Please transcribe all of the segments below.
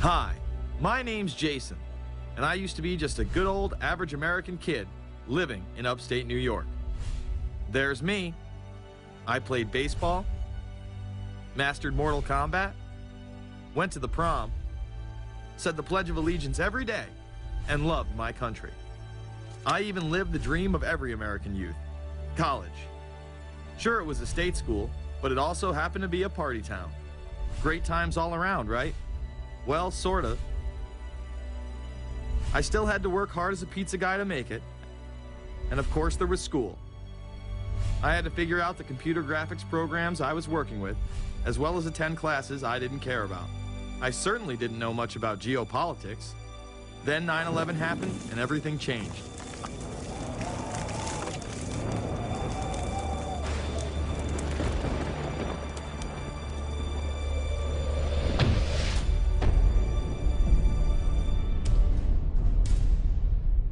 Hi, my name's Jason, and I used to be just a good old average American kid living in upstate New York. There's me. I played baseball, mastered Mortal Kombat, went to the prom, said the Pledge of Allegiance every day, and loved my country. I even lived the dream of every American youth, college. Sure, it was a state school, but it also happened to be a party town. Great times all around, right? Well, sort of. I still had to work hard as a pizza guy to make it. And of course, there was school. I had to figure out the computer graphics programs I was working with, as well as attend classes I didn't care about. I certainly didn't know much about geopolitics. Then 9/11 happened and everything changed.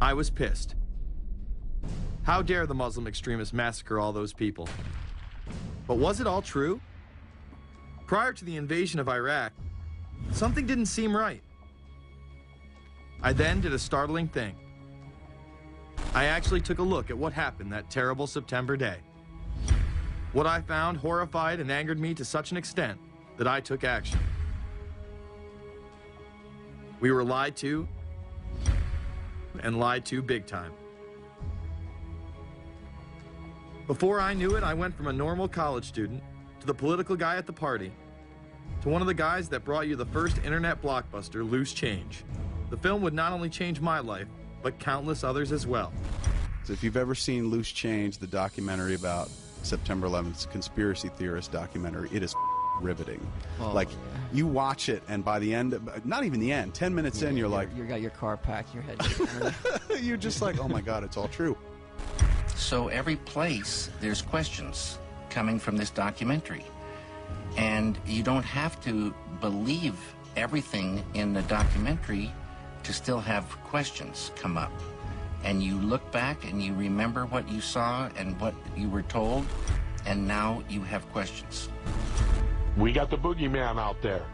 I was pissed. How dare the Muslim extremists massacre all those people? But was it all true? Prior to the invasion of Iraq, something didn't seem right. I then did a startling thing. I actually took a look at what happened that terrible September day. What I found horrified and angered me to such an extent that I took action. We were lied to, and lied to big time. Before I knew it, I went from a normal college student to the political guy at the party to one of the guys that brought you the first internet blockbuster, Loose Change. The film would not only change my life, but countless others as well. So if you've ever seen Loose Change, the documentary about September 11th, conspiracy theorist documentary, it is riveting. Oh, like, yeah. you watch it, and by the end, not even the end, 10 minutes in, you're like... You got your car packed, your head... You're just like, oh my God, it's all true. So every place, there's questions coming from this documentary. And you don't have to believe everything in the documentary to still have questions come up. And you look back and you remember what you saw and what you were told, and now you have questions. We got the boogeyman out there.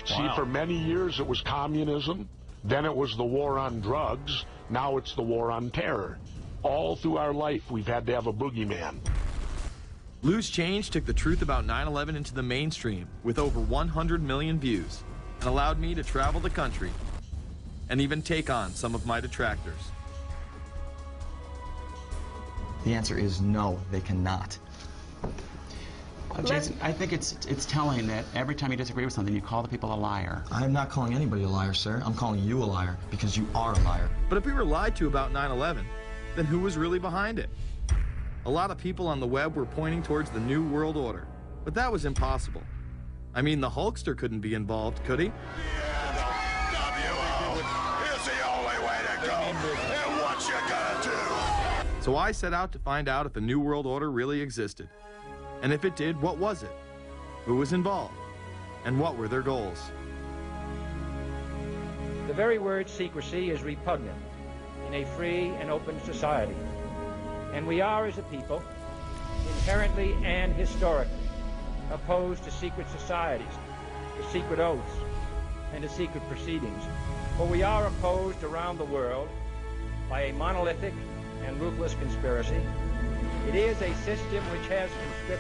Wow. See, for many years it was communism, then it was the war on drugs, now it's the war on terror. All through our life, we've had to have a boogeyman. Loose Change took the truth about 9/11 into the mainstream with over 100 million views and allowed me to travel the country and even take on some of my detractors. The answer is no, they cannot. Jason, I think it's telling that every time you disagree with something, you call the people a liar. I'm not calling anybody a liar, sir. I'm calling you a liar because you are a liar. But if we were lied to about 9/11, then who was really behind it? A lot of people on the web were pointing towards the New World Order, but that was impossible. I mean, the Hulkster couldn't be involved, could he? Is the only way to go, and what you gonna do? So I set out to find out if the New World Order really existed. And if it did, what was it? Who was involved? And what were their goals? The very word secrecy is repugnant in a free and open society. And we are, as a people, inherently and historically opposed to secret societies, to secret oaths, and to secret proceedings. For we are opposed around the world by a monolithic and ruthless conspiracy. It is a system which has conscripted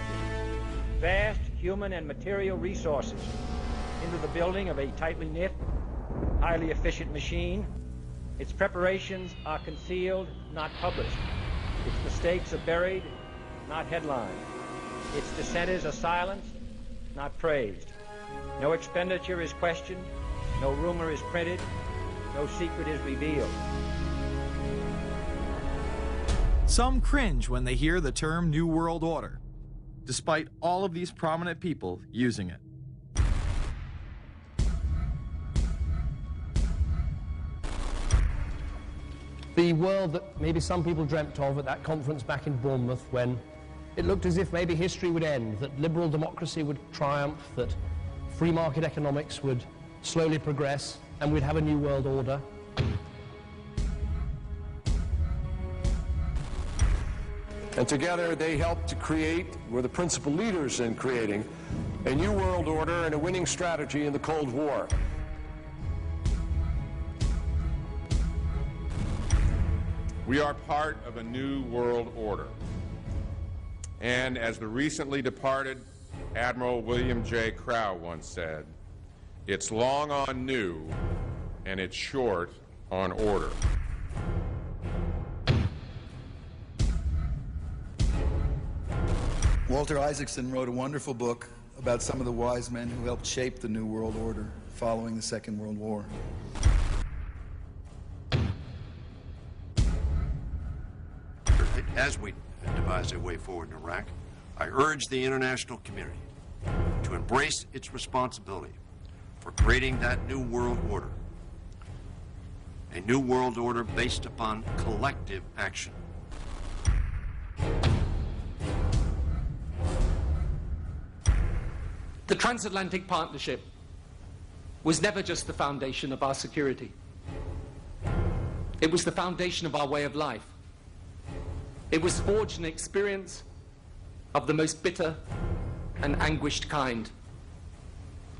vast human and material resources into the building of a tightly knit, highly efficient machine. Its preparations are concealed, not published. Its mistakes are buried, not headlined. Its dissenters are silenced, not praised. No expenditure is questioned, no rumor is printed, no secret is revealed. Some cringe when they hear the term New World Order, despite all of these prominent people using it. The world that maybe some people dreamt of at that conference back in Bournemouth, when it looked as if maybe history would end, that liberal democracy would triumph, that free market economics would slowly progress, and we'd have a new world order. And together they helped to create, were the principal leaders in creating, a new world order and a winning strategy in the Cold War. We are part of a new world order. And as the recently departed Admiral William J. Crowe once said, it's long on new and it's short on order. Walter Isaacson wrote a wonderful book about some of the wise men who helped shape the New World Order following the Second World War. As we devise a way forward in Iraq, I urge the international community to embrace its responsibility for creating that new world order. A new world order based upon collective action. The transatlantic partnership was never just the foundation of our security. It was the foundation of our way of life. It was forged an experience of the most bitter and anguished kind.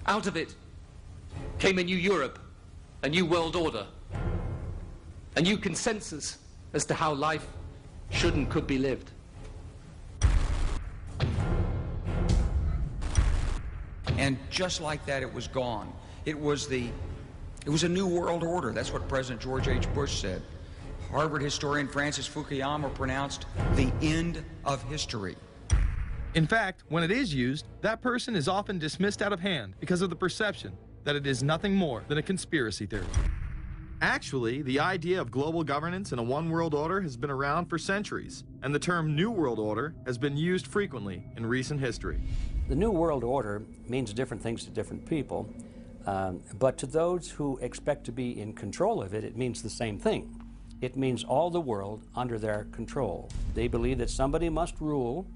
Out of it came a new Europe, a new world order, a new consensus as to how life should and could be lived. And just like that, it was gone. It was a new world order. That's what President George H. Bush said. Harvard historian Francis Fukuyama pronounced the end of history. In fact, when it is used, that person is often dismissed out of hand because of the perception that it is nothing more than a conspiracy theory. Actually, the idea of global governance and a one world order has been around for centuries, and the term New World Order has been used frequently in recent history. The New World Order means different things to different people, but to those who expect to be in control of it, it means the same thing. It means all the world under their control. They believe that somebody must rule.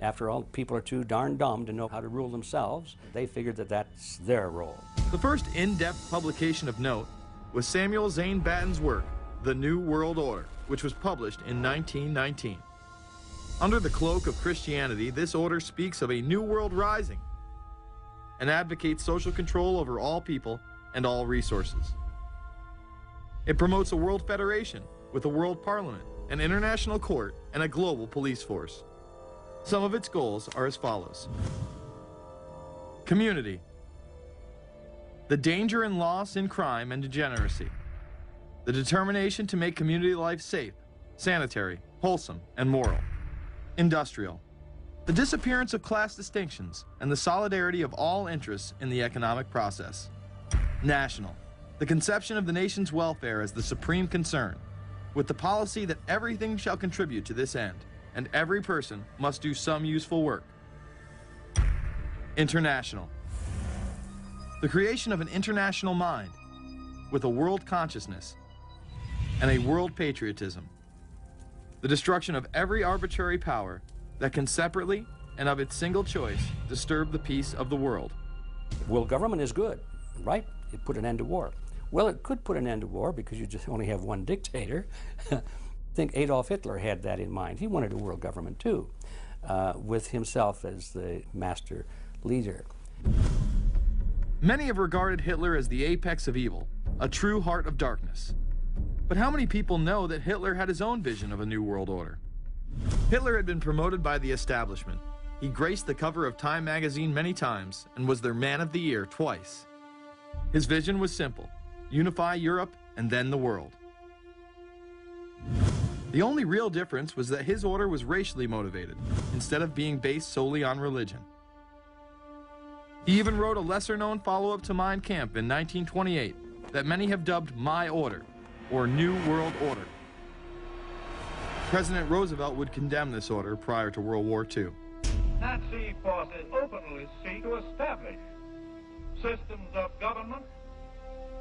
After all, people are too darn dumb to know how to rule themselves. They figured that that's their role. The first in-depth publication of note was Samuel Zane Batten's work, The New World Order, which was published in 1919. Under the cloak of Christianity, this order speaks of a new world rising and advocates social control over all people and all resources. It promotes a world federation with a world parliament, an international court, and a global police force. Some of its goals are as follows. Community. The danger and loss in crime and degeneracy. The determination to make community life safe, sanitary, wholesome, and moral. Industrial. The disappearance of class distinctions and the solidarity of all interests in the economic process. National. The conception of the nation's welfare as the supreme concern, with the policy that everything shall contribute to this end, and every person must do some useful work. International. The creation of an international mind, with a world consciousness and a world patriotism. The destruction of every arbitrary power that can separately and of its single choice disturb the peace of the world. World government is good, right? It put an end to war. Well, it could put an end to war because you just only have one dictator. I think Adolf Hitler had that in mind. He wanted a world government too, with himself as the master leader. Many have regarded Hitler as the apex of evil, a true heart of darkness. But how many people know that Hitler had his own vision of a new world order? Hitler had been promoted by the establishment. He graced the cover of Time magazine many times and was their Man of the Year twice. His vision was simple: unify Europe and then the world. The only real difference was that his order was racially motivated, instead of being based solely on religion. He even wrote a lesser-known follow-up to Mein Kampf in 1928 that many have dubbed My Order, or New World Order. President Roosevelt would condemn this order prior to World War II. Nazi forces openly seek to establish systems of government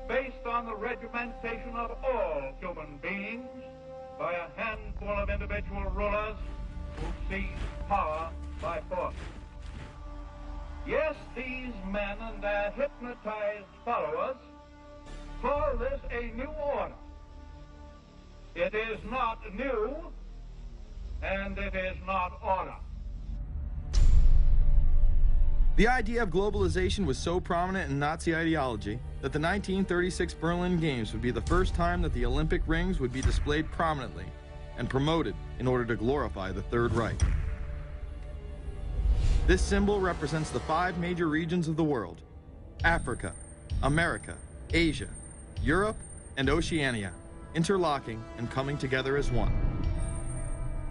based on the regimentation of all human beings by a handful of individual rulers who seize power by force. Yes, these men and their hypnotized followers call this a new order. It is not new, and it is not order. The idea of globalization was so prominent in Nazi ideology that the 1936 Berlin Games would be the first time that the Olympic rings would be displayed prominently and promoted in order to glorify the Third Reich. This symbol represents the 5 major regions of the world: Africa, America, Asia, Europe, and Oceania, interlocking and coming together as one.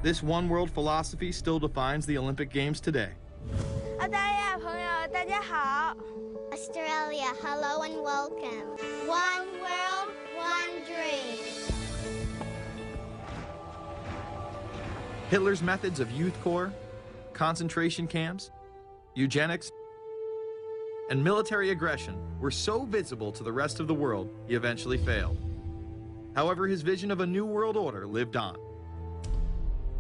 This one world philosophy still defines the Olympic Games today. Australia, hello and welcome. One world, one dream. Hitler's methods of youth corps, concentration camps, eugenics, and military aggression were so visible to the rest of the world, he eventually failed. However, his vision of a new world order lived on.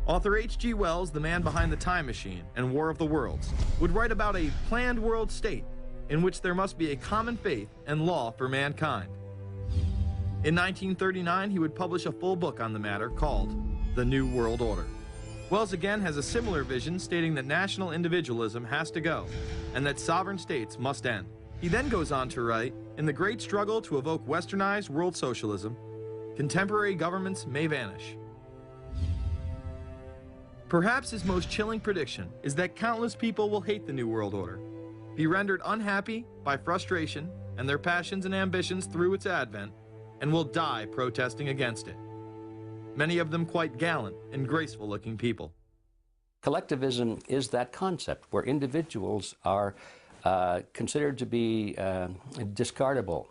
Author H.G. Wells, the man behind The Time Machine and War of the Worlds, would write about a planned world state in which there must be a common faith and law for mankind. In 1939, he would publish a full book on the matter called The New World Order. Wells again has a similar vision, stating that national individualism has to go and that sovereign states must end. He then goes on to write, in the great struggle to evoke westernized world socialism, contemporary governments may vanish. Perhaps his most chilling prediction is that countless people will hate the New World Order, be rendered unhappy by frustration and their passions and ambitions through its advent, and will die protesting against it. Many of them quite gallant and graceful-looking people. Collectivism is that concept where individuals are considered to be discardable,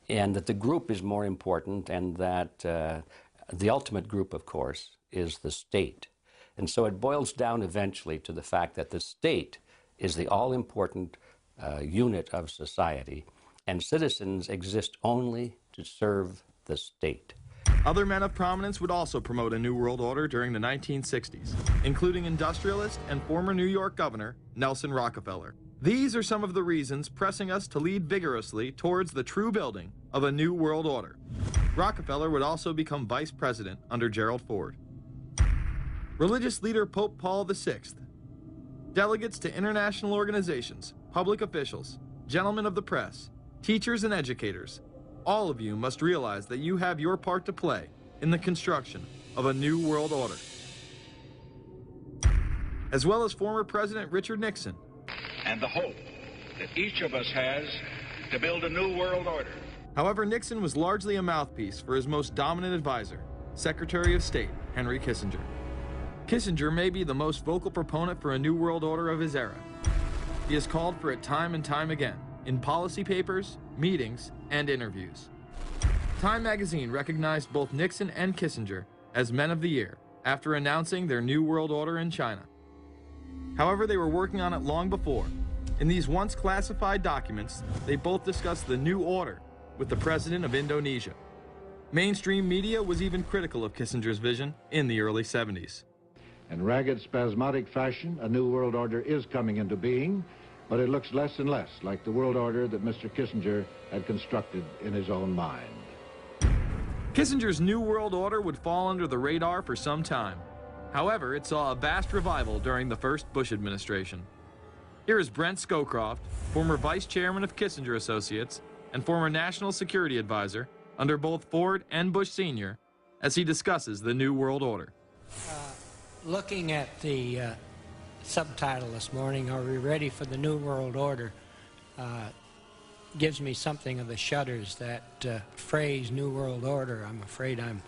and that the group is more important, and that the ultimate group, of course, is the state. And so it boils down eventually to the fact that the state is the all-important unit of society, and citizens exist only to serve the state. Other men of prominence would also promote a New World Order during the 1960s, including industrialist and former New York Governor Nelson Rockefeller. These are some of the reasons pressing us to lead vigorously towards the true building of a New World Order. Rockefeller would also become vice president under Gerald Ford. Religious leader Pope Paul VI, delegates to international organizations, public officials, gentlemen of the press, teachers and educators, all of you must realize that you have your part to play in the construction of a new world order. As well as former President Richard Nixon. And the hope that each of us has to build a new world order. However, Nixon was largely a mouthpiece for his most dominant advisor, Secretary of State Henry Kissinger. Kissinger may be the most vocal proponent for a new world order of his era. He has called for it time and time again, in policy papers, meetings, and interviews. Time magazine recognized both Nixon and Kissinger as Men of the Year after announcing their New World Order in China. However, they were working on it long before. In these once classified documents, they both discussed the new order with the president of Indonesia. Mainstream media was even critical of Kissinger's vision in the early 70s. In ragged, spasmodic fashion, a new world order is coming into being, but it looks less and less like the world order that Mr. Kissinger had constructed in his own mind. Kissinger's New World Order would fall under the radar for some time. However, it saw a vast revival during the first Bush administration. Here is Brent Scowcroft, former vice chairman of Kissinger Associates and former national security advisor under both Ford and Bush Sr., as he discusses the New World Order. Looking at the subtitle this morning, Are We Ready for the New World Order, gives me something of the shudders. That phrase, New World Order, I'm afraid I'm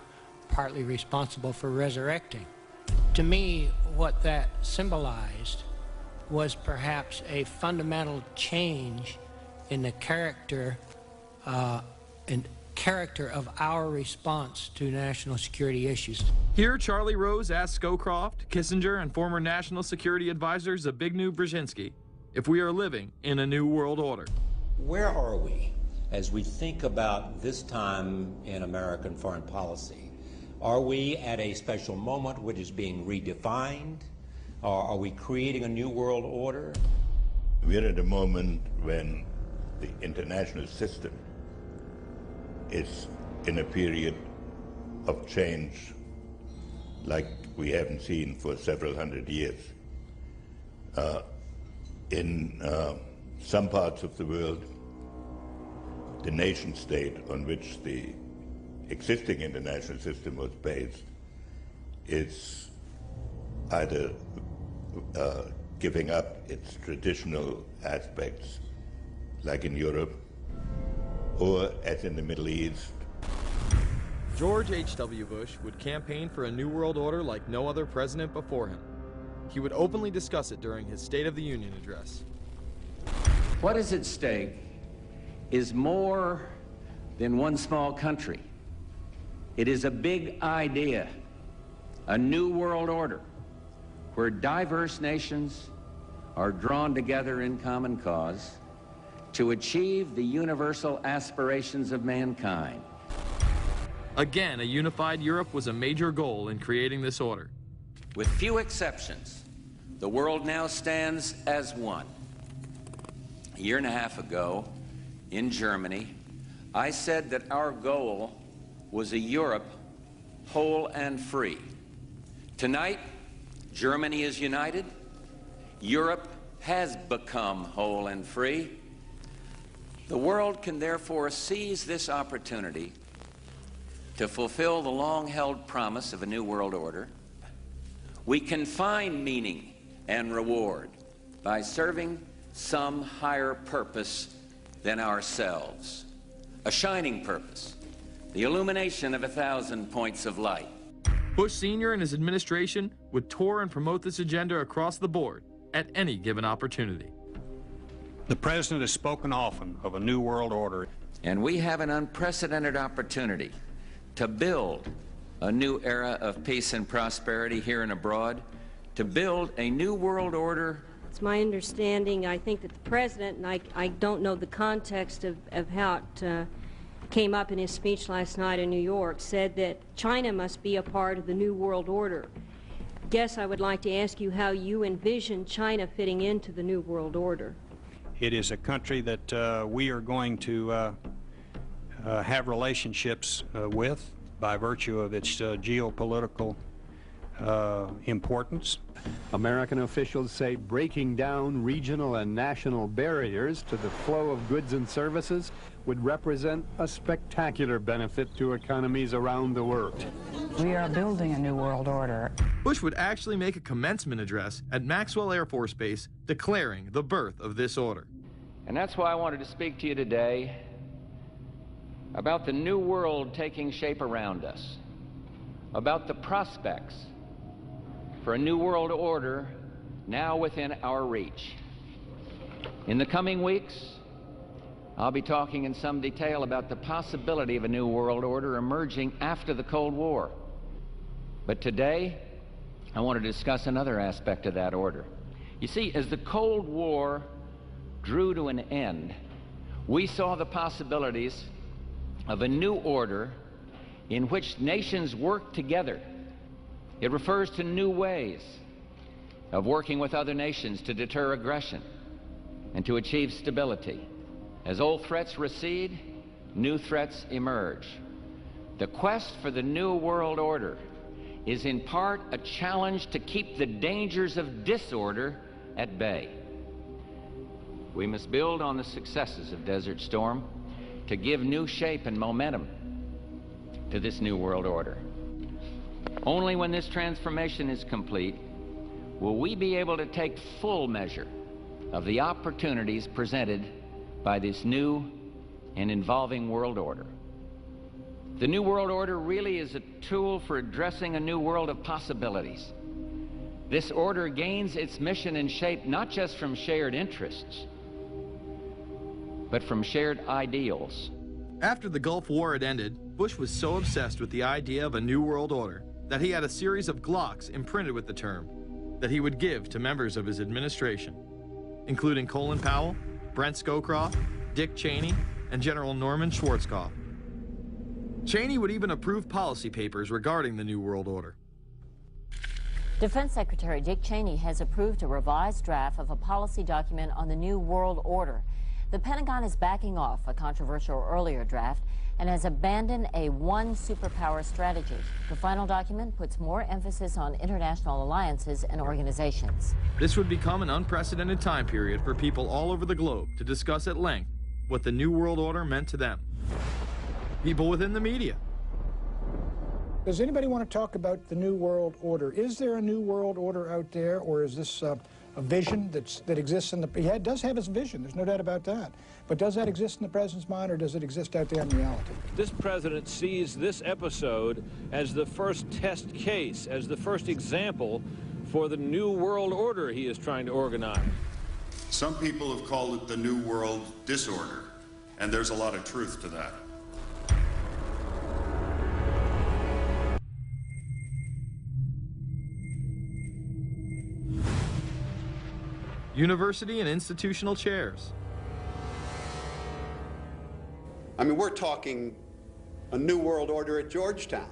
partly responsible for resurrecting. To me, what that symbolized was perhaps a fundamental change in the character of our response to national security issues. Here, Charlie Rose asked Scowcroft, Kissinger, and former national security advisor Zbigniew Brzezinski if we are living in a new world order. Where are we as we think about this time in American foreign policy? Are we at a special moment which is being redefined? Or are we creating a new world order? We're at a moment when the international system is in a period of change like we haven't seen for several hundred years. In some parts of the world, the nation state on which the existing international system was based is either giving up its traditional aspects, like in Europe, or as in the Middle East. George H.W. Bush would campaign for a new world order like no other president before him. He would openly discuss it during his State of the Union address. What is at stake is more than one small country. It is a big idea, a new world order, where diverse nations are drawn together in common cause to achieve the universal aspirations of mankind. Again, a unified Europe was a major goal in creating this order. With few exceptions, the world now stands as one. A year and a half ago, in Germany, I said that our goal was a Europe whole and free. Tonight, Germany is united. Europe has become whole and free. The world can therefore seize this opportunity to fulfill the long-held promise of a new world order. We can find meaning and reward by serving some higher purpose than ourselves, a shining purpose, the illumination of 1,000 points of light. Bush Sr. and his administration would tour and promote this agenda across the board at any given opportunity. The President has spoken often of a new world order. And we have an unprecedented opportunity to build a new era of peace and prosperity here and abroad, to build a new world order. It's my understanding, I think that the President, and I don't know the context of how it came up in his speech last night in New York, said that China must be a part of the new world order. I guess I would like to ask you how you envision China fitting into the new world order. It is a country that we are going to have relationships with by virtue of its geopolitical importance. American officials say breaking down regional and national barriers to the flow of goods and services would represent a spectacular benefit to economies around the world. We are building a new world order. Bush would actually make a commencement address at Maxwell Air Force Base declaring the birth of this order. And that's why I wanted to speak to you today about the new world taking shape around us, about the prospects for a new world order now within our reach. In the coming weeks, I'll be talking in some detail about the possibility of a new world order emerging after the Cold War. But today, I want to discuss another aspect of that order. You see, as the Cold War drew to an end, we saw the possibilities of a new order in which nations work together. It refers to new ways of working with other nations to deter aggression and to achieve stability. As old threats recede, new threats emerge. The quest for the new world order is in part a challenge to keep the dangers of disorder at bay. We must build on the successes of Desert Storm to give new shape and momentum to this new world order. Only when this transformation is complete will we be able to take full measure of the opportunities presented by this new and evolving world order. The new world order really is a tool for addressing a new world of possibilities. This order gains its mission and shape not just from shared interests, but from shared ideals. After the Gulf War had ended, Bush was so obsessed with the idea of a new world order that he had a series of Glocks imprinted with the term that he would give to members of his administration, including Colin Powell, Brent Scowcroft, Dick Cheney, and General Norman Schwarzkopf. Cheney would even approve policy papers regarding the New World Order. Defense Secretary Dick Cheney has approved a revised draft of a policy document on the New World Order. The Pentagon is backing off a controversial earlier draft and has abandoned a one superpower strategy. The final document puts more emphasis on international alliances and organizations. This would become an unprecedented time period for people all over the globe to discuss at length what the New World Order meant to them. People within the media, Does anybody want to talk about the New World Order? Is there a New World Order out there, or is this a vision that exists in the... He does have his vision, there's no doubt about that. But does that exist in the president's mind, or does it exist out there in reality? This president sees this episode as the first test case, as the first example for the New World Order he is trying to organize. Some people have called it the New World Disorder, and there's a lot of truth to that. University and institutional chairs. I mean, we're talking a New World Order at Georgetown.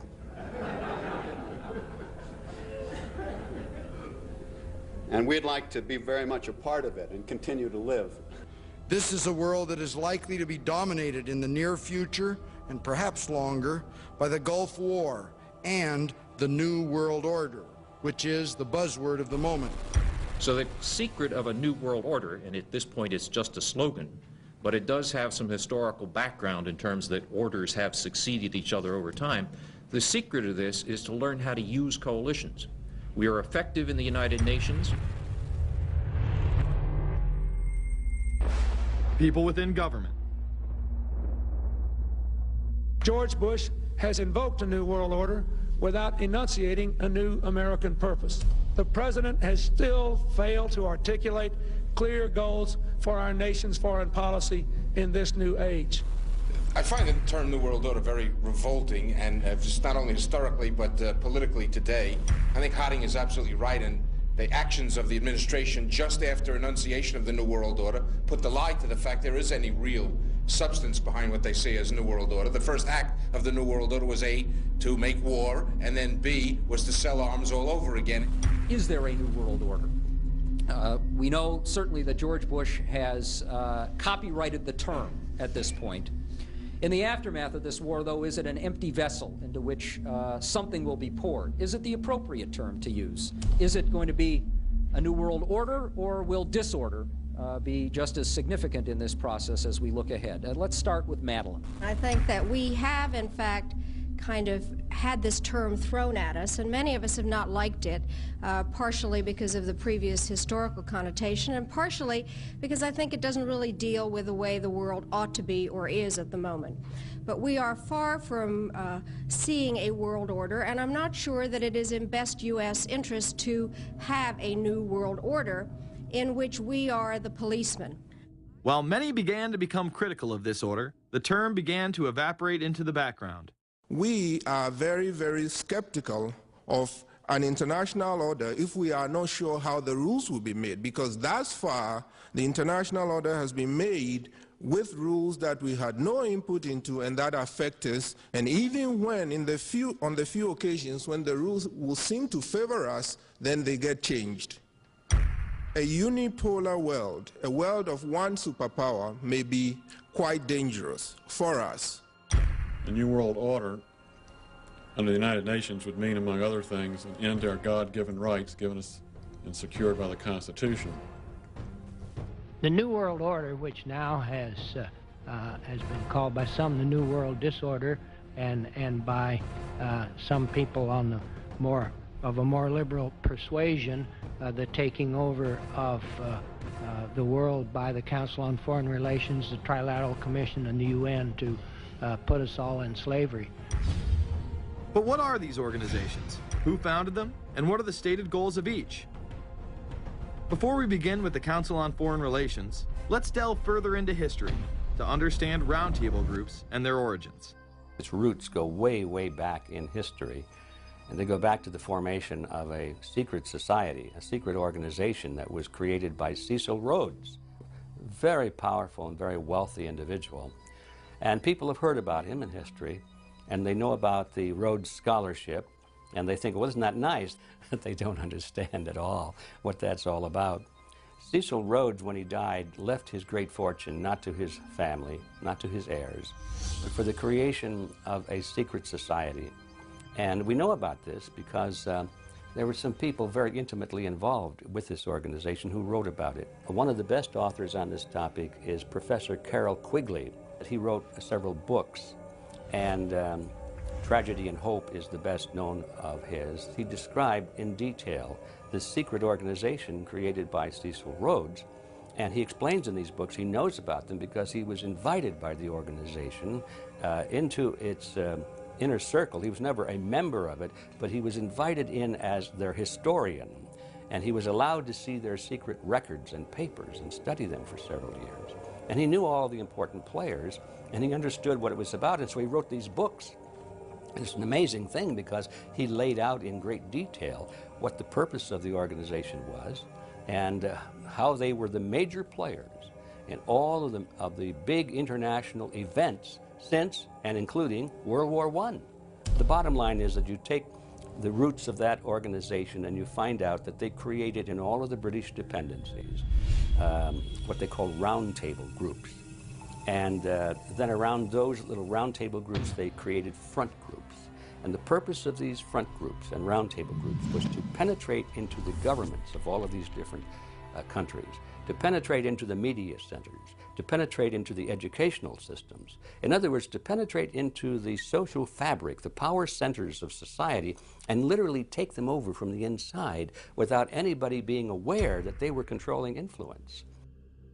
And we'd like to be very much a part of it and continue to live. This is a world that is likely to be dominated in the near future, and perhaps longer, by the Gulf War and the New World Order, which is the buzzword of the moment. So the secret of a New World Order, and at this point it's just a slogan, but it does have some historical background in terms that orders have succeeded each other over time. The secret of this is to learn how to use coalitions. We are effective in the United Nations. People within government. George Bush has invoked a New World Order without enunciating a new American purpose. The president has still failed to articulate clear goals for our nation's foreign policy in this new age. I find the term New World Order very revolting, and just not only historically but politically today. I think Harding is absolutely right, and the actions of the administration just after enunciation of the New World Order put the lie to the fact there is any real substance behind what they say as New World Order. The first act of the New World Order was A, to make war, and then B, was to sell arms all over again. Is there a New World Order? We know certainly that George Bush has copyrighted the term at this point. In the aftermath of this war, though, is it an empty vessel into which something will be poured? Is it the appropriate term to use? Is it going to be a New World Order, or will disorder be just as significant in this process as we look ahead? Let's start with Madeline. I think that we have, in fact, kind of had this term thrown at us, and many of us have not liked it, partially because of the previous historical connotation, and partially because I think it doesn't really deal with the way the world ought to be or is at the moment. But we are far from seeing a world order, and I'm not sure that it is in best U.S. interest to have a new world order in which we are the policeman. While many began to become critical of this order, the term began to evaporate into the background. We are very, very skeptical of an international order if we are not sure how the rules will be made, because thus far the international order has been made with rules that we had no input into and that affect us, and even when on the few occasions when the rules will seem to favor us, then they get changed. A unipolar world, a world of one superpower, may be quite dangerous for us. The New World Order under the United Nations would mean, among other things, an end to our God-given rights given us and secured by the Constitution. The New World Order, which now has been called by some the New World Disorder, and by some people on the of a more liberal persuasion, the taking over of the world by the Council on Foreign Relations, the Trilateral Commission, and the UN to put us all in slavery. But what are these organizations? Who founded them? And what are the stated goals of each? Before we begin with the Council on Foreign Relations, let's delve further into history to understand roundtable groups and their origins. Its roots go way, way back in history, and they go back to the formation of a secret society, a secret organization that was created by Cecil Rhodes, a very powerful and very wealthy individual. And people have heard about him in history, and they know about the Rhodes Scholarship, and they think, well, isn't that nice? They don't understand at all what that's all about. Cecil Rhodes, when he died, left his great fortune not to his family, not to his heirs, but for the creation of a secret society. And we know about this because there were some people very intimately involved with this organization who wrote about it. One of the best authors on this topic is Professor Carroll Quigley. He wrote several books and Tragedy and Hope is the best known of his. He described in detail this secret organization created by Cecil Rhodes, and he explains in these books he knows about them because he was invited by the organization into its inner circle. He was never a member of it, but he was invited in as their historian, and he was allowed to see their secret records and papers and study them for several years. And he knew all the important players, and he understood what it was about, and so he wrote these books. It's an amazing thing because he laid out in great detail what the purpose of the organization was and how they were the major players in all of the big international events since and including World War I. The bottom line is that you take the roots of that organization and you find out that they created in all of the British dependencies what they call roundtable groups. And then around those little roundtable groups, they created front groups. And the purpose of these front groups and roundtable groups was to penetrate into the governments of all of these different countries, to penetrate into the media centers, to penetrate into the educational systems. In other words, to penetrate into the social fabric, the power centers of society, and literally take them over from the inside without anybody being aware that they were controlling influence.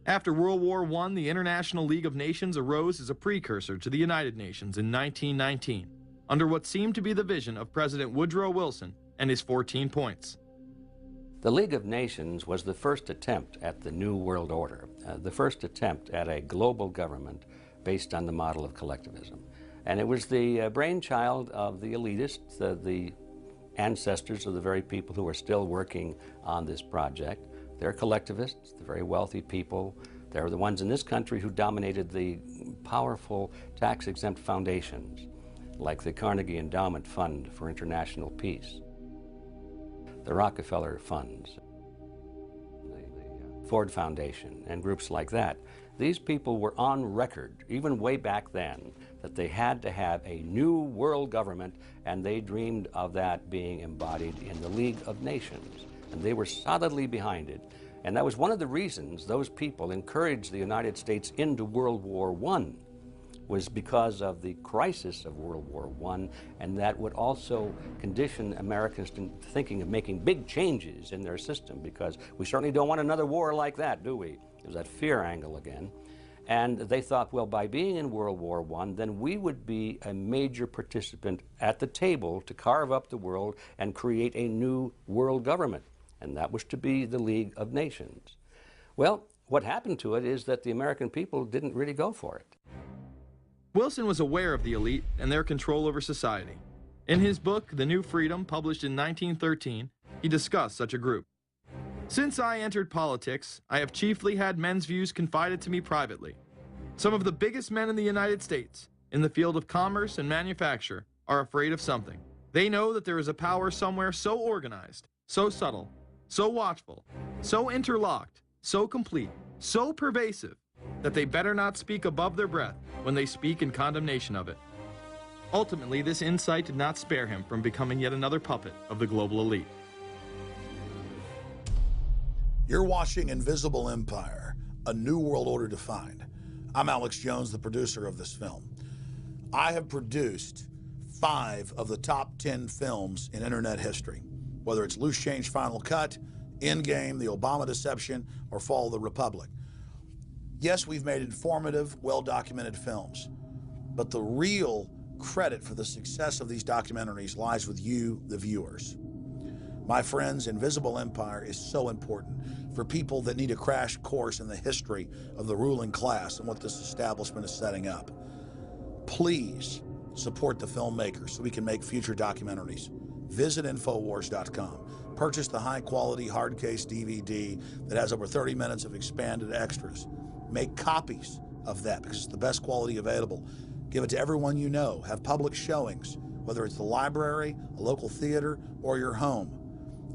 After World War I, the International League of Nations arose as a precursor to the United Nations in 1919, under what seemed to be the vision of President Woodrow Wilson and his 14 points. The League of Nations was the first attempt at the New World Order, the first attempt at a global government based on the model of collectivism. And it was the brainchild of the elitists, the ancestors of the very people who are still working on this project. They're collectivists, the very wealthy people. They're the ones in this country who dominated the powerful tax-exempt foundations, like the Carnegie Endowment Fund for International Peace, the Rockefeller Funds, the Ford Foundation, and groups like that. These people were on record, even way back then, that they had to have a new world government, and they dreamed of that being embodied in the League of Nations. And they were solidly behind it. And that was one of the reasons those people encouraged the United States into World War I, was because of the crisis of World War I, and that would also condition Americans to thinking of making big changes in their system, because we certainly don't want another war like that, do we? There's that fear angle again. And they thought, well, by being in World War I, then we would be a major participant at the table to carve up the world and create a new world government. And that was to be the League of Nations. Well, what happened to it is that the American people didn't really go for it. Wilson was aware of the elite and their control over society. In his book, The New Freedom, published in 1913, he discussed such a group. Since I entered politics, I have chiefly had men's views confided to me privately. Some of the biggest men in the United States, in the field of commerce and manufacture, are afraid of something. They know that there is a power somewhere so organized, so subtle, so watchful, so interlocked, so complete, so pervasive, that they better not speak above their breath when they speak in condemnation of it. Ultimately, this insight did not spare him from becoming yet another puppet of the global elite. You're watching Invisible Empire, A New World Order Defined. I'm Alex Jones, the producer of this film. I have produced 5 of the top 10 films in internet history, whether it's Loose Change Final Cut, Endgame, The Obama Deception, or Fall of the Republic. Yes, we've made informative, well-documented films, but the real credit for the success of these documentaries lies with you, the viewers. My friends, Invisible Empire is so important for people that need a crash course in the history of the ruling class and what this establishment is setting up. Please support the filmmakers so we can make future documentaries. Visit Infowars.com. Purchase the high-quality hard case DVD that has over 30 minutes of expanded extras. Make copies of that because it's the best quality available. Give it to everyone you know. Have public showings, whether it's the library, a local theater, or your home.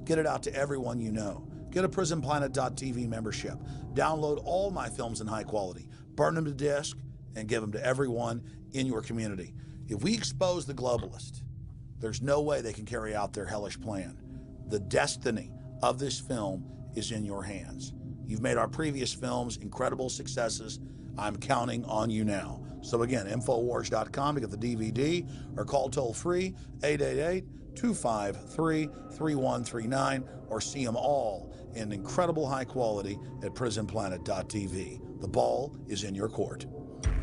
Get it out to everyone you know. Get a PrisonPlanet.tv membership. Download all my films in high quality. Burn them to disk and give them to everyone in your community. If we expose the globalist, there's no way they can carry out their hellish plan. The destiny of this film is in your hands. You've made our previous films incredible successes. I'm counting on you now. So again, Infowars.com to get the DVD, or call toll-free 888-253-3139, or see them all in incredible high quality at PrisonPlanet.tv. The ball is in your court.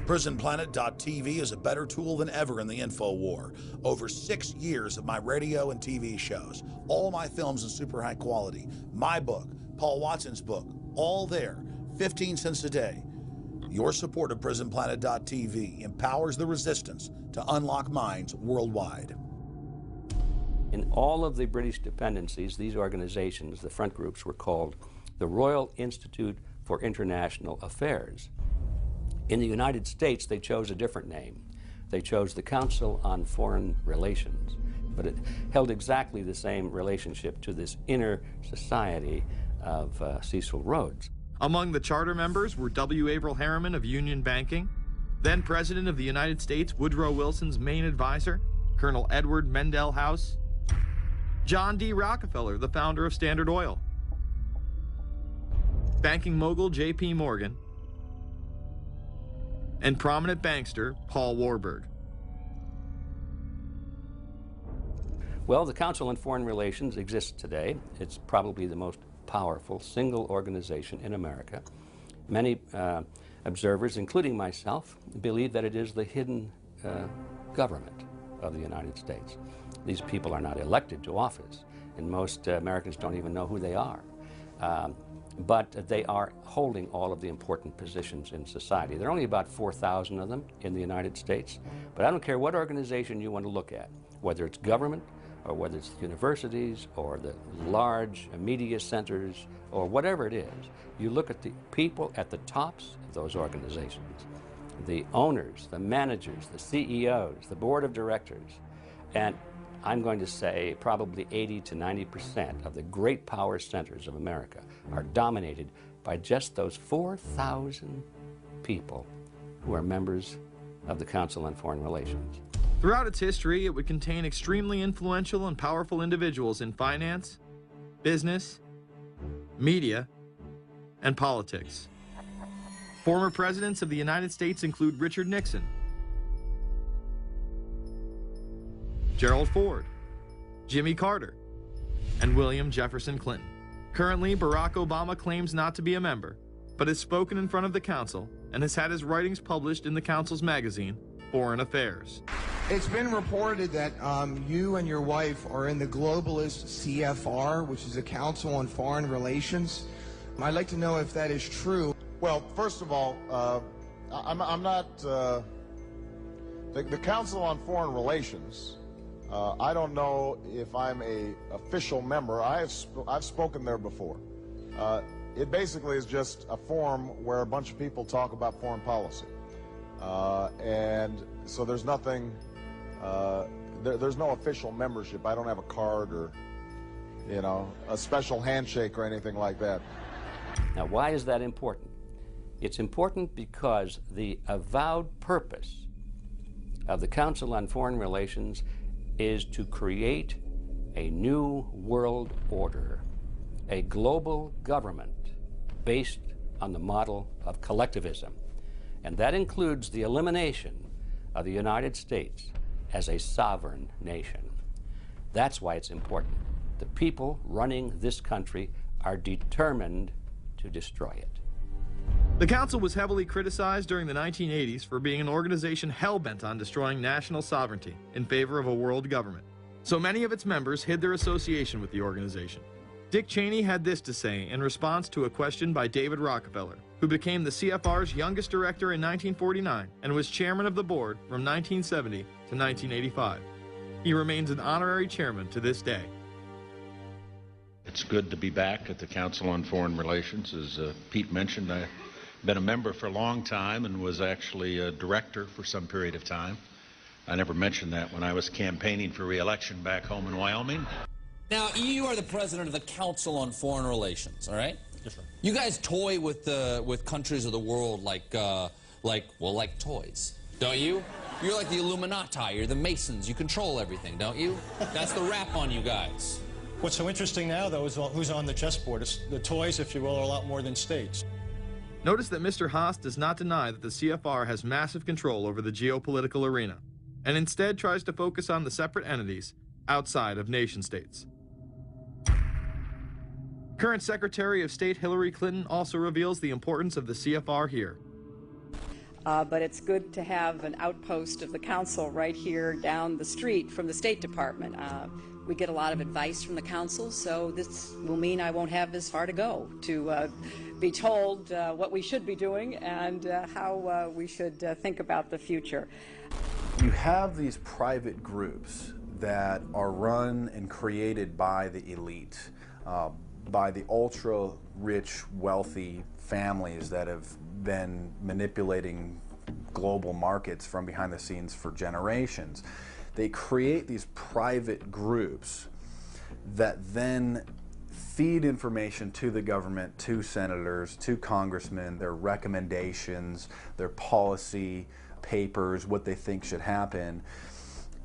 PrisonPlanet.tv is a better tool than ever in the info war. Over 6 years of my radio and TV shows, all my films in super high quality, my book, Paul Watson's book, all there, 15 cents a day. Your support of PrisonPlanet.tv empowers the resistance to unlock minds worldwide. In all of the British dependencies, these organizations, the front groups, were called the Royal Institute for International Affairs. In the United States, they chose a different name. They chose the Council on Foreign Relations, but it held exactly the same relationship to this inner society of Cecil Rhodes. Among the charter members were W. Averill Harriman of Union Banking, then President of the United States Woodrow Wilson's main advisor, Colonel Edward Mendell House, John D. Rockefeller, the founder of Standard Oil, banking mogul J.P. Morgan, and prominent bankster Paul Warburg. Well, the Council on Foreign Relations exists today. It's probably the most powerful single organization in America. Many observers, including myself, believe that it is the hidden government of the United States. These people are not elected to office, and most Americans don't even know who they are. But they are holding all of the important positions in society. There are only about 4,000 of them in the United States, but I don't care what organization you want to look at, whether it's government, or whether it's the universities, or the large media centers, or whatever it is. You look at the people at the tops of those organizations, the owners, the managers, the CEOs, the board of directors, and I'm going to say probably 80 to 90% of the great power centers of America are dominated by just those 4,000 people who are members of the Council on Foreign Relations. Throughout its history, it would contain extremely influential and powerful individuals in finance, business, media, and politics. Former presidents of the United States include Richard Nixon, Gerald Ford, Jimmy Carter, and William Jefferson Clinton. Currently, Barack Obama claims not to be a member, but has spoken in front of the Council and has had his writings published in the Council's magazine, Foreign Affairs. It's been reported that you and your wife are in the globalist CFR, which is the Council on Foreign Relations. I'd like to know if that is true. Well, first of all, I'm not... the Council on Foreign Relations, I don't know if I'm an official member. I've spoken there before. It basically is just a forum where a bunch of people talk about foreign policy. And so there's nothing... there's no official membership. I don't have a card or, you know, a special handshake or anything like that. Now, why is that important? It's important because the avowed purpose of the Council on Foreign Relations is to create a new world order, a global government based on the model of collectivism. And that includes the elimination of the United States as a sovereign nation. That's why it's important. The people running this country are determined to destroy it. The Council was heavily criticized during the 1980s for being an organization hell-bent on destroying national sovereignty in favor of a world government. So many of its members hid their association with the organization. Dick Cheney had this to say in response to a question by David Rockefeller, who became the CFR's youngest director in 1949 and was chairman of the board from 1970 to 1985. He remains an honorary chairman to this day. It's good to be back at the Council on Foreign Relations. As Pete mentioned, I've been a member for a long time and was actually a director for some period of time. I never mentioned that when I was campaigning for re-election back home in Wyoming. Now, you are the president of the Council on Foreign Relations, all right? Yes, sir. You guys toy with countries of the world like toys, don't you? You're like the Illuminati, you're the Masons, you control everything, don't you? That's the rap on you guys. What's so interesting now, though, is who's on the chessboard. It's the toys, if you will, are a lot more than states. Notice that Mr. Haas does not deny that the CFR has massive control over the geopolitical arena, and instead tries to focus on the separate entities outside of nation-states. Current Secretary of State Hillary Clinton also reveals the importance of the CFR here. But it's good to have an outpost of the council right here down the street from the State Department. We get a lot of advice from the council, so this will mean I won't have as far to go to be told what we should be doing and how we should think about the future. You have these private groups that are run and created by the elite, by the ultra-rich, wealthy families that have been manipulating global markets from behind the scenes for generations. They create these private groups that then feed information to the government, to senators, to congressmen, their recommendations, their policy papers, what they think should happen.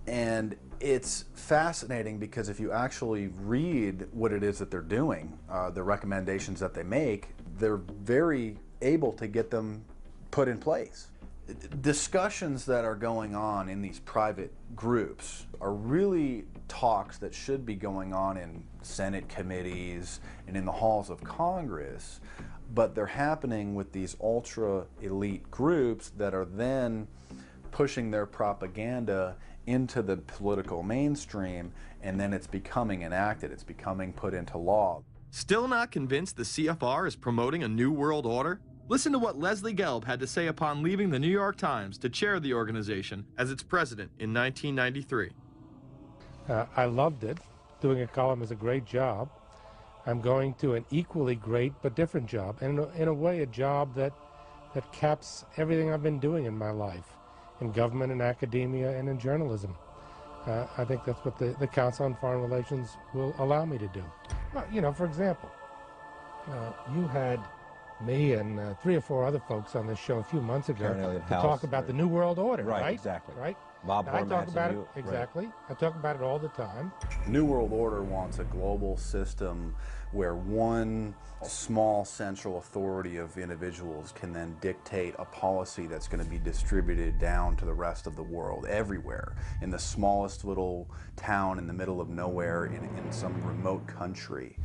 And it's fascinating because if you actually read what it is that they're doing, the recommendations that they make, they're very able to get them put in place. Discussions that are going on in these private groups are really talks that should be going on in Senate committees and in the halls of Congress, but they're happening with these ultra-elite groups that are then pushing their propaganda into the political mainstream, and then it's becoming enacted, it's becoming put into law. Still not convinced the CFR is promoting a new world order? Listen to what Leslie Gelb had to say upon leaving the New York Times to chair the organization as its president in 1993. I loved it. Doing a column is a great job. I'm going to an equally great but different job, and in a way a job that caps everything I've been doing in my life, in government, in academia, and in journalism. I think that's what the Council on Foreign Relations will allow me to do. Well, you know, for example, you had me and 3 or 4 other folks on this show a few months ago to talk about the New World Order, right? Exactly. Right? Bob I talk Hormats about and it, you, exactly. Right. I talk about it all the time. New World Order wants a global system where one small central authority of individuals can then dictate a policy that's going to be distributed down to the rest of the world, everywhere, in the smallest little town in the middle of nowhere in some remote country.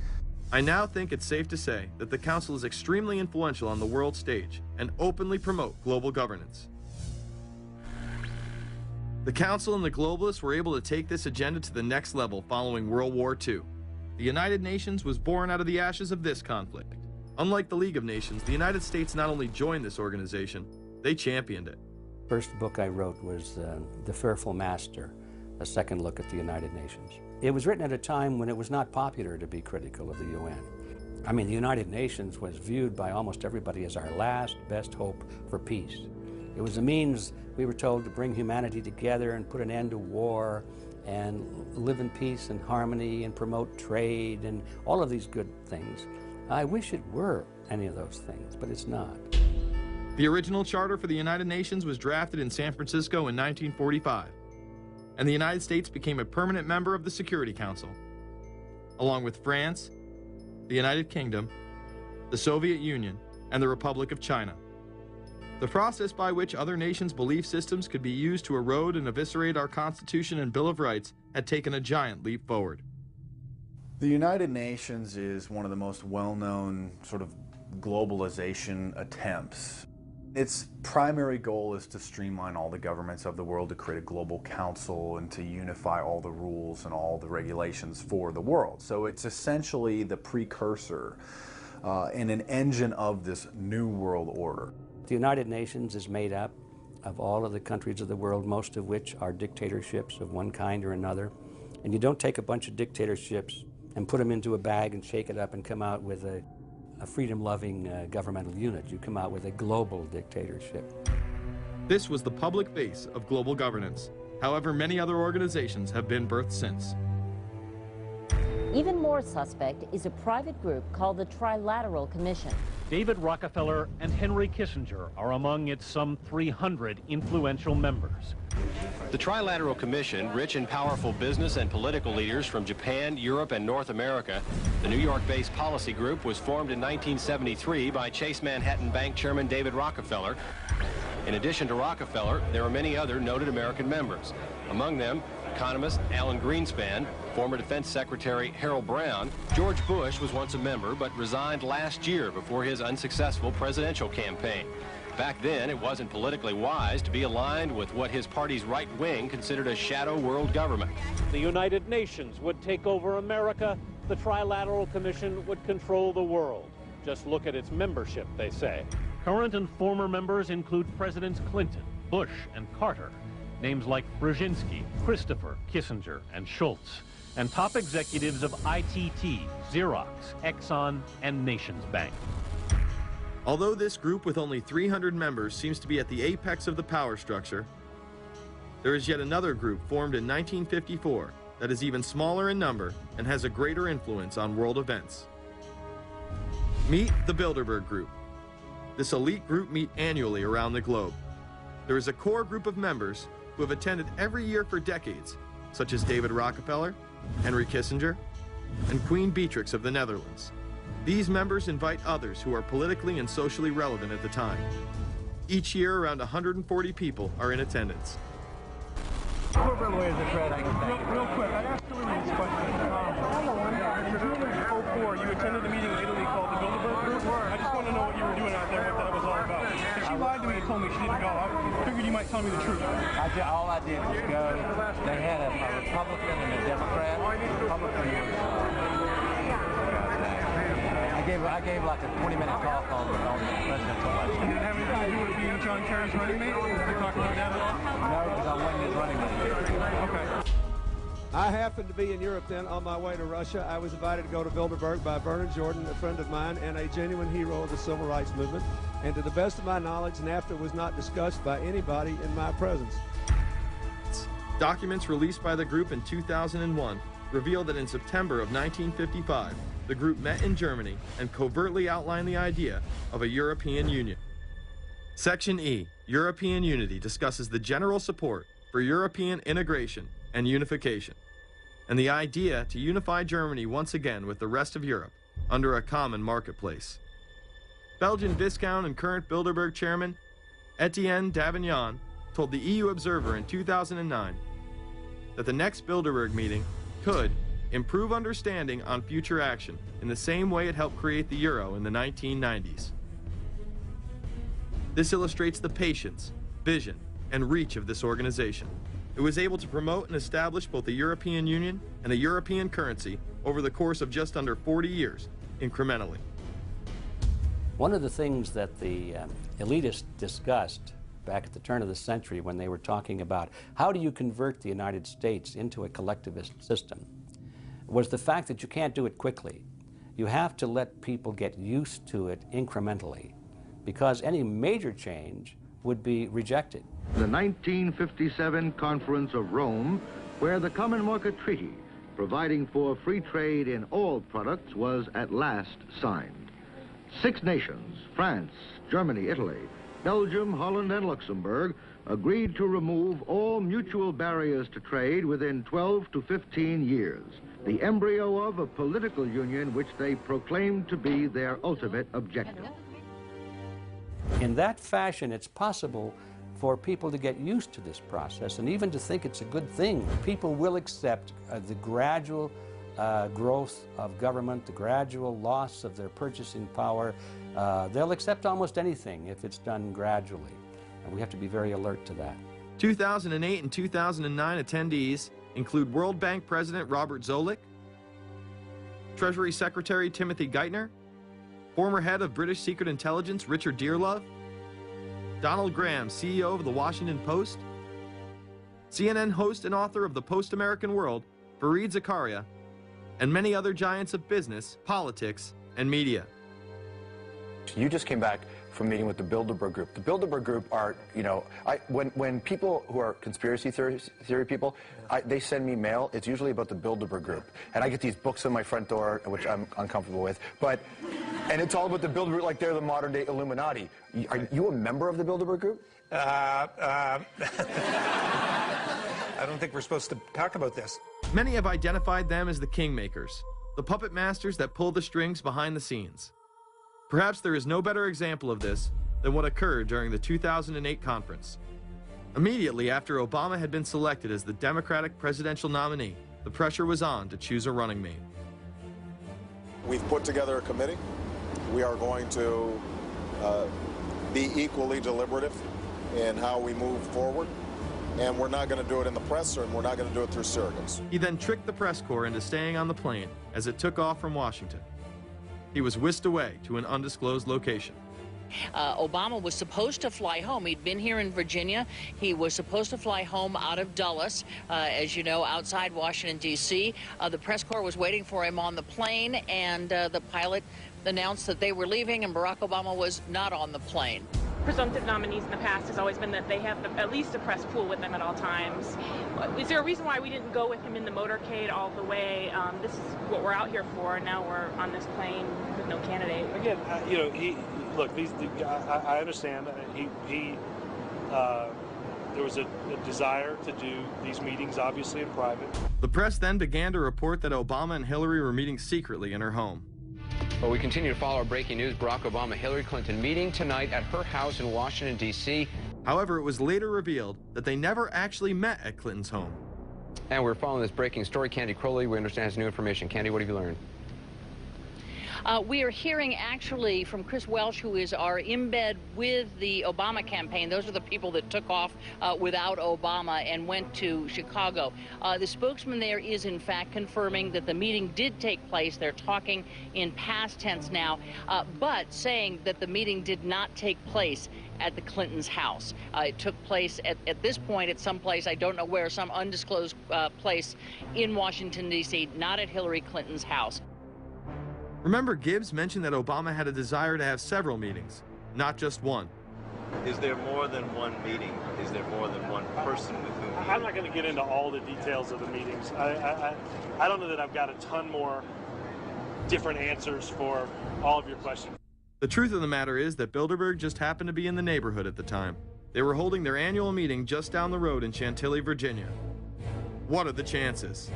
I now think it's safe to say that the Council is extremely influential on the world stage and openly promote global governance. The Council and the globalists were able to take this agenda to the next level following World War II. The United Nations was born out of the ashes of this conflict. Unlike the League of Nations, the United States not only joined this organization, they championed it. First book I wrote was The Fearful Master, a second look at the United Nations. It was written at a time when it was not popular to be critical of the UN. I mean, the United Nations was viewed by almost everybody as our last best hope for peace. It was a means, we were told, to bring humanity together and put an end to war and live in peace and harmony and promote trade and all of these good things. I wish it were any of those things, but it's not. The original charter for the United Nations was drafted in San Francisco in 1945, and the United States became a permanent member of the Security Council, along with France, the United Kingdom, the Soviet Union, and the Republic of China. The process by which other nations' belief systems could be used to erode and eviscerate our Constitution and Bill of Rights had taken a giant leap forward. The United Nations is one of the most well-known sort of globalization attempts. Its primary goal is to streamline all the governments of the world, to create a global council and to unify all the rules and all the regulations for the world. So it's essentially the precursor and an engine of this new world order. The United Nations is made up of all of the countries of the world, most of which are dictatorships of one kind or another. And you don't take a bunch of dictatorships and put them into a bag and shake it up and come out with a freedom-loving governmental unit. You come out with a global dictatorship. This was the public face of global governance. However, many other organizations have been birthed since. Even more suspect is a private group called the Trilateral Commission. David Rockefeller and Henry Kissinger are among its some 300 influential members. The Trilateral Commission, rich and powerful business and political leaders from Japan, Europe, and North America. The New York-based policy group was formed in 1973 by Chase Manhattan Bank Chairman David Rockefeller. In addition to Rockefeller, there are many other noted American members. Among them, economist Alan Greenspan, former Defense Secretary Harold Brown. George Bush was once a member, but resigned last year before his unsuccessful presidential campaign. Back then, it wasn't politically wise to be aligned with what his party's right wing considered a shadow world government. The United Nations would take over America. The Trilateral Commission would control the world. Just look at its membership, they say. Current and former members include Presidents Clinton, Bush, and Carter. Names like Brzezinski, Christopher, Kissinger, and Schultz. And top executives of ITT, Xerox, Exxon, and Nations Bank. Although this group with only 300 members seems to be at the apex of the power structure, there is yet another group formed in 1954 that is even smaller in number and has a greater influence on world events. Meet the Bilderberg Group. This elite group meet annually around the globe. There is a core group of members who have attended every year for decades, such as David Rockefeller, Henry Kissinger, and Queen Beatrix of the Netherlands. These members invite others who are politically and socially relevant at the time. Each year, around 140 people are in attendance. Real quick, I'd ask you this question. In 2004, you attended a meeting in Italy called the Bilderberg Group. I just want to know what you were doing out there, what that was all about. If she lied to me and told me she didn't go, I figured you might tell me the truth. All I did was go. They had a Republican and a Democrat. I gave like a 20-minute talk on the presidential election. And did it have anything to do with being John Kerry's running mate? Did they talk about that at all? No, because I wasn't his running mate. Okay. I happened to be in Europe then on my way to Russia. I was invited to go to Bilderberg by Vernon Jordan, a friend of mine and a genuine hero of the civil rights movement. And to the best of my knowledge, NAFTA was not discussed by anybody in my presence. Documents released by the group in 2001 reveal that in September of 1955, the group met in Germany and covertly outlined the idea of a European Union. Section E, European Unity, discusses the general support for European integration and unification, and the idea to unify Germany once again with the rest of Europe under a common marketplace. Belgian Viscount and current Bilderberg chairman Etienne Davignon told the EU Observer in 2009 that the next Bilderberg meeting could improve understanding on future action in the same way it helped create the euro in the 1990s. This illustrates the patience, vision, and reach of this organization. It was able to promote and establish both the European Union and a European currency over the course of just under 40 years, incrementally. One of the things that the elitists discussed back at the turn of the century when they were talking about how do you convert the United States into a collectivist system was the fact that you can't do it quickly. You have to let people get used to it incrementally, because any major change would be rejected. The 1957 Conference of Rome, where the Common Market Treaty, providing for free trade in all products, was at last signed. 6 nations, France, Germany, Italy, Belgium, Holland, and Luxembourg, agreed to remove all mutual barriers to trade within 12 to 15 years, the embryo of a political union which they proclaimed to be their ultimate objective. In that fashion, it's possible for people to get used to this process and even to think it's a good thing. People will accept the gradual growth of government, the gradual loss of their purchasing power. They'll accept almost anything if it's done gradually, and we have to be very alert to that. 2008 and 2009 attendees include World Bank President Robert Zoellick, Treasury Secretary Timothy Geithner, former head of British Secret Intelligence Richard Dearlove, Donald Graham, CEO of the Washington Post, CNN host and author of The Post-American World, Fareed Zakaria, and many other giants of business, politics, and media. You just came back from meeting with the Bilderberg Group. The Bilderberg Group are, you know, when people who are conspiracy theory people, they send me mail, it's usually about the Bilderberg Group. And I get these books on my front door, which I'm uncomfortable with, and it's all about the Bilderberg, like they're the modern day Illuminati. Are you a member of the Bilderberg Group? I don't think we're supposed to talk about this. Many have identified them as the kingmakers, the puppet masters that pull the strings behind the scenes. Perhaps there is no better example of this than what occurred during the 2008 conference. Immediately after Obama had been selected as the Democratic presidential nominee, the pressure was on to choose a running mate. We've put together a committee. We are going to be equally deliberative in how we move forward, and we're not going to do it in the press, and we're not going to do it through surrogates. He then tricked the press corps into staying on the plane as it took off from Washington. He was whisked away to an undisclosed location. Obama was supposed to fly home. He'd been here in Virginia. He was supposed to fly home out of Dulles, as you know, outside Washington, D.C. The press corps was waiting for him on the plane, and the pilot announced that they were leaving, and Barack Obama was not on the plane. Presumptive nominees in the past has always been that they have at least a press pool with them at all times. Is there a reason why we didn't go with him in the motorcade all the way? This is what we're out here for. Now we're on this plane with no candidate. Again, you know, look. I understand. There was a desire to do these meetings, obviously, in private. The press then began to report that Obama and Hillary were meeting secretly in her home. Well, we continue to follow our breaking news. Barack Obama, Hillary Clinton meeting tonight at her house in Washington, D.C. However, it was later revealed that they never actually met at Clinton's home. And we're following this breaking story. Candy Crowley, we understand, has new information. Candy, what have you learned? We are hearing actually from Chris Welch, who is our embed with the Obama campaign. Those are the people that took off without Obama and went to Chicago. The spokesman there is in fact confirming that the meeting did take place. They're talking in past tense now, but saying that the meeting did not take place at the Clintons' house. It took place at this point at some place, I don't know where, some undisclosed place in Washington, D.C., not at Hillary Clinton's house. Remember, Gibbs mentioned that Obama had a desire to have several meetings, not just one. Is there more than one meeting? Is there more than one person with whom you... I'm not going to get into all the details of the meetings. I don't know that I've got a ton more different answers for all of your questions. The truth of the matter is that Bilderberg just happened to be in the neighborhood at the time. They were holding their annual meeting just down the road in Chantilly, Virginia. What are the chances?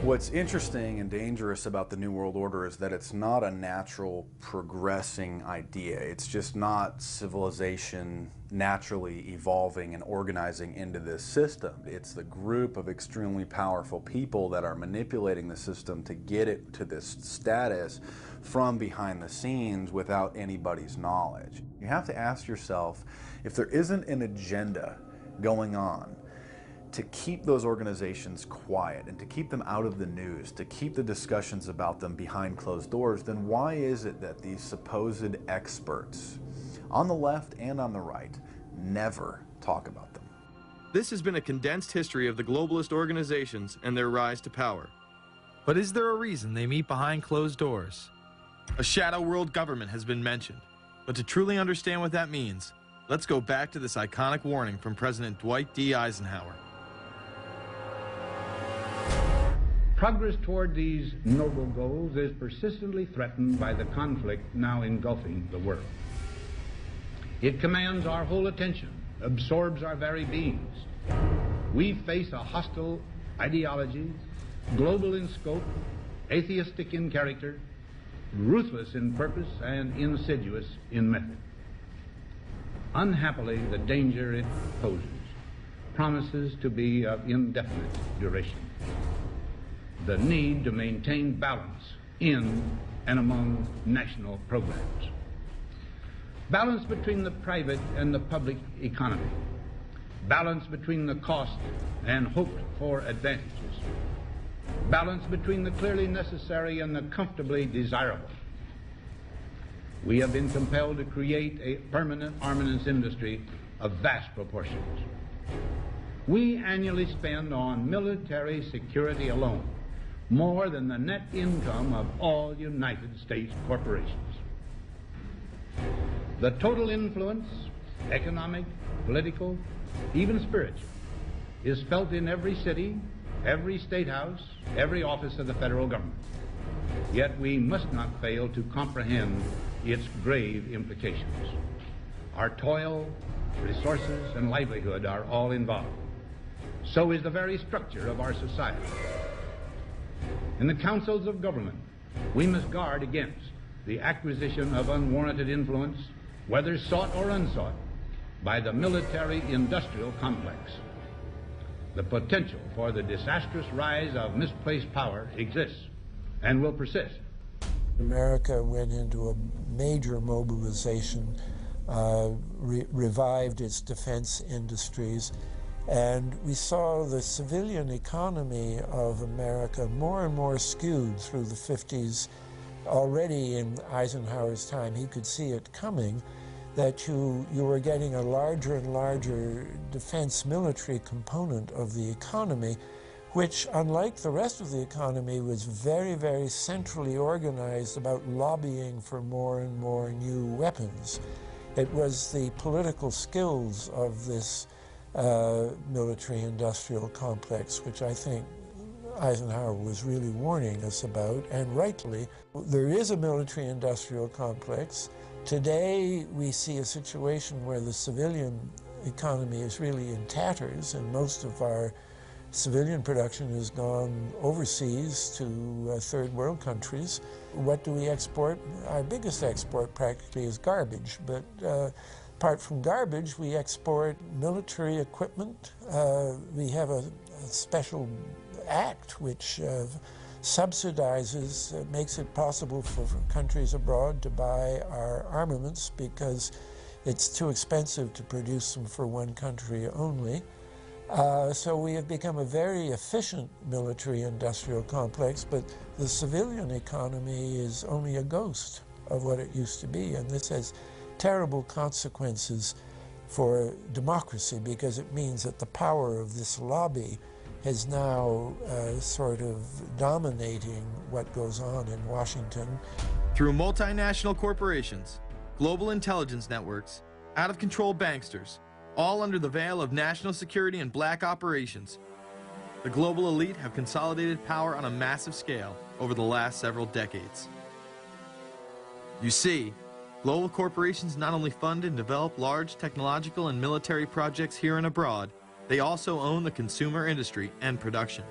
What's interesting and dangerous about the New World Order is that it's not a natural progressing idea. It's just not civilization naturally evolving and organizing into this system. It's the group of extremely powerful people that are manipulating the system to get it to this status from behind the scenes without anybody's knowledge. You have to ask yourself, if there isn't an agenda going on to keep those organizations quiet and to keep them out of the news, to keep the discussions about them behind closed doors, then why is it that these supposed experts on the left and on the right never talk about them? This has been a condensed history of the globalist organizations and their rise to power. But is there a reason they meet behind closed doors? A shadow world government has been mentioned, but to truly understand what that means, let's go back to this iconic warning from President Dwight D. Eisenhower. Progress toward these noble goals is persistently threatened by the conflict now engulfing the world. It commands our whole attention, absorbs our very beings. We face a hostile ideology, global in scope, atheistic in character, ruthless in purpose, and insidious in method. Unhappily, the danger it poses promises to be of indefinite duration. The need to maintain balance in and among national programs. Balance between the private and the public economy. Balance between the cost and hoped for advantages. Balance between the clearly necessary and the comfortably desirable. We have been compelled to create a permanent armaments industry of vast proportions. We annually spend on military security alone more than the net income of all United States corporations. The total influence, economic, political, even spiritual, is felt in every city, every state house, every office of the federal government. Yet we must not fail to comprehend its grave implications. Our toil, resources, and livelihood are all involved. So is the very structure of our society. In the councils of government, we must guard against the acquisition of unwarranted influence, whether sought or unsought, by the military-industrial complex. The potential for the disastrous rise of misplaced power exists and will persist. America went into a major mobilization, revived its defense industries, and we saw the civilian economy of America more and more skewed through the 50s. Already in Eisenhower's time, he could see it coming, that you were getting a larger and larger defense military component of the economy, which, unlike the rest of the economy, was very, very centrally organized about lobbying for more and more new weapons. It was the political skills of this military-industrial complex, which I think Eisenhower was really warning us about, and rightly. There is a military-industrial complex. Today, we see a situation where the civilian economy is really in tatters, and most of our civilian production has gone overseas to third world countries. What do we export? Our biggest export practically is garbage, but apart from garbage, we export military equipment. We have a special act which subsidizes, makes it possible for countries abroad to buy our armaments because it's too expensive to produce them for one country only. So we have become a very efficient military-industrial complex, but the civilian economy is only a ghost of what it used to be, and this has terrible consequences for democracy because it means that the power of this lobby is now sort of dominating what goes on in Washington. Through multinational corporations, global intelligence networks, out-of-control banksters, all under the veil of national security and black operations, the global elite have consolidated power on a massive scale over the last several decades. You see, global corporations not only fund and develop large technological and military projects here and abroad, they also own the consumer industry and production,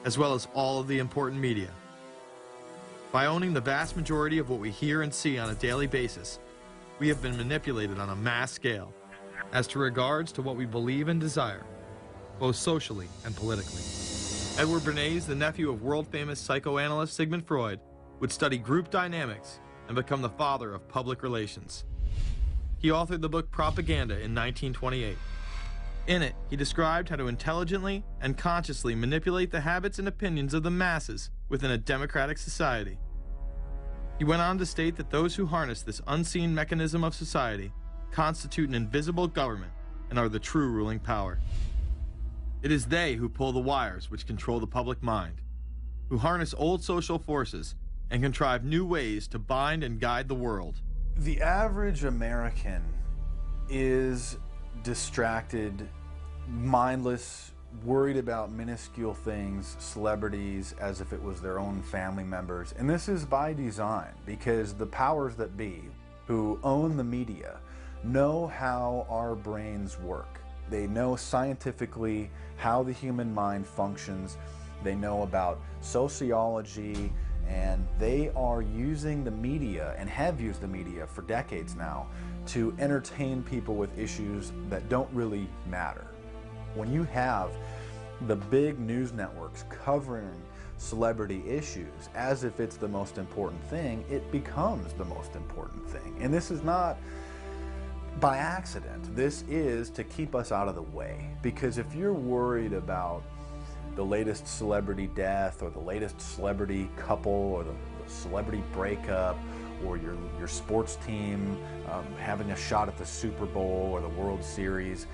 as well as all of the important media. By owning the vast majority of what we hear and see on a daily basis, we have been manipulated on a mass scale as to regards to what we believe and desire, both socially and politically. Edward Bernays, the nephew of world-famous psychoanalyst Sigmund Freud, would study group dynamics and become the father of public relations. He authored the book Propaganda in 1928. In it, he described how to intelligently and consciously manipulate the habits and opinions of the masses within a democratic society. He went on to state that those who harness this unseen mechanism of society constitute an invisible government and are the true ruling power. It is they who pull the wires which control the public mind, who harness old social forces and contrive new ways to bind and guide the world. The average American is distracted, mindless, worried about minuscule things, celebrities, as if it was their own family members. And this is by design, because the powers that be, who own the media, know how our brains work. They know scientifically how the human mind functions. They know about sociology, and they are using the media, and have used the media for decades now, to entertain people with issues that don't really matter. When you have the big news networks covering celebrity issues as if it's the most important thing, it becomes the most important thing. And this is not by accident. This is to keep us out of the way. Because if you're worried about the latest celebrity death, or the latest celebrity couple, or the celebrity breakup, or your sports team having a shot at the Super Bowl or the World Series,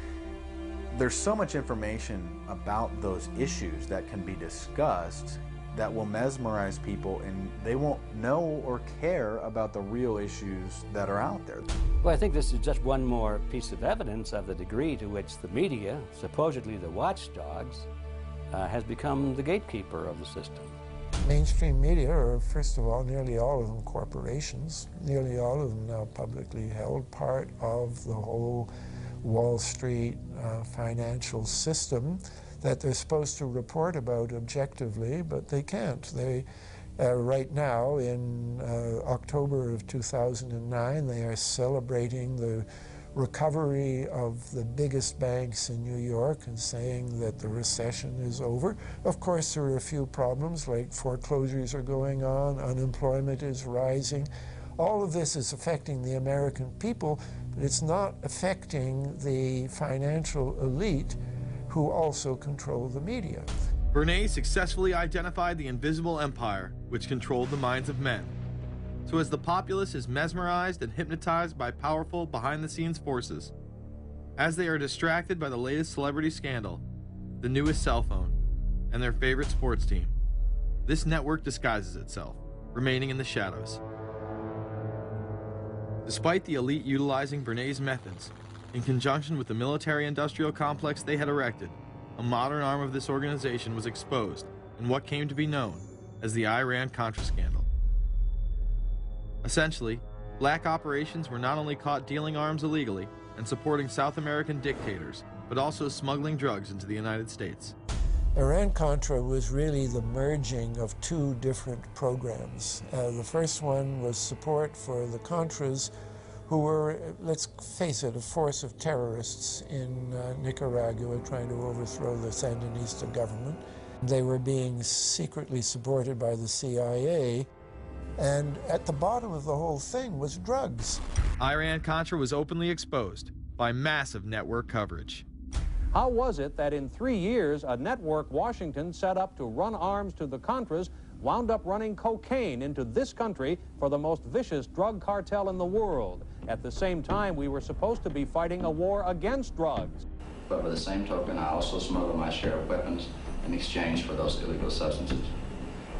there's so much information about those issues that can be discussed that will mesmerize people, and they won't know or care about the real issues that are out there. Well, I think this is just one more piece of evidence of the degree to which the media, supposedly the watchdogs, has become the gatekeeper of the system. Mainstream media are, first of all, nearly all of them corporations, nearly all of them now publicly held, part of the whole Wall Street financial system that they're supposed to report about objectively, but they can't. They, right now, in October of 2009, they are celebrating the recovery of the biggest banks in New York and saying that the recession is over. Of course, there are a few problems, like foreclosures are going on, unemployment is rising. All of this is affecting the American people, but it's not affecting the financial elite who also control the media. Bernays successfully identified the invisible empire which controlled the minds of men. So as the populace is mesmerized and hypnotized by powerful behind-the-scenes forces, as they are distracted by the latest celebrity scandal, the newest cell phone, and their favorite sports team, this network disguises itself, remaining in the shadows. Despite the elite utilizing Bernays' methods, in conjunction with the military-industrial complex they had erected, a modern arm of this organization was exposed in what came to be known as the Iran-Contra scandal. Essentially, black operations were not only caught dealing arms illegally and supporting South American dictators, but also smuggling drugs into the United States. Iran-Contra was really the merging of two different programs. The first one was support for the Contras, who were, let's face it, a force of terrorists in Nicaragua trying to overthrow the Sandinista government. They were being secretly supported by the CIA, and at the bottom of the whole thing was drugs. Iran-Contra was openly exposed by massive network coverage. How was it that in 3 years, a network Washington set up to run arms to the Contras wound up running cocaine into this country for the most vicious drug cartel in the world? At the same time, we were supposed to be fighting a war against drugs. But by the same token, I also smuggled my share of weapons in exchange for those illegal substances,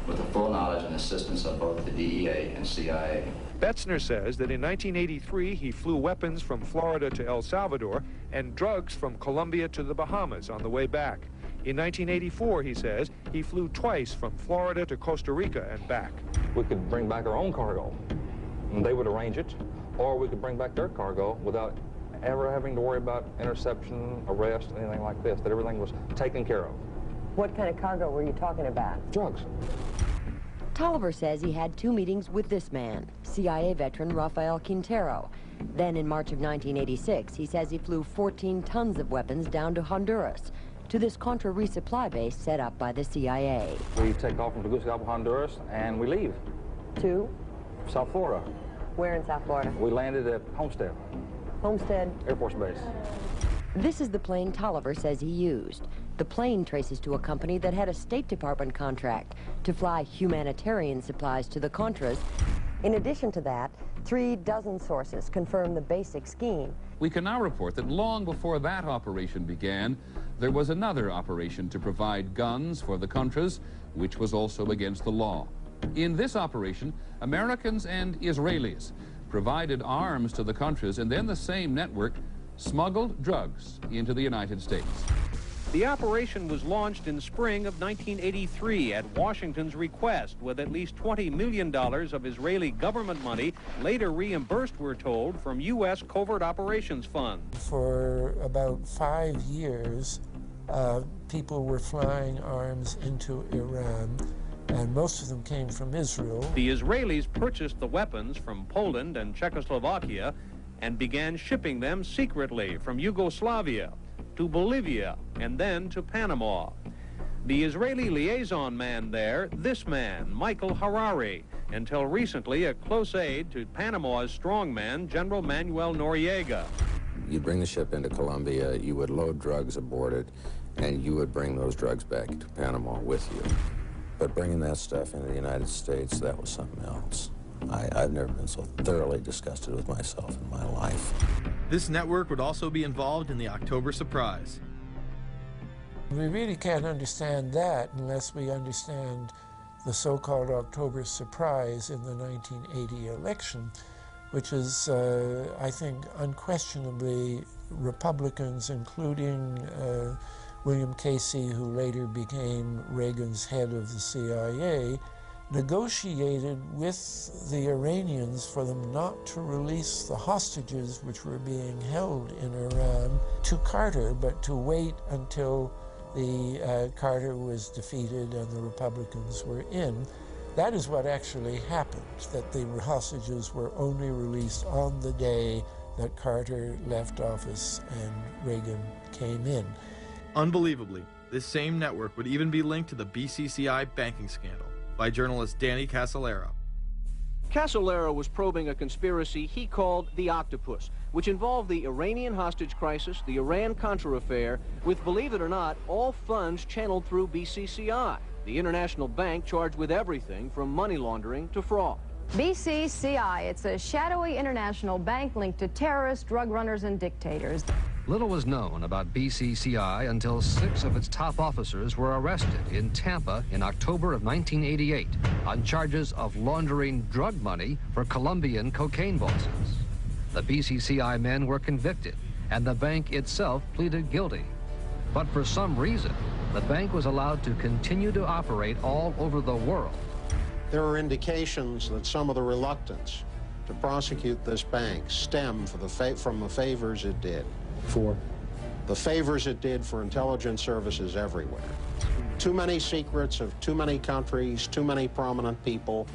with the full knowledge and assistance of both the DEA and CIA. Betzner says that in 1983, he flew weapons from Florida to El Salvador and drugs from Colombia to the Bahamas on the way back. In 1984, he says, he flew twice from Florida to Costa Rica and back. We could bring back our own cargo, and they would arrange it, or we could bring back their cargo without ever having to worry about interception, arrest, anything like this, that everything was taken care of. What kind of cargo were you talking about? Drugs. Tolliver says he had 2 meetings with this man, CIA veteran Rafael Quintero. Then in March of 1986, he says he flew 14 tons of weapons down to Honduras, to this Contra resupply base set up by the CIA. We take off from Tegucigalpa, Honduras, and we leave. To? South Florida. Where in South Florida? We landed at Homestead. Homestead? Air Force Base. This is the plane Tolliver says he used. The plane traces to a company that had a State Department contract to fly humanitarian supplies to the Contras. In addition to that, 3 dozen sources confirm the basic scheme. We can now report that long before that operation began, there was another operation to provide guns for the Contras, which was also against the law. In this operation, Americans and Israelis provided arms to the Contras, and then the same network smuggled drugs into the United States. The operation was launched in spring of 1983 at Washington's request, with at least $20 million of Israeli government money later reimbursed, we're told, from U.S. Covert Operations Fund. For about 5 years, people were flying arms into Iran, and most of them came from Israel. The Israelis purchased the weapons from Poland and Czechoslovakia and began shipping them secretly from Yugoslavia to Bolivia and then to Panama. The Israeli liaison man there, this man, Michael Harari, until recently a close aide to Panama's strongman, General Manuel Noriega. You'd bring the ship into Colombia, you would load drugs aboard it, and you would bring those drugs back to Panama with you. But bringing that stuff into the United States, that was something else. I've never been so thoroughly disgusted with myself in my life. This network would also be involved in the October surprise. We really can't understand that unless we understand the so-called October surprise in the 1980 election, which is, I think, unquestionably Republicans, including William Casey, who later became Reagan's head of the CIA, negotiated with the Iranians for them not to release the hostages which were being held in Iran to Carter, but to wait until the Carter was defeated and the Republicans were in. That is what actually happened, that the hostages were only released on the day that Carter left office and Reagan came in. Unbelievably, this same network would even be linked to the BCCI banking scandal by journalist Danny Casolaro. Casolaro was probing a conspiracy he called the Octopus, which involved the Iranian hostage crisis, the Iran-Contra affair, with, believe it or not, all funds channeled through BCCI, the international bank charged with everything from money laundering to fraud. BCCI, it's a shadowy international bank linked to terrorists, drug runners, and dictators. Little was known about BCCI until 6 of its top officers were arrested in Tampa in October of 1988 on charges of laundering drug money for Colombian cocaine bosses. The BCCI men were convicted, and the bank itself pleaded guilty. But for some reason, the bank was allowed to continue to operate all over the world. There are indications that some of the reluctance to prosecute this bank stem from the favors it did. For? The favors it did for intelligence services everywhere. Too many secrets of too many countries, too many prominent people,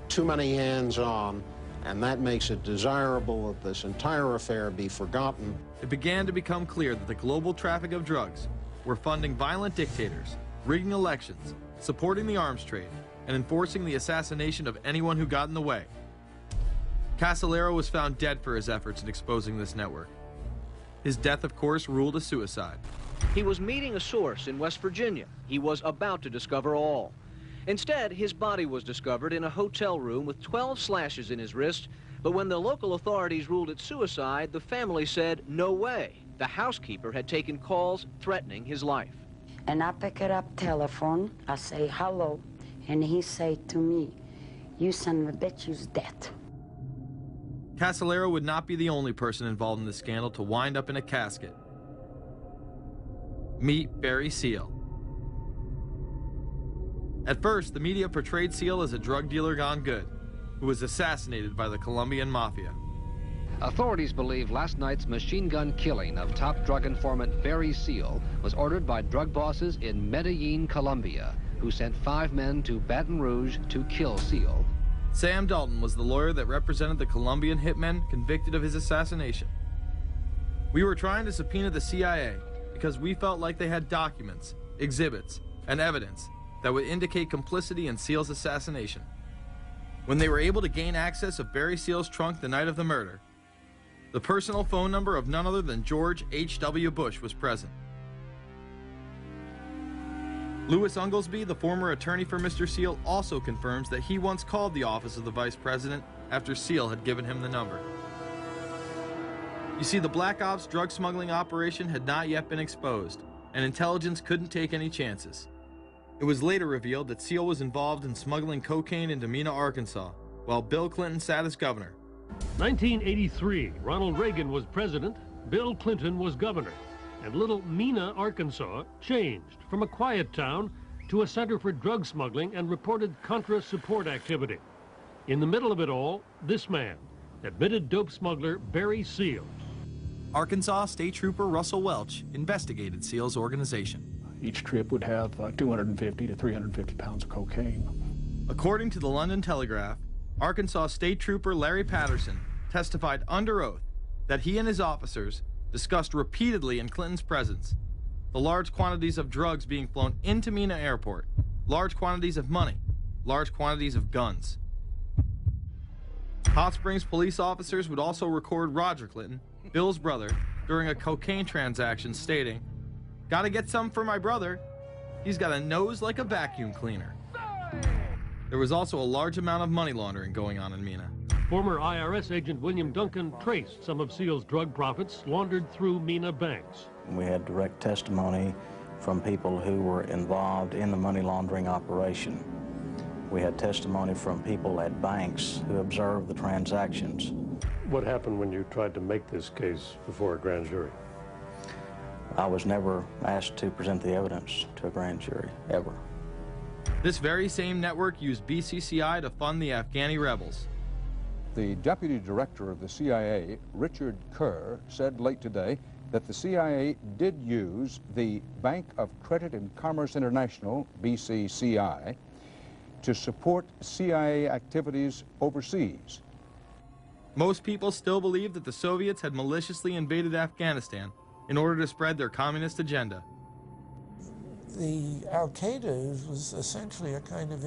too many hands-on, and that makes it desirable that this entire affair be forgotten. It began to become clear that the global traffic of drugs were funding violent dictators, rigging elections, supporting the arms trade, and enforcing the assassination of anyone who got in the way. Casolaro was found dead for his efforts in exposing this network. His death, of course, ruled a suicide. He was meeting a source in West Virginia. He was about to discover all. Instead, his body was discovered in a hotel room with 12 slashes in his wrist, but when the local authorities ruled it suicide, the family said, no way. The housekeeper had taken calls threatening his life. And I pick it up telephone, I say hello, and he say to me, you son of a bitch, you's dead. Casolaro would not be the only person involved in the scandal to wind up in a casket. Meet Barry Seal. At first, the media portrayed Seal as a drug dealer gone good, who was assassinated by the Colombian mafia. Authorities believe last night's machine gun killing of top drug informant Barry Seal was ordered by drug bosses in Medellin, Colombia, who sent 5 men to Baton Rouge to kill Seal. Sam Dalton was the lawyer that represented the Colombian hitmen convicted of his assassination. We were trying to subpoena the CIA because we felt like they had documents, exhibits, and evidence that would indicate complicity in Seal's assassination. When they were able to gain access of Barry Seal's trunk the night of the murder, the personal phone number of none other than George H.W. Bush was present. Louis Unglesby, the former attorney for Mr. Seal, also confirms that he once called the office of the vice president after Seal had given him the number. You see, the Black Ops drug smuggling operation had not yet been exposed, and intelligence couldn't take any chances. It was later revealed that Seal was involved in smuggling cocaine into Mena, Arkansas, while Bill Clinton sat as governor. 1983, Ronald Reagan was president, Bill Clinton was governor, and little Mena, Arkansas changed from a quiet town to a center for drug smuggling and reported Contra support activity. In the middle of it all, this man, admitted dope smuggler Barry Seal. Arkansas State Trooper Russell Welch investigated Seal's organization. Each trip would have 250 to 350 pounds of cocaine. According to the London Telegraph, Arkansas State Trooper Larry Patterson testified under oath that he and his officers discussed repeatedly in Clinton's presence the large quantities of drugs being flown into Mena Airport, large quantities of money, large quantities of guns. Hot Springs police officers would also record Roger Clinton, Bill's brother, during a cocaine transaction stating, "Gotta get some for my brother. He's got a nose like a vacuum cleaner." There was also a large amount of money laundering going on in Mena. Former IRS agent William Duncan traced some of Seal's drug profits laundered through Mena banks. We had direct testimony from people who were involved in the money laundering operation. We had testimony from people at banks who observed the transactions. What happened when you tried to make this case before a grand jury? I was never asked to present the evidence to a grand jury, ever. This very same network used BCCI to fund the Afghani rebels. The deputy director of the CIA, Richard Kerr, said late today that the CIA did use the Bank of Credit and Commerce International, BCCI, to support CIA activities overseas. Most people still believe that the Soviets had maliciously invaded Afghanistan in order to spread their communist agenda. The Al-Qaeda was essentially a kind of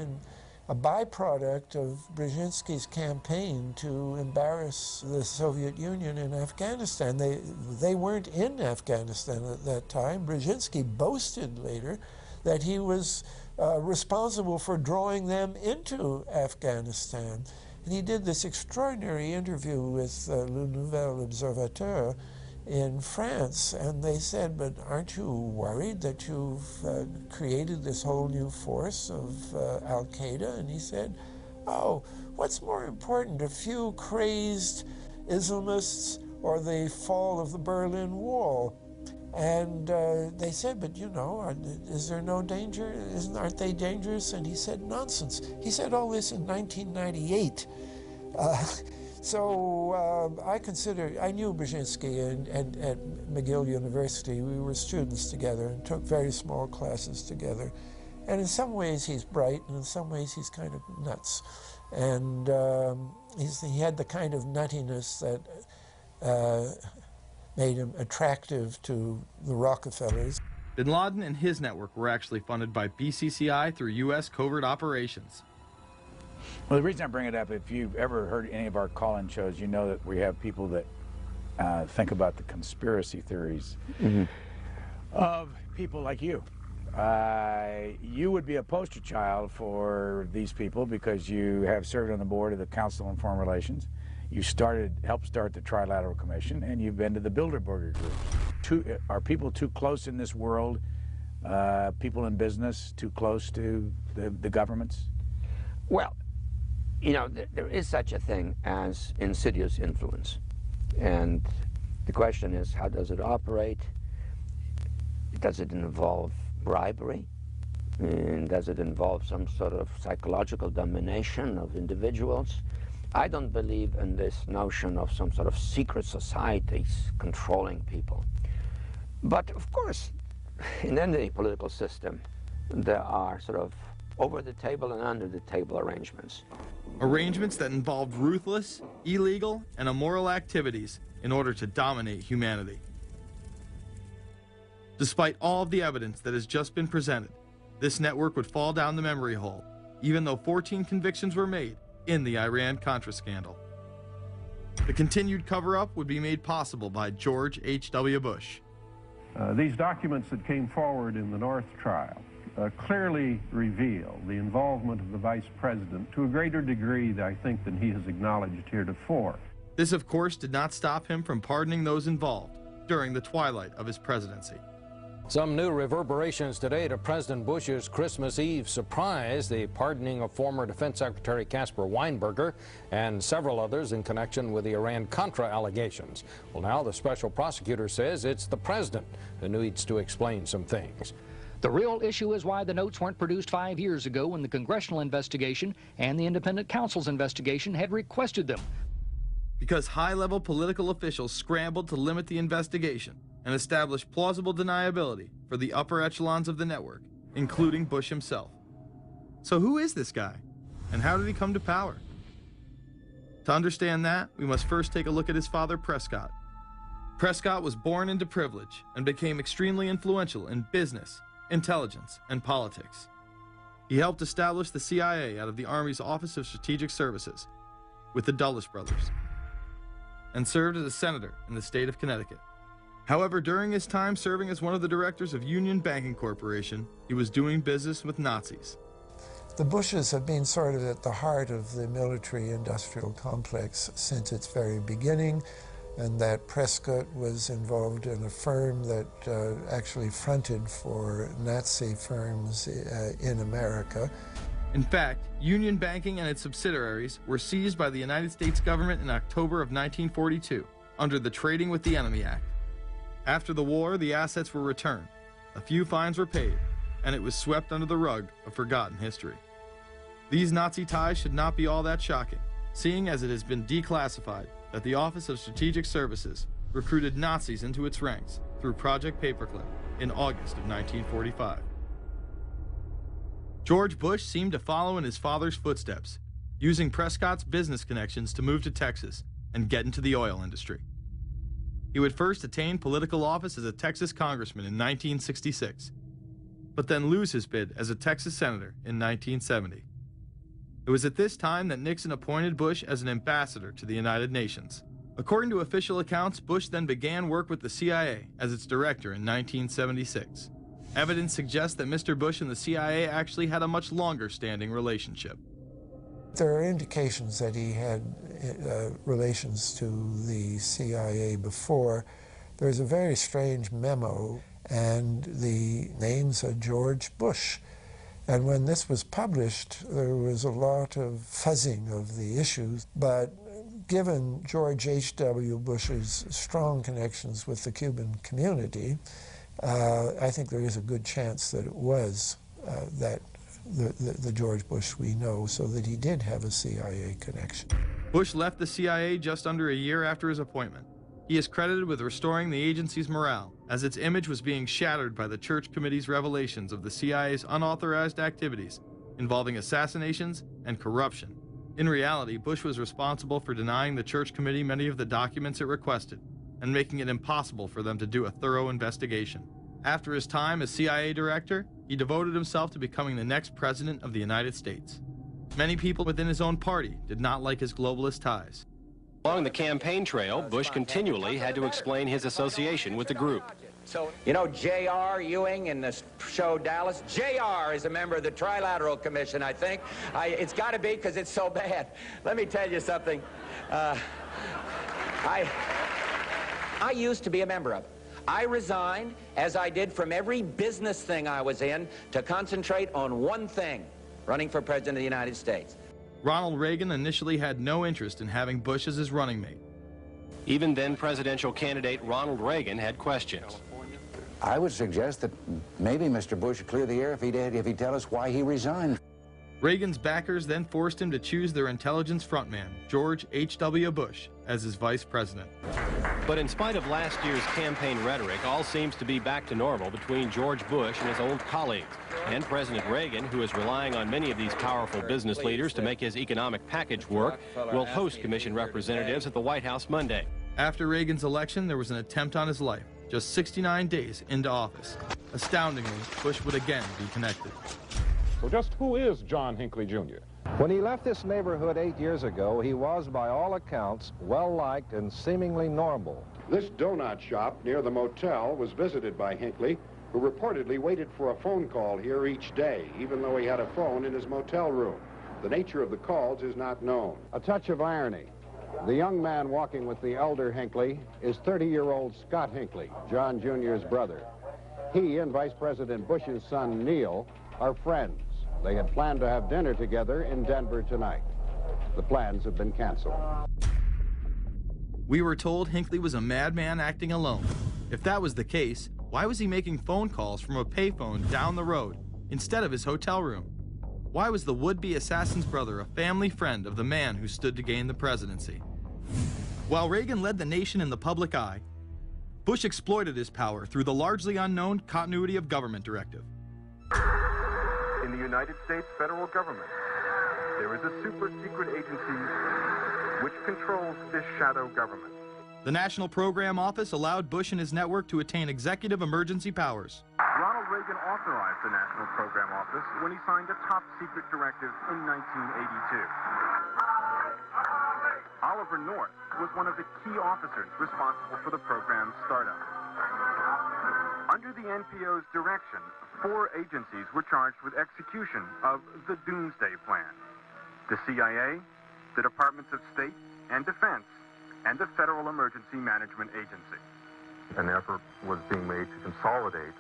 a byproduct of Brzezinski's campaign to embarrass the Soviet Union in Afghanistan. They weren't in Afghanistan at that time. Brzezinski boasted later that he was responsible for drawing them into Afghanistan. And he did this extraordinary interview with Le Nouvel Observateur in France, and they said, but aren't you worried that you've created this whole new force of Al-Qaeda? And he said, oh, what's more important, a few crazed Islamists or the fall of the Berlin Wall? And they said, but you know, is there no danger? Aren't they dangerous? And he said, nonsense. He said all this in 1998. So I knew Brzezinski at McGill University. We were students together and took very small classes together. And in some ways he's bright, and in some ways he's kind of nuts. And he had the kind of nuttiness that made him attractive to the Rockefellers. Bin Laden and his network were actually funded by BCCI through U.S. covert operations. Well, the reason I bring it up, if you've ever heard any of our call-in shows, you know that we have people that think about the conspiracy theories of people like you. You would be a poster child for these people because you have served on the board of the Council on Foreign Relations. You helped start the Trilateral Commission, and you've been to the Bilderberger groups. Are people too close in this world, people in business, too close to the governments? Well, you know, there is such a thing as insidious influence. And the question is, how does it operate? Does it involve bribery? And does it involve some sort of psychological domination of individuals? I don't believe in this notion of some sort of secret societies controlling people. But of course, in any political system, there are sort of over-the-table and under-the-table arrangements. Arrangements that involved ruthless, illegal, and immoral activities in order to dominate humanity. Despite all of the evidence that has just been presented, this network would fall down the memory hole, even though 14 convictions were made in the Iran-Contra scandal. The continued cover-up would be made possible by George H.W. Bush. These documents that came forward in the North trial clearly reveal the involvement of the Vice President to a greater degree, I think, than he has acknowledged heretofore. This, of course, did not stop him from pardoning those involved during the twilight of his presidency. Some new reverberations today to President Bush's Christmas Eve surprise, the pardoning of former Defense Secretary Caspar Weinberger and several others in connection with the Iran-Contra allegations. Well, now the special prosecutor says it's the president who needs to explain some things. The real issue is why the notes weren't produced 5 years ago when the congressional investigation and the independent counsel's investigation had requested them. Because high-level political officials scrambled to limit the investigation and establish plausible deniability for the upper echelons of the network, including Bush himself. So who is this guy, and how did he come to power? To understand that, we must first take a look at his father, Prescott. Prescott was born into privilege and became extremely influential in business, intelligence, and politics. He helped establish the CIA out of the Army's Office of Strategic Services with the Dulles brothers, and served as a senator in the state of Connecticut. However, during his time serving as one of the directors of Union Banking Corporation, he was doing business with Nazis. The Bushes have been sort of at the heart of the military-industrial complex since its very beginning, and that Prescott was involved in a firm that actually fronted for Nazi firms in America. In fact, Union Banking and its subsidiaries were seized by the United States government in October of 1942 under the Trading with the Enemy Act. After the war, the assets were returned, a few fines were paid, and it was swept under the rug of forgotten history. These Nazi ties should not be all that shocking, seeing as it has been declassified that the Office of Strategic Services recruited Nazis into its ranks through Project Paperclip in August of 1945. George Bush seemed to follow in his father's footsteps, using Prescott's business connections to move to Texas and get into the oil industry. He would first attain political office as a Texas congressman in 1966, but then lose his bid as a Texas senator in 1970. It was at this time that Nixon appointed Bush as an ambassador to the United Nations. According to official accounts, Bush then began work with the CIA as its director in 1976. Evidence suggests that Mr. Bush and the CIA actually had a much longer-standing relationship. There are indications that he had relations to the CIA before. There's a very strange memo, and the name's George Bush. And when this was published, there was a lot of fuzzing of the issues, but given George H.W. Bush's strong connections with the Cuban community, I think there is a good chance that it was the George Bush we know, so that he did have a CIA connection. Bush left the CIA just under a year after his appointment. He is credited with restoring the agency's morale, as its image was being shattered by the Church Committee's revelations of the CIA's unauthorized activities involving assassinations and corruption. In reality, Bush was responsible for denying the Church Committee many of the documents it requested and making it impossible for them to do a thorough investigation. After his time as CIA director, he devoted himself to becoming the next president of the United States. Many people within his own party did not like his globalist ties. Along the campaign trail, Bush continually had to explain his association with the group. You know J.R. Ewing in the show Dallas? J.R. is a member of the Trilateral Commission, I think. It's got to be because it's so bad. Let me tell you something. I used to be a member of it. I resigned, as I did from every business thing I was in, to concentrate on one thing, running for President of the United States. Ronald Reagan initially had no interest in having Bush as his running mate. Even then presidential candidate Ronald Reagan had questions. I would suggest that maybe Mr. Bush would clear the air if he'd tell us why he resigned. Reagan's backers then forced him to choose their intelligence frontman, George H.W. Bush, as his vice president. But in spite of last year's campaign rhetoric, all seems to be back to normal between George Bush and his old colleagues. And President Reagan, who is relying on many of these powerful business leaders to make his economic package work, will host commission representatives at the White House Monday. After Reagan's election, there was an attempt on his life, just 69 days into office. Astoundingly, Bush would again be connected. So just who is John Hinckley, Jr.? When he left this neighborhood 8 years ago, he was, by all accounts, well-liked and seemingly normal. This donut shop near the motel was visited by Hinckley, who reportedly waited for a phone call here each day, even though he had a phone in his motel room. The nature of the calls is not known. A touch of irony. The young man walking with the elder Hinckley is 30-year-old Scott Hinckley, John Jr.'s brother. He and Vice President Bush's son, Neil, are friends. They had planned to have dinner together in Denver tonight. The plans have been canceled. We were told Hinckley was a madman acting alone. If that was the case, why was he making phone calls from a payphone down the road instead of his hotel room? Why was the would-be assassin's brother a family friend of the man who stood to gain the presidency? While Reagan led the nation in the public eye, Bush exploited his power through the largely unknown Continuity of Government Directive. In the United States federal government, there is a super-secret agency which controls this shadow government. The National Program Office allowed Bush and his network to attain executive emergency powers. Ronald Reagan authorized the National Program Office when he signed a top-secret directive in 1982. Oliver North was one of the key officers responsible for the program's startup. Under the NPO's direction, 4 agencies were charged with execution of the Doomsday Plan: the CIA, the Departments of State and Defense, and the Federal Emergency Management Agency. An effort was being made to consolidate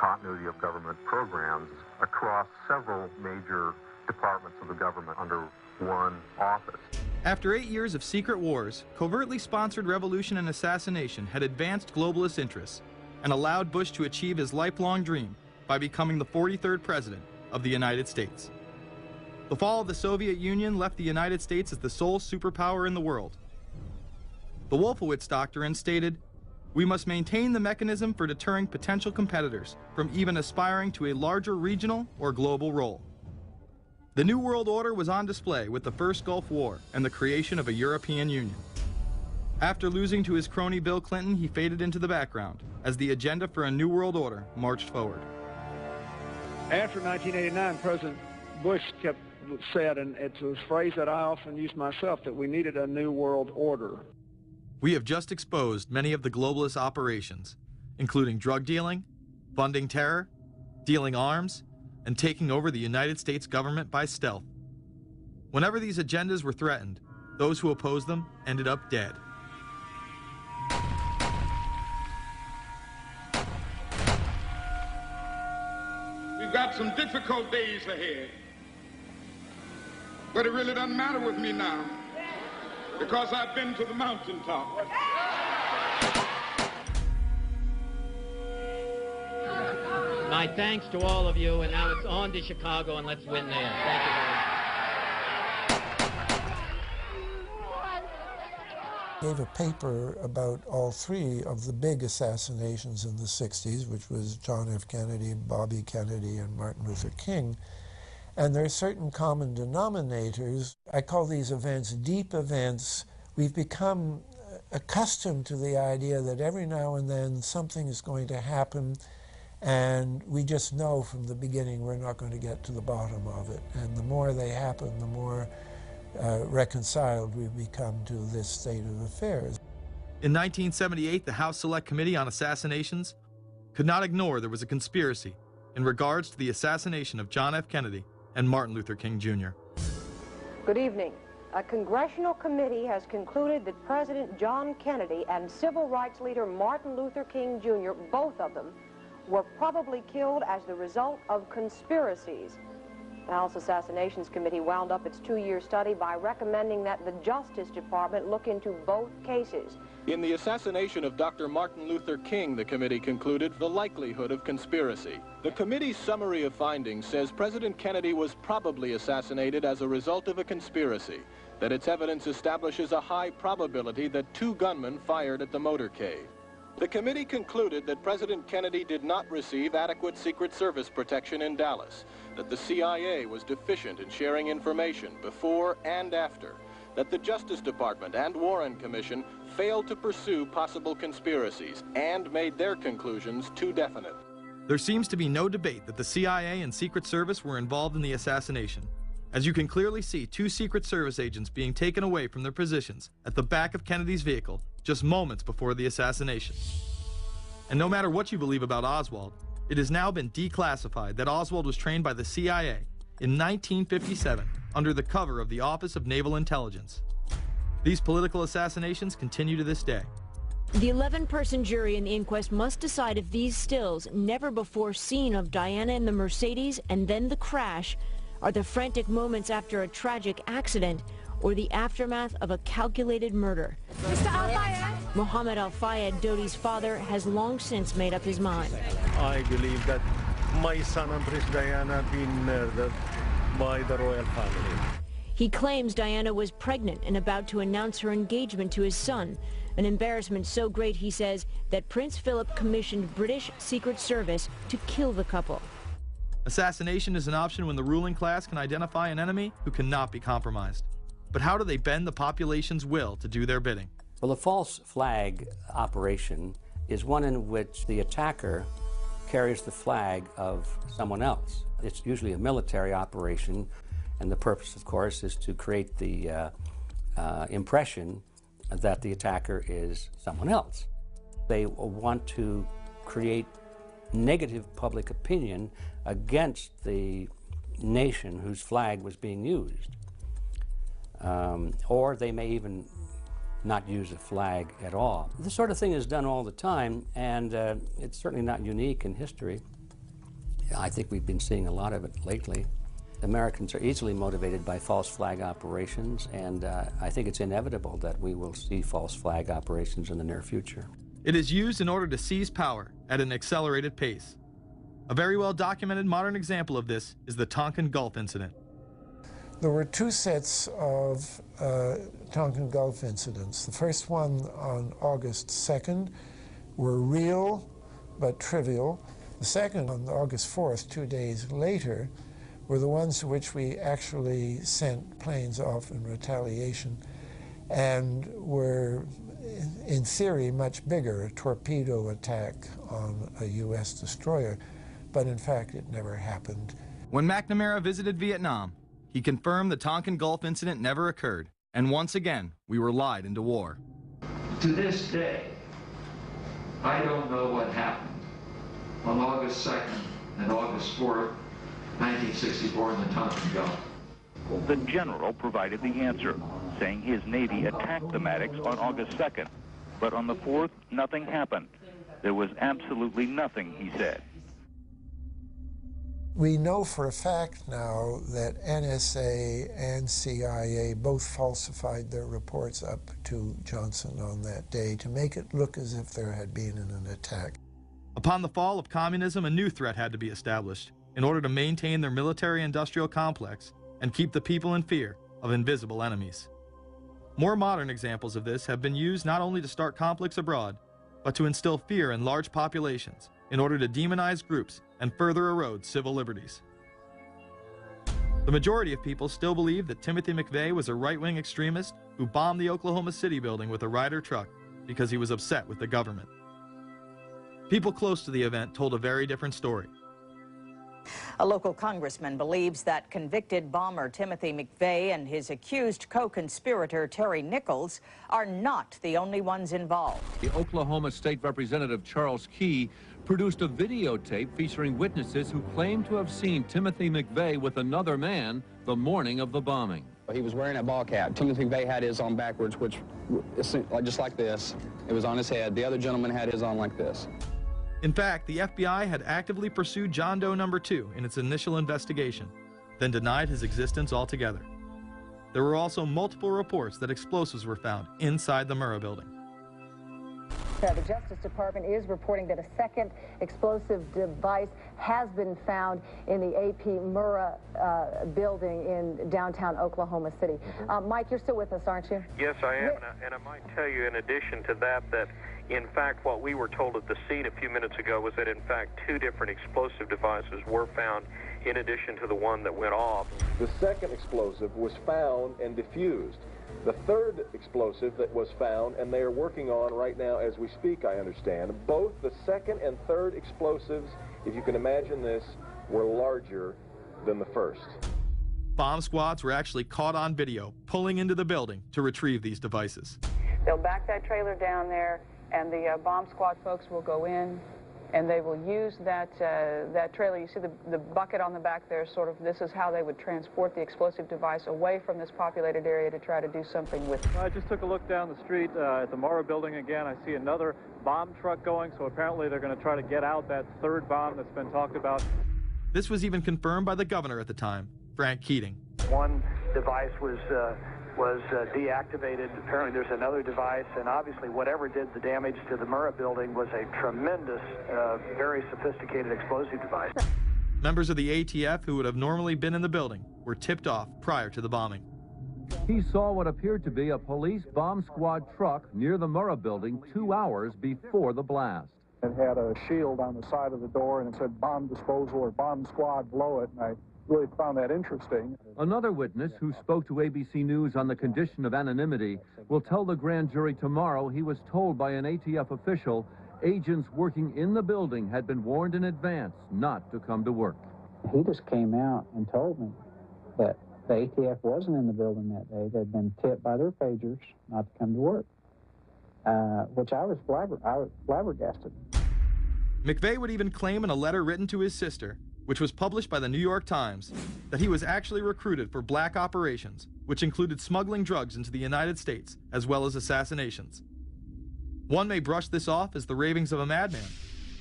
continuity of government programs across several major departments of the government under one office. After 8 years of secret wars, covertly sponsored revolution and assassination had advanced globalist interests and allowed Bush to achieve his lifelong dream by becoming the 43rd president of the United States. The fall of the Soviet Union left the United States as the sole superpower in the world. The Wolfowitz Doctrine stated, "We must maintain the mechanism for deterring potential competitors from even aspiring to a larger regional or global role." The New World Order was on display with the first Gulf War and the creation of a European Union. After losing to his crony Bill Clinton, he faded into the background as the agenda for a New World Order marched forward. After 1989, President Bush said, and it's a phrase that I often use myself, that we needed a New World Order. We have just exposed many of the globalist operations, including drug dealing, funding terror, dealing arms, and taking over the United States government by stealth. Whenever these agendas were threatened, those who opposed them ended up dead. We've got some difficult days ahead, but it really doesn't matter with me now, because I've been to the mountaintop. My thanks to all of you, and now it's on to Chicago, and let's win there. Thank you very much. Gave a paper about all three of the big assassinations in the 60s, which was John F. Kennedy, Bobby Kennedy, and Martin Luther King. And there are certain common denominators. I call these events deep events. We've become accustomed to the idea that every now and then something is going to happen, and we just know from the beginning we're not going to get to the bottom of it. And the more they happen, the more reconciled we've become to this state of affairs. In 1978, the House Select Committee on Assassinations could not ignore there was a conspiracy in regards to the assassination of John F. Kennedy and Martin Luther King Jr. Good evening. A congressional committee has concluded that President John Kennedy and civil rights leader Martin Luther King Jr., both of them, were probably killed as the result of conspiracies. The House Assassinations Committee wound up its 2-year study by recommending that the Justice Department look into both cases. In the assassination of Dr. Martin Luther King, the committee concluded the likelihood of conspiracy. The committee's summary of findings says President Kennedy was probably assassinated as a result of a conspiracy, that its evidence establishes a high probability that 2 gunmen fired at the motorcade. The committee concluded that President Kennedy did not receive adequate Secret Service protection in Dallas, that the CIA was deficient in sharing information before and after, that the Justice Department and Warren Commission failed to pursue possible conspiracies and made their conclusions too definite. There seems to be no debate that the CIA and Secret Service were involved in the assassination, as you can clearly see 2 Secret Service agents being taken away from their positions at the back of Kennedy's vehicle just moments before the assassination. And no matter what you believe about Oswald, it has now been declassified that Oswald was trained by the CIA in 1957 under the cover of the Office of Naval Intelligence. These political assassinations continue to this day. The 11-person jury in the inquest must decide if these stills, never before seen of Diana in the Mercedes and then the crash, are the frantic moments after a tragic accident or the aftermath of a calculated murder. Mr. Al-Fayed? Mohammed Al-Fayed, Dodi's father, has long since made up his mind. I believe that my son and Princess Diana have been murdered by the royal family. He claims Diana was pregnant and about to announce her engagement to his son, an embarrassment so great, he says, that Prince Philip commissioned British Secret Service to kill the couple. Assassination is an option when the ruling class can identify an enemy who cannot be compromised. But how do they bend the population's will to do their bidding? Well, the false flag operation is one in which the attacker carries the flag of someone else. It's usually a military operation, and the purpose, of course, is to create the impression that the attacker is someone else. They want to create negative public opinion against the nation whose flag was being used. Or they may even not use a flag at all. This sort of thing is done all the time, and it's certainly not unique in history. I think we've been seeing a lot of it lately. Americans are easily motivated by false flag operations, and I think it's inevitable that we will see false flag operations in the near future. It is used in order to seize power at an accelerated pace. A very well documented modern example of this is the Tonkin Gulf incident. There were two sets of Tonkin Gulf incidents. The first one on August 2nd were real but trivial. The second on August 4th, 2 days later, were the ones to which we actually sent planes off in retaliation and were, in theory, much bigger, a torpedo attack on a U.S. destroyer, but in fact it never happened. When McNamara visited Vietnam, he confirmed the Tonkin Gulf incident never occurred, and once again, we were lied into war. To this day, I don't know what happened on August 2nd and August 4th, 1964 in the Tonkin Gulf. The general provided the answer, saying his Navy attacked the Maddox on August 2nd. But on the 4th, nothing happened. There was absolutely nothing, he said. We know for a fact now that NSA and CIA both falsified their reports up to Johnson on that day to make it look as if there had been an attack. Upon the fall of communism, a new threat had to be established in order to maintain their military-industrial complex and keep the people in fear of invisible enemies. More modern examples of this have been used not only to start conflicts abroad, but to instill fear in large populations in order to demonize groups and further erode civil liberties. The majority of people still believe that Timothy McVeigh was a right-wing extremist who bombed the Oklahoma City building with a Ryder truck because he was upset with the government. People close to the event told a very different story. A local congressman believes that convicted bomber Timothy McVeigh and his accused co-conspirator Terry Nichols are not the only ones involved. The Oklahoma State Representative Charles Key produced a videotape featuring witnesses who claim to have seen Timothy McVeigh with another man the morning of the bombing. He was wearing a ball cap. Timothy McVeigh had his on backwards, which just like this. It was on his head. The other gentleman had his on like this. In fact, the FBI had actively pursued John Doe No. 2 in its initial investigation, then denied his existence altogether. There were also multiple reports that explosives were found inside the Murrah building. The Justice Department is reporting that a second explosive device has been found in the AP Murrah building in downtown Oklahoma City. Mike, you're still with us, aren't you? Yes, I am, and I might tell you in addition to that, that in fact what we were told at the scene a few minutes ago was that in fact 2 different explosive devices were found in addition to the one that went off. The second explosive was found and diffused. The third explosive that was found, and they are working on right now as we speak, I understand, both the second and third explosives, if you can imagine this, were larger than the first. Bomb squads were actually caught on video pulling into the building to retrieve these devices. They'll back that trailer down there, and the bomb squad folks will go in, and they will use that trailer. You see the bucket on the back there, sort of, this is how they would transport the explosive device away from this populated area to try to do something with it. I just took a look down the street at the Murrah building again. I see another bomb truck going, so apparently they're going to try to get out that third bomb that's been talked about. This was even confirmed by the governor at the time, Frank Keating. One device was deactivated. Apparently there's another device, and obviously whatever did the damage to the Murrah building was a tremendous, very sophisticated explosive device. Members of the ATF who would have normally been in the building were tipped off prior to the bombing. He saw what appeared to be a police bomb squad truck near the Murrah building 2 hours before the blast. It had a shield on the side of the door, and it said bomb disposal or bomb squad below it, and I really found that interesting. Another witness who spoke to ABC News on the condition of anonymity will tell the grand jury tomorrow he was told by an ATF official agents working in the building had been warned in advance not to come to work. He just came out and told me that the ATF wasn't in the building that day. They'd been tipped by their pagers not to come to work, which I was flabbergasted. McVeigh would even claim in a letter written to his sister, which was published by the New York Times, that he was actually recruited for black operations, which included smuggling drugs into the United States, as well as assassinations. One may brush this off as the ravings of a madman.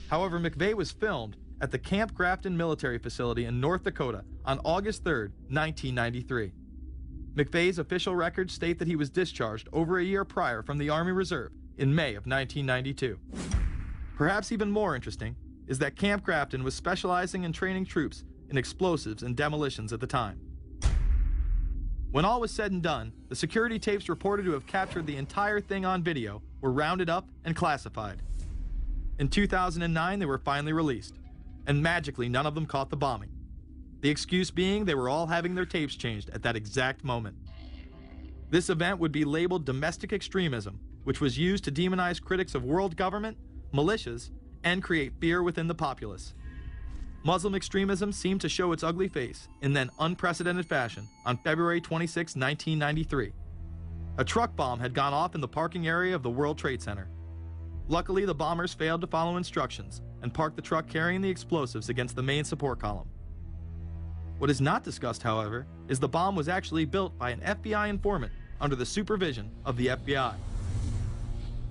However, McVeigh was filmed at the Camp Grafton military facility in North Dakota on August 3, 1993. McVeigh's official records state that he was discharged over a year prior from the Army Reserve in May of 1992. Perhaps even more interesting is that Camp Grafton was specializing in training troops in explosives and demolitions at the time. When all was said and done, the security tapes reported to have captured the entire thing on video were rounded up and classified. In 2009, they were finally released, and magically none of them caught the bombing. The excuse being they were all having their tapes changed at that exact moment. This event would be labeled domestic extremism, which was used to demonize critics of world government, militias, and create fear within the populace. Muslim extremism seemed to show its ugly face in then unprecedented fashion on February 26, 1993. A truck bomb had gone off in the parking area of the World Trade Center. Luckily, the bombers failed to follow instructions and parked the truck carrying the explosives against the main support column. What is not discussed, however, is the bomb was actually built by an FBI informant under the supervision of the FBI.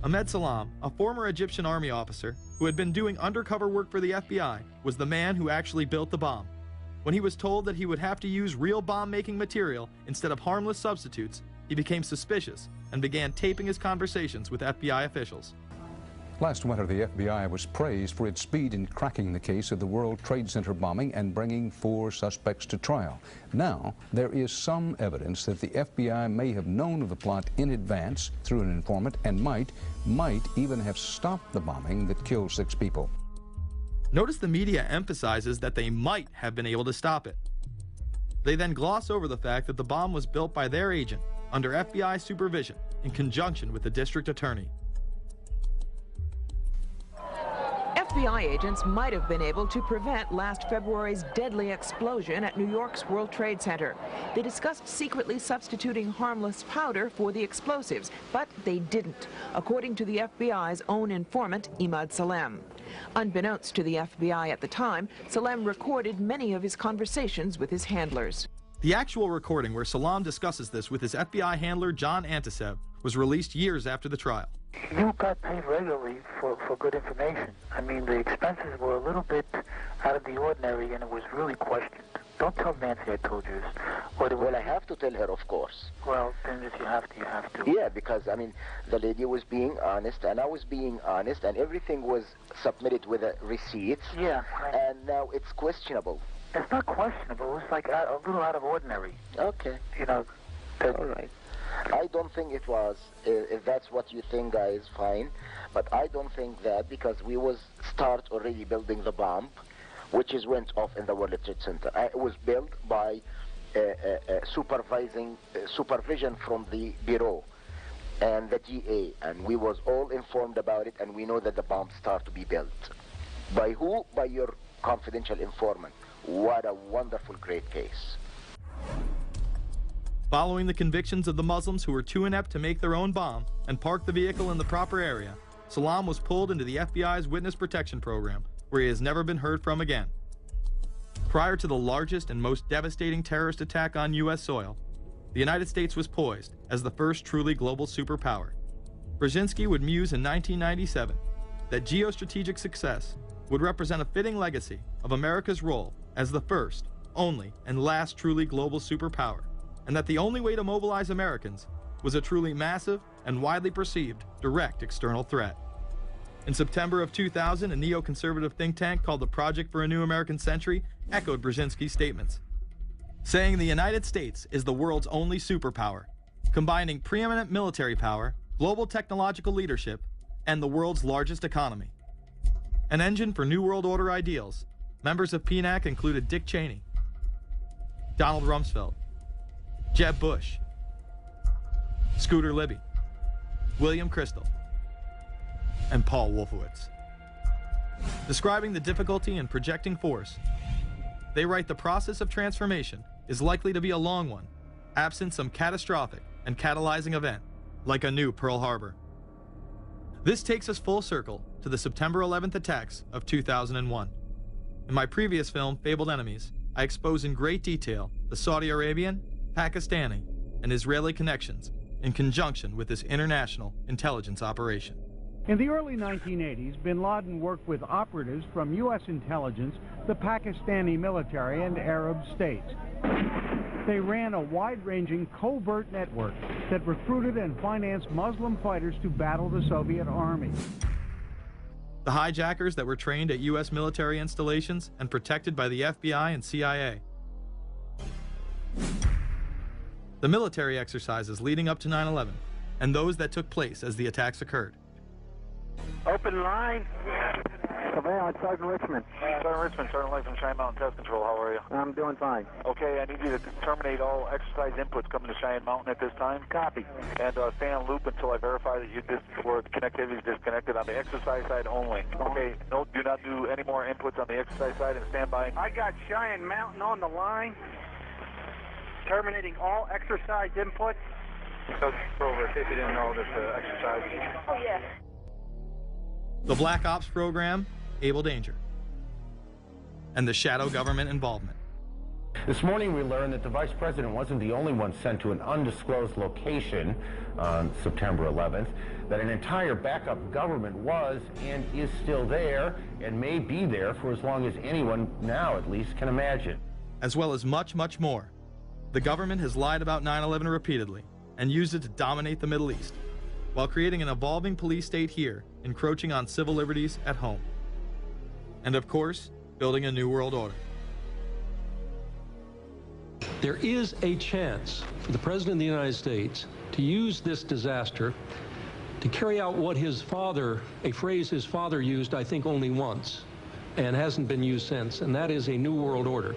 Ahmed Salam, a former Egyptian army officer who had been doing undercover work for the FBI, was the man who actually built the bomb. When he was told that he would have to use real bomb-making material instead of harmless substitutes, he became suspicious and began taping his conversations with FBI officials. Last winter, the FBI was praised for its speed in cracking the case of the World Trade Center bombing and bringing 4 suspects to trial. Now, there is some evidence that the FBI may have known of the plot in advance through an informant and might even have stopped the bombing that killed 6 people. Notice the media emphasizes that they might have been able to stop it. They then gloss over the fact that the bomb was built by their agent under FBI supervision in conjunction with the district attorney. FBI agents might have been able to prevent last February's deadly explosion at New York's World Trade Center. They discussed secretly substituting harmless powder for the explosives, but they didn't, according to the FBI's own informant, Imad Salem. Unbeknownst to the FBI at the time, Salem recorded many of his conversations with his handlers. The actual recording where Salam discusses this with his FBI handler, John Antisev, was released years after the trial. You got paid regularly for good information. I mean, the expenses were a little bit out of the ordinary, and it was really questioned. Don't tell Nancy I told you this. Well, I have to tell her, of course. Well, then if you have to, you have to. Yeah, because, I mean, the lady was being honest, and I was being honest, and everything was submitted with receipts. Yeah. And now it's questionable. It's not questionable. It's like a little out of ordinary. Okay. You know. All right. I don't think it was. If that's what you think, guys, fine. But I don't think that, because we was start already building the bomb, which is went off in the World Trade Center. It was built by supervision from the Bureau and the DA, and we was all informed about it, and we know that the bomb start to be built. By who? By your confidential informant. What a wonderful, great case. Following the convictions of the Muslims who were too inept to make their own bomb and park the vehicle in the proper area, Salam was pulled into the FBI's witness protection program, where he has never been heard from again. Prior to the largest and most devastating terrorist attack on U.S. soil, the United States was poised as the first truly global superpower. Brzezinski would muse in 1997 that geostrategic success would represent a fitting legacy of America's role as the first, only, and last truly global superpower, and that the only way to mobilize Americans was a truly massive and widely perceived direct external threat. In September of 2000, a neoconservative think tank called the Project for a New American Century echoed Brzezinski's statements, saying the United States is the world's only superpower, combining preeminent military power, global technological leadership, and the world's largest economy. An engine for New World Order ideals, members of PNAC included Dick Cheney, Donald Rumsfeld, Jeb Bush, Scooter Libby, William Kristol, and Paul Wolfowitz. Describing the difficulty in projecting force, they write the process of transformation is likely to be a long one, absent some catastrophic and catalyzing event, like a new Pearl Harbor. This takes us full circle to the September 11th attacks of 2001. In my previous film, Fabled Enemies, I expose in great detail the Saudi Arabian, Pakistani, and Israeli connections in conjunction with this international intelligence operation. In the early 1980s, bin Laden worked with operatives from U.S. intelligence, the Pakistani military, and Arab states. They ran a wide-ranging covert network that recruited and financed Muslim fighters to battle the Soviet army. The hijackers that were trained at U.S. military installations and protected by the FBI and CIA. The military exercises leading up to 9/11, and those that took place as the attacks occurred. Open line. Surveillance, Sergeant Richmond. Sergeant Richmond, Sergeant Light from Cheyenne Mountain Test Control. How are you? I'm doing fine. Okay, I need you to terminate all exercise inputs coming to Cheyenne Mountain at this time. Copy. And stay on loop until I verify that the connectivity is disconnected on the exercise side only. Okay, no, do not do any more inputs on the exercise side and stand by. I got Cheyenne Mountain on the line. Terminating all exercise inputs. Over, in case you didn't know this exercise. Oh, yes. The Black Ops program, Able Danger, and the shadow government involvement. This morning we learned that the Vice President wasn't the only one sent to an undisclosed location on September 11th, that an entire backup government was and is still there and may be there for as long as anyone now at least can imagine. As well as much, much more. The government has lied about 9/11 repeatedly and used it to dominate the Middle East, while creating an evolving police state here, encroaching on civil liberties at home. And of course, building a new world order. There is a chance for the President of the United States to use this disaster to carry out what his father, a phrase his father used, I think, only once, and hasn't been used since, and that is a new world order.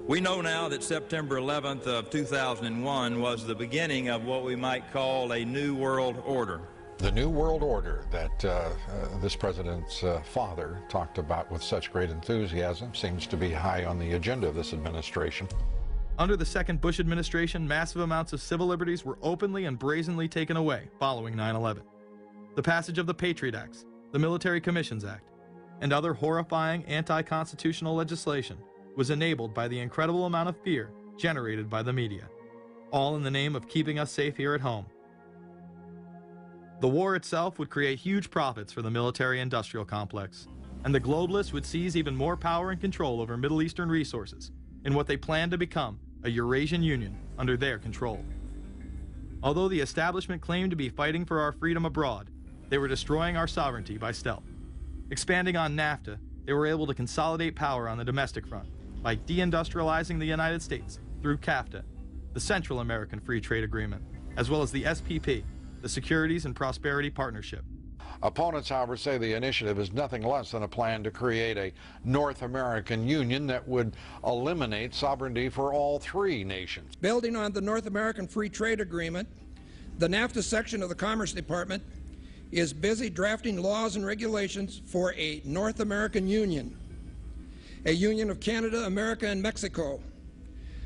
We know now that September 11th of 2001 was the beginning of what we might call a new world order. The new world order that this president's father talked about with such great enthusiasm seems to be high on the agenda of this administration. Under the second Bush administration, massive amounts of civil liberties were openly and brazenly taken away following 9/11. The passage of the Patriot Acts, the Military Commissions Act, and other horrifying anti-constitutional legislation was enabled by the incredible amount of fear generated by the media, all in the name of keeping us safe here at home. The war itself would create huge profits for the military-industrial complex, and the globalists would seize even more power and control over Middle Eastern resources in what they planned to become a Eurasian Union under their control. Although the establishment claimed to be fighting for our freedom abroad, they were destroying our sovereignty by stealth. Expanding on NAFTA, they were able to consolidate power on the domestic front by deindustrializing the United States through CAFTA, the Central American Free Trade Agreement, as well as the SPP, the Securities and Prosperity Partnership. Opponents, however, say the initiative is nothing less than a plan to create a North American Union that would eliminate sovereignty for all three nations. Building on the North American Free Trade Agreement, the NAFTA section of the Commerce Department is busy drafting laws and regulations for a North American Union, a union of Canada, America, and Mexico.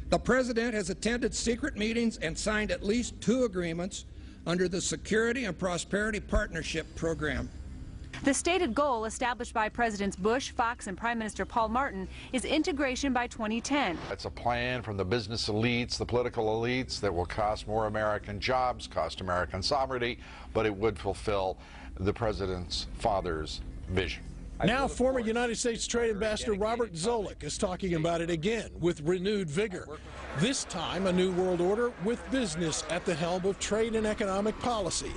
The President has attended secret meetings and signed at least 2 agreements under the Security and Prosperity Partnership Program. The stated goal established by Presidents Bush, Fox, and Prime Minister Paul Martin is integration by 2010. It's a plan from the business elites, the political elites, that will cost more American jobs, cost American sovereignty, but it would fulfill the President's father's vision. Now, former United States Trade Ambassador Robert Zoellick is talking about it again with renewed vigor. This time, a new world order with business at the helm of trade and economic policy.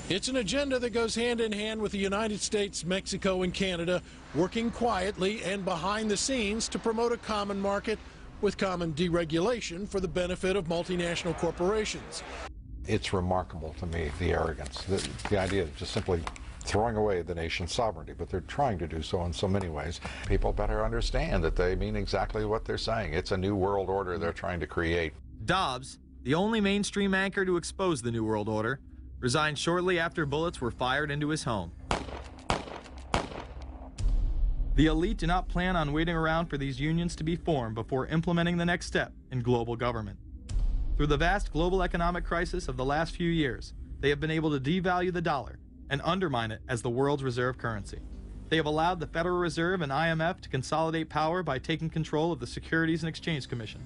It's an agenda that goes hand in hand with the United States, Mexico, and Canada, working quietly and behind the scenes to promote a common market with common deregulation for the benefit of multinational corporations. It's remarkable to me, the arrogance, the idea of just simply throwing away the nation's sovereignty, but they're trying to do so in so many ways. People better understand that they mean exactly what they're saying. It's a new world order they're trying to create. Dobbs, the only mainstream anchor to expose the new world order, resigned shortly after bullets were fired into his home. The elite do not plan on waiting around for these unions to be formed before implementing the next step in global government. Through the vast global economic crisis of the last few years, they have been able to devalue the dollar and undermine it as the world's reserve currency. They have allowed the Federal Reserve and IMF to consolidate power by taking control of the Securities and Exchange Commission,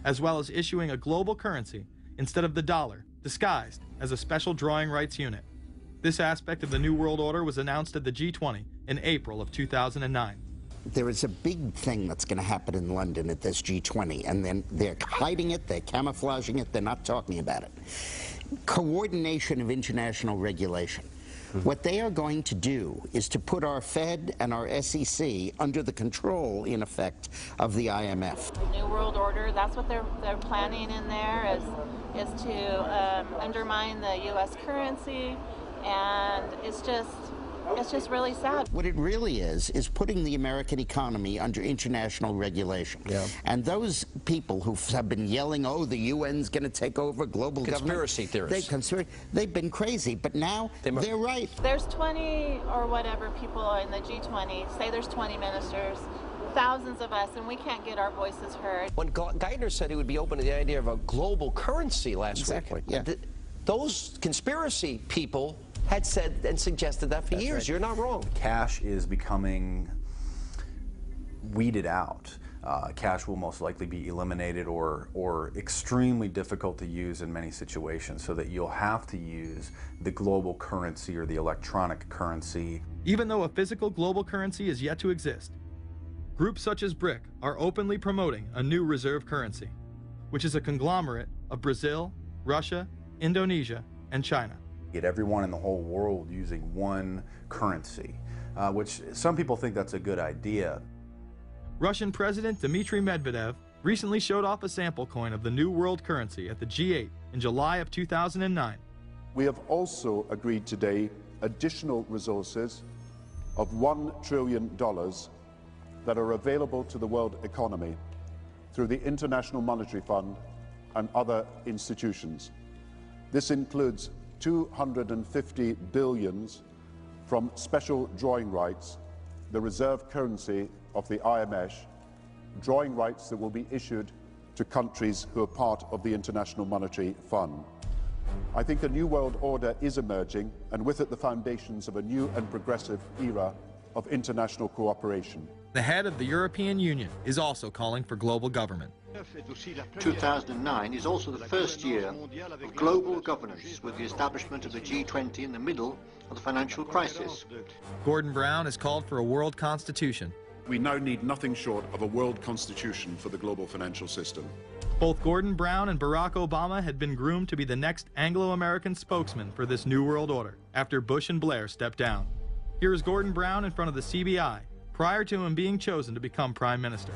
as well as issuing a global currency instead of the dollar, disguised as a special drawing rights unit. This aspect of the New World Order was announced at the G20 in April of 2009. There is a big thing that's going to happen in London at this G20, and then they're hiding it, they're camouflaging it, they're not talking about it. Coordination of international regulation. What they are going to do is to put our Fed and our SEC under the control, in effect, of the IMF. The New World Order, that's what they're planning in there, is to undermine the U.S. currency, and it's just really sad. What it really is putting the American economy under international regulation. Yeah. And those people who have been yelling, oh, the UN's going to take over global conspiracy government. Theorists. They've been crazy, but now they're right. There's 20 or whatever people in the G20, say there's 20 ministers, thousands of us, and we can't get our voices heard. When Geithner said he would be open to the idea of a global currency last week, yeah. Those conspiracy people had said and suggested that for years. Right. You're not wrong. Cash is becoming weeded out. Cash will most likely be eliminated or extremely difficult to use in many situations, so that you'll have to use the global currency or the electronic currency. Even though a physical global currency is yet to exist, groups such as BRIC are openly promoting a new reserve currency, which is a conglomerate of Brazil, Russia, Indonesia, and China. Get everyone in the whole world using one currency, which some people think that's a good idea. Russian President Dmitry Medvedev recently showed off a sample coin of the new world currency at the G8 in July of 2009. We have also agreed today additional resources of $1 trillion that are available to the world economy through the International Monetary Fund and other institutions. This includes 250 billion from special drawing rights, the reserve currency of the IMF, drawing rights that will be issued to countries who are part of the International Monetary Fund. I think a new world order is emerging, and with it the foundations of a new and progressive era of international cooperation. The head of the European Union is also calling for global government. 2009 is also the first year of global governance, with the establishment of the G20 in the middle of the financial crisis. Gordon Brown has called for a world constitution. We now need nothing short of a world constitution for the global financial system. Both Gordon Brown and Barack Obama had been groomed to be the next Anglo-American spokesman for this new world order after Bush and Blair stepped down. Here is Gordon Brown in front of the CBI prior to him being chosen to become Prime Minister.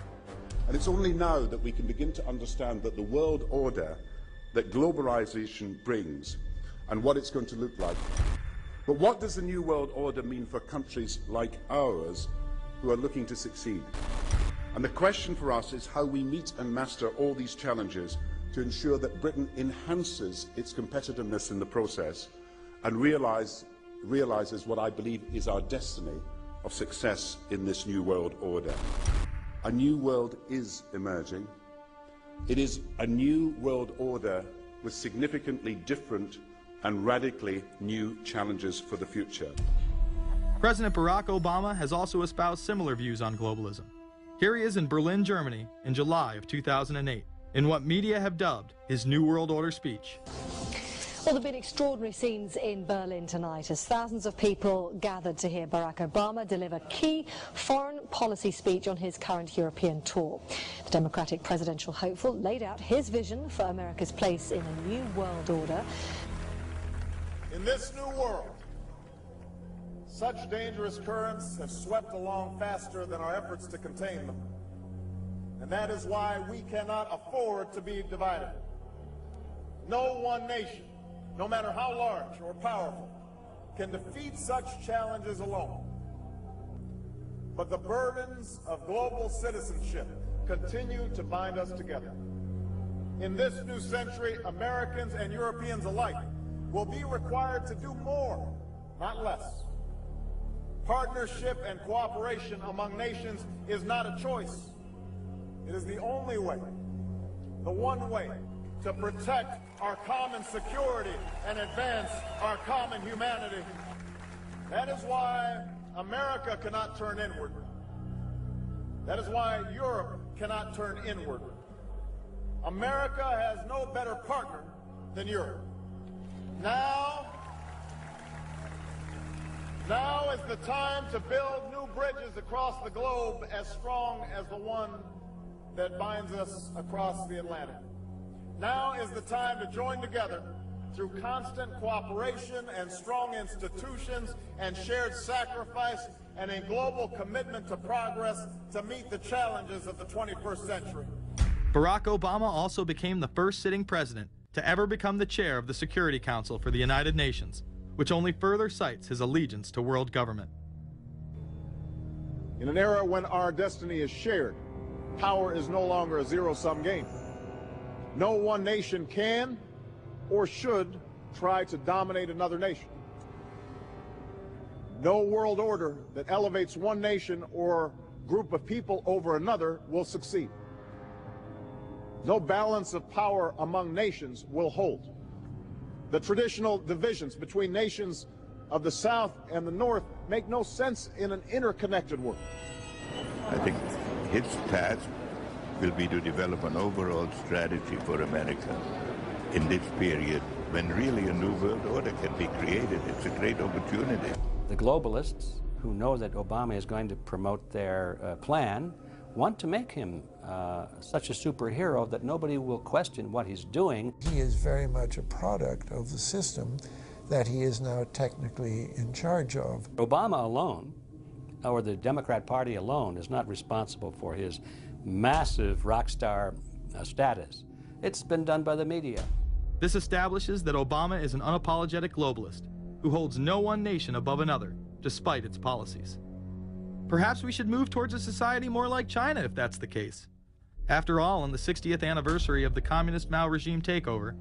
And it's only now that we can begin to understand that the world order that globalization brings and what it's going to look like. But what does the new world order mean for countries like ours who are looking to succeed? And the question for us is how we meet and master all these challenges to ensure that Britain enhances its competitiveness in the process and realizes what I believe is our destiny of success in this new world order. A new world is emerging. It is a new world order with significantly different and radically new challenges for the future. President Barack Obama has also espoused similar views on globalism. Here he is in Berlin, Germany, in July of 2008, in what media have dubbed his New World Order speech. Well, there have been extraordinary scenes in Berlin tonight as thousands of people gathered to hear Barack Obama deliver key foreign policy speech on his current European tour. The Democratic presidential hopeful laid out his vision for America's place in a new world order. In this new world, such dangerous currents have swept along faster than our efforts to contain them. And that is why we cannot afford to be divided. No one nation, no matter how large or powerful, can defeat such challenges alone. But the burdens of global citizenship continue to bind us together. In this new century, Americans and Europeans alike will be required to do more, not less. Partnership and cooperation among nations is not a choice. It is the only way, the one way, to protect our common security and advance our common humanity. That is why America cannot turn inward. That is why Europe cannot turn inward. America has no better partner than Europe. Now Now is the time to build new bridges across the globe as strong as the one that binds us across the Atlantic. Now is the time to join together through constant cooperation and strong institutions and shared sacrifice and a global commitment to progress to meet the challenges of the 21st century. Barack Obama also became the first sitting president to ever become the chair of the Security Council for the United Nations, which only further cites his allegiance to world government. In an era when our destiny is shared, power is no longer a zero-sum game. No one nation can or should try to dominate another nation. No world order that elevates one nation or group of people over another will succeed. No balance of power among nations will hold. The traditional divisions between nations of the South and the North make no sense in an interconnected world. I think his task will be to develop an overall strategy for America in this period when really a new world order can be created. It's a great opportunity. The globalists, who know that Obama is going to promote their plan, want to make him such a superhero that nobody will question what he's doing. He is very much a product of the system that he is now technically in charge of. Obama alone, or the Democrat Party alone, is not responsible for his massive rock star status. It's been done by the media. This establishes that Obama is an unapologetic globalist who holds no one nation above another, despite its policies. Perhaps we should move towards a society more like China if that's the case. After all, on the 60th anniversary of the communist Mao regime takeover,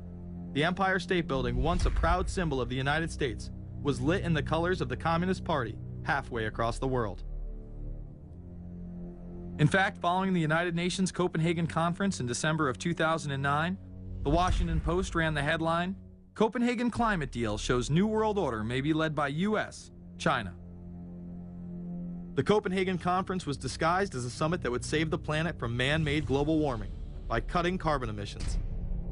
the Empire State Building, once a proud symbol of the United States, was lit in the colors of the Communist Party halfway across the world. In fact, following the United Nations Copenhagen Conference in December of 2009, the Washington Post ran the headline, "Copenhagen Climate Deal Shows New World Order May Be Led by US, China." The Copenhagen Conference was disguised as a summit that would save the planet from man-made global warming by cutting carbon emissions.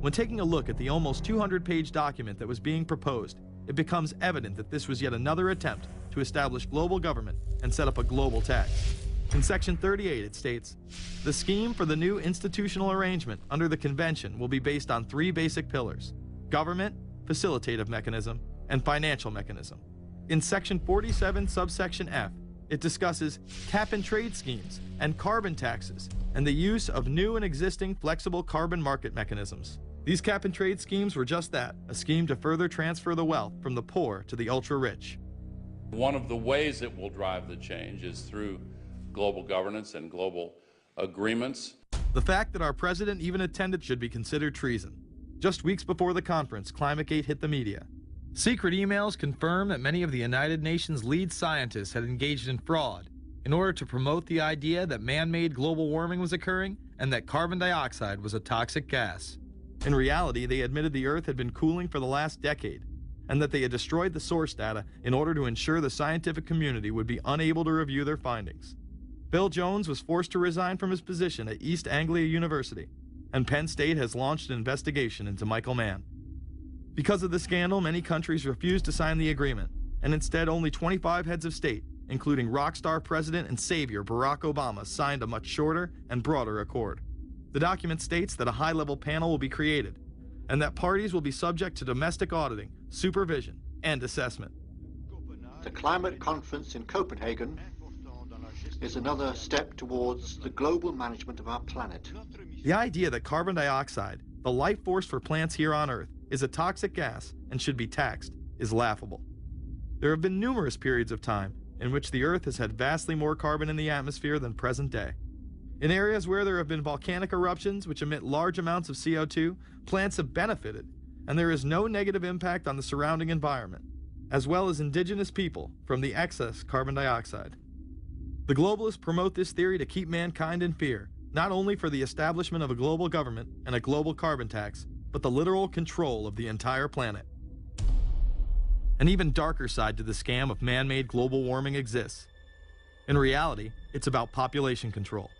When taking a look at the almost 200-page document that was being proposed, it becomes evident that this was yet another attempt to establish global government and set up a global tax. In Section 38, it states, "The scheme for the new institutional arrangement under the convention will be based on 3 basic pillars: government, facilitative mechanism, and financial mechanism." In Section 47, subsection F, it discusses cap-and-trade schemes and carbon taxes and the use of new and existing flexible carbon market mechanisms. These cap-and-trade schemes were just that, a scheme to further transfer the wealth from the poor to the ultra-rich. One of the ways it will drive the change is through global governance and global agreements. The fact that our president even attended should be considered treason. Just weeks before the conference, ClimateGate hit the media. Secret emails confirm that many of the United Nations lead scientists had engaged in fraud in order to promote the idea that man-made global warming was occurring and that carbon dioxide was a toxic gas. In reality, they admitted the Earth had been cooling for the last decade and that they had destroyed the source data in order to ensure the scientific community would be unable to review their findings. Bill Jones was forced to resign from his position at East Anglia University, and Penn State has launched an investigation into Michael Mann. Because of the scandal, many countries refused to sign the agreement, and instead only 25 heads of state, including rock star President and Savior Barack Obama, signed a much shorter and broader accord. The document states that a high-level panel will be created, and that parties will be subject to domestic auditing, supervision, and assessment. The climate conference in Copenhagen is another step towards the global management of our planet. The idea that carbon dioxide, the life force for plants here on Earth, is a toxic gas and should be taxed is laughable. There have been numerous periods of time in which the Earth has had vastly more carbon in the atmosphere than present day. In areas where there have been volcanic eruptions which emit large amounts of CO2, plants have benefited, and there is no negative impact on the surrounding environment, as well as indigenous people, from the excess carbon dioxide. The globalists promote this theory to keep mankind in fear, not only for the establishment of a global government and a global carbon tax, but the literal control of the entire planet. An even darker side to the scam of man-made global warming exists. In reality, it's about population control.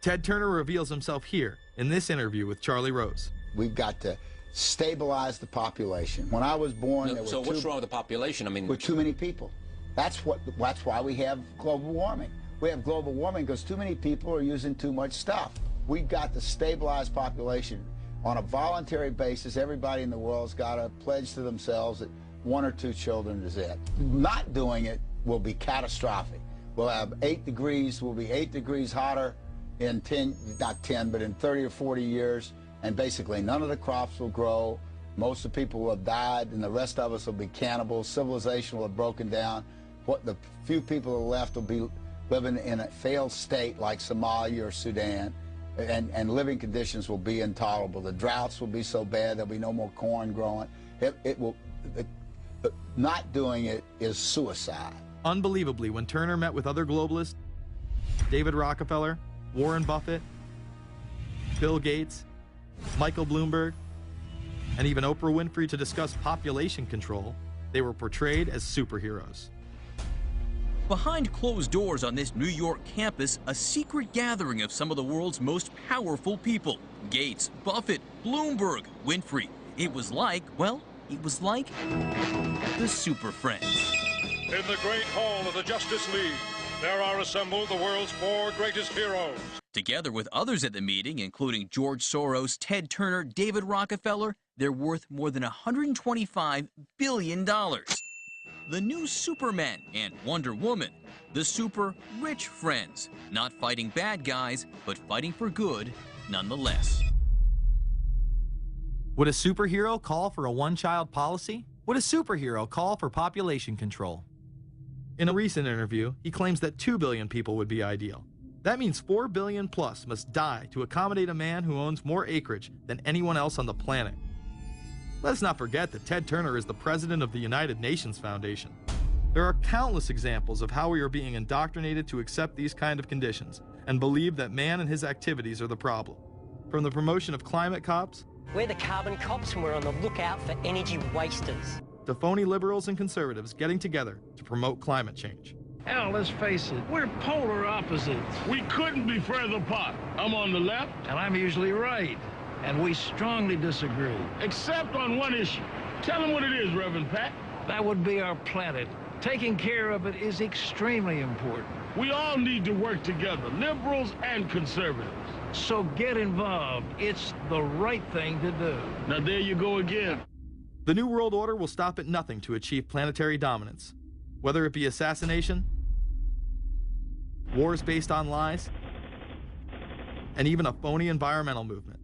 Ted Turner reveals himself here in this interview with Charlie Rose. We've got to stabilize the population. When I was born, there were what's wrong with the population? I mean, with too many people. That's why we have global warming. We have global warming because too many people are using too much stuff. We've got to stabilize population on a voluntary basis. Everybody in the world's got to pledge to themselves that 1 or 2 children is it. Not doing it will be catastrophic. We'll have 8 degrees, we'll be 8 degrees hotter in 30 or 40 years, and basically none of the crops will grow. Most of the people will have died, and the rest of us will be cannibals. Civilization will have broken down. What the few people who are left will be living in a failed state like Somalia or Sudan, and living conditions will be intolerable. The droughts will be so bad there'll be no more corn growing. Not doing it is suicide. Unbelievably, when Turner met with other globalists, David Rockefeller, Warren Buffett, Bill Gates, Michael Bloomberg, and even Oprah Winfrey to discuss population control, they were portrayed as superheroes. Behind closed doors on this New York campus, a secret gathering of some of the world's most powerful people. Gates, Buffett, Bloomberg, Winfrey. It was like, well, it was like the Super Friends. In the great hall of the Justice League, there are assembled the world's 4 greatest heroes. Together with others at the meeting, including George Soros, Ted Turner, David Rockefeller, they're worth more than $125 billion. The new Superman and Wonder Woman, the super rich friends, not fighting bad guys, but fighting for good nonetheless. Would a superhero call for a one-child policy? Would a superhero call for population control? In a recent interview, he claims that 2 billion people would be ideal. That means 4 billion plus must die to accommodate a man who owns more acreage than anyone else on the planet. Let's not forget that Ted Turner is the president of the United Nations Foundation. There are countless examples of how we are being indoctrinated to accept these kind of conditions and believe that man and his activities are the problem. From the promotion of climate cops, we're the carbon cops and we're on the lookout for energy wasters, to phony liberals and conservatives getting together to promote climate change. Hell, let's face it, we're polar opposites. We couldn't be further apart. I'm on the left. And I'm usually right. And we strongly disagree. Except on one issue. Tell them what it is, Reverend Pat. That would be our planet. Taking care of it is extremely important. We all need to work together, liberals and conservatives. So get involved. It's the right thing to do. Now there you go again. The New World Order will stop at nothing to achieve planetary dominance, whether it be assassination, wars based on lies, and even a phony environmental movement.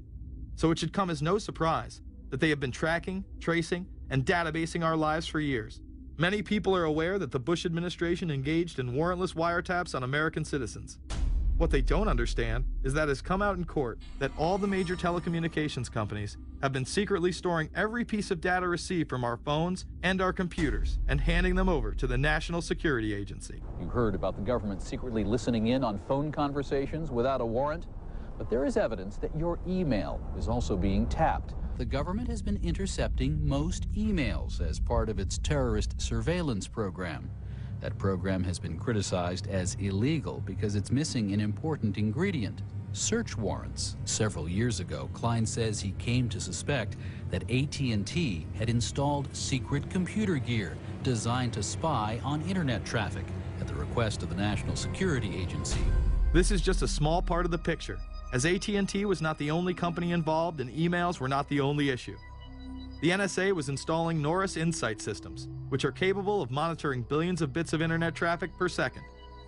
So it should come as no surprise that they have been tracking, tracing, and databasing our lives for years. Many people are aware that the Bush administration engaged in warrantless wiretaps on American citizens. What they don't understand is that it has come out in court that all the major telecommunications companies have been secretly storing every piece of data received from our phones and our computers and handing them over to the National Security Agency. You heard about the government secretly listening in on phone conversations without a warrant, but there is evidence that your email is also being tapped. The government has been intercepting most emails as part of its terrorist surveillance program. That program has been criticized as illegal because it's missing an important ingredient: search warrants. Several years ago, Klein says he came to suspect that AT&T had installed secret computer gear designed to spy on internet traffic at the request of the National Security Agency. This is just a small part of the picture, as AT&T was not the only company involved and emails were not the only issue. The NSA was installing Norris Insight systems, which are capable of monitoring billions of bits of internet traffic per second.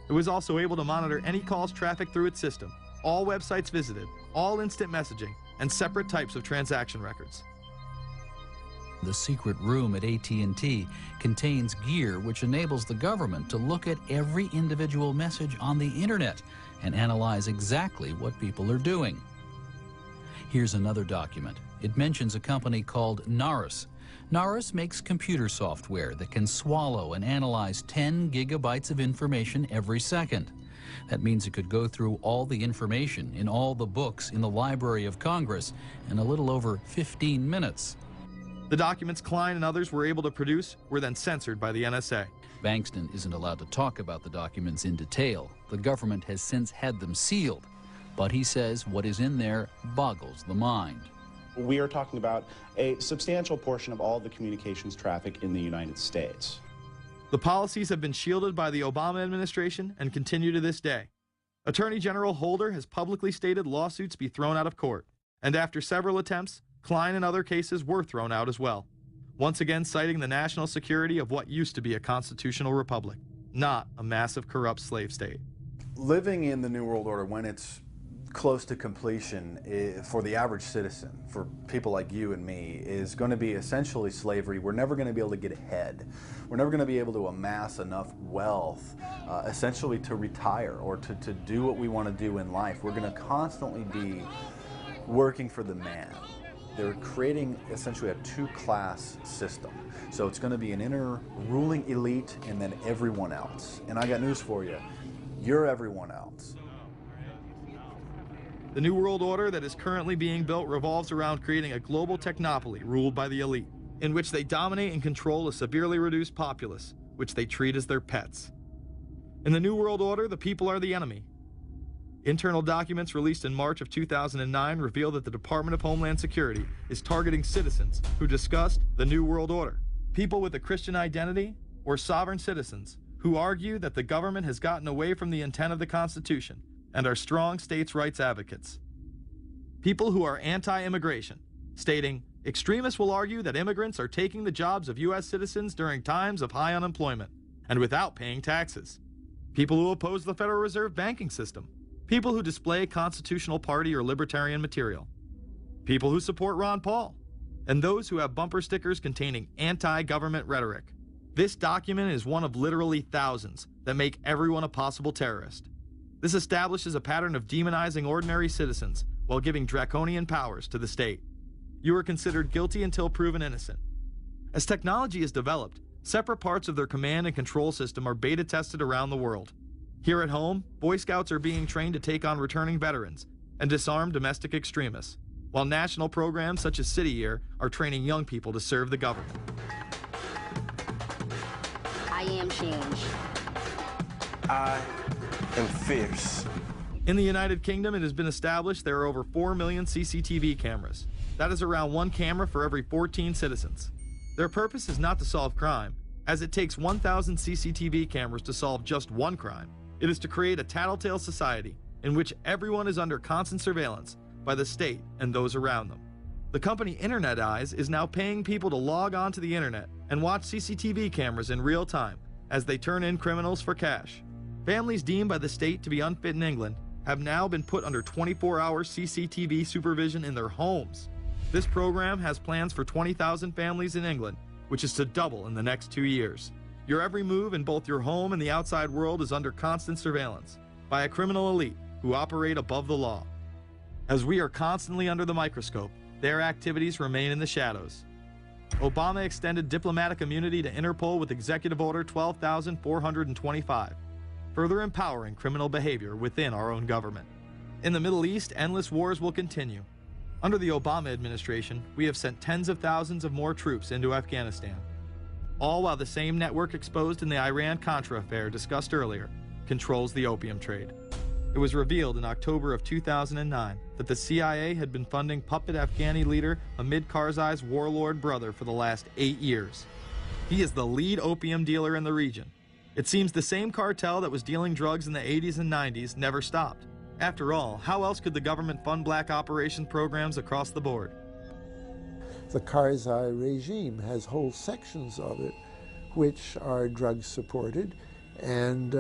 It was also able to monitor any calls trafficked through its system, all websites visited, all instant messaging, and separate types of transaction records. The secret room at AT&T contains gear which enables the government to look at every individual message on the internet and analyze exactly what people are doing. Here's another document. It mentions a company called Norris. Norris makes computer software that can swallow and analyze 10 gigabytes of information every second. That means it could go through all the information in all the books in the Library of Congress in a little over 15 minutes. The documents Klein and others were able to produce were then censored by the NSA. Bankston isn't allowed to talk about the documents in detail. The government has since had them sealed. But he says what is in there boggles the mind. We are talking about a substantial portion of all the communications traffic in the United States. The policies have been shielded by the Obama administration and continue to this day. Attorney General Holder has publicly stated lawsuits be thrown out of court, and after several attempts, Klein and other cases were thrown out as well, once again citing the national security of what used to be a constitutional republic, not a massive corrupt slave state. Living in the New World Order, when it's close to completion, for the average citizen, for people like you and me, is going to be essentially slavery. We're never going to be able to get ahead. We're never going to be able to amass enough wealth, essentially to retire or to do what we want to do in life. We're going to constantly be working for the man. They're creating essentially a two-class system. So it's going to be an inner ruling elite and then everyone else. And I got news for you. You're everyone else. The New World Order that is currently being built revolves around creating a global technopoly ruled by the elite, in which they dominate and control a severely reduced populace, which they treat as their pets. In the New World Order, the people are the enemy. Internal documents released in March of 2009 reveal that the Department of Homeland Security is targeting citizens who discussed the New World Order, people with a Christian identity or sovereign citizens who argue that the government has gotten away from the intent of the Constitution and are strong states' rights advocates. People who are anti-immigration, stating, extremists will argue that immigrants are taking the jobs of U.S. citizens during times of high unemployment and without paying taxes. People who oppose the Federal Reserve banking system. People who display constitutional party or libertarian material. People who support Ron Paul. And those who have bumper stickers containing anti-government rhetoric. This document is one of literally thousands that make everyone a possible terrorist. This establishes a pattern of demonizing ordinary citizens while giving draconian powers to the state. You are considered guilty until proven innocent. As technology is developed, separate parts of their command and control system are beta tested around the world. Here at home, Boy Scouts are being trained to take on returning veterans and disarm domestic extremists, while national programs such as City Year are training young people to serve the government. I am change. I am fierce. In the United Kingdom, it has been established there are over 4 million CCTV cameras. That is around 1 camera for every 14 citizens. Their purpose is not to solve crime, as it takes 1,000 CCTV cameras to solve just one crime. It is to create a tattletale society in which everyone is under constant surveillance by the state and those around them. The company Internet Eyes is now paying people to log on to the internet and watch CCTV cameras in real time as they turn in criminals for cash. Families deemed by the state to be unfit in England have now been put under 24-hour CCTV supervision in their homes. This program has plans for 20,000 families in England, which is to double in the next 2 years. Your every move in both your home and the outside world is under constant surveillance by a criminal elite who operate above the law. As we are constantly under the microscope, their activities remain in the shadows. Obama extended diplomatic immunity to Interpol with Executive Order 12,425, further empowering criminal behavior within our own government. In the Middle East, endless wars will continue. Under the Obama administration, we have sent tens of thousands of more troops into Afghanistan, all while the same network exposed in the Iran-Contra affair discussed earlier controls the opium trade. It was revealed in October of 2009 that the CIA had been funding puppet Afghani leader Hamid Karzai's warlord brother for the last 8 years. He is the lead opium dealer in the region. It seems the same cartel that was dealing drugs in the 80s and 90s never stopped. After all, how else could the government fund black operation programs across the board? The Karzai regime has whole sections of it which are drug supported, and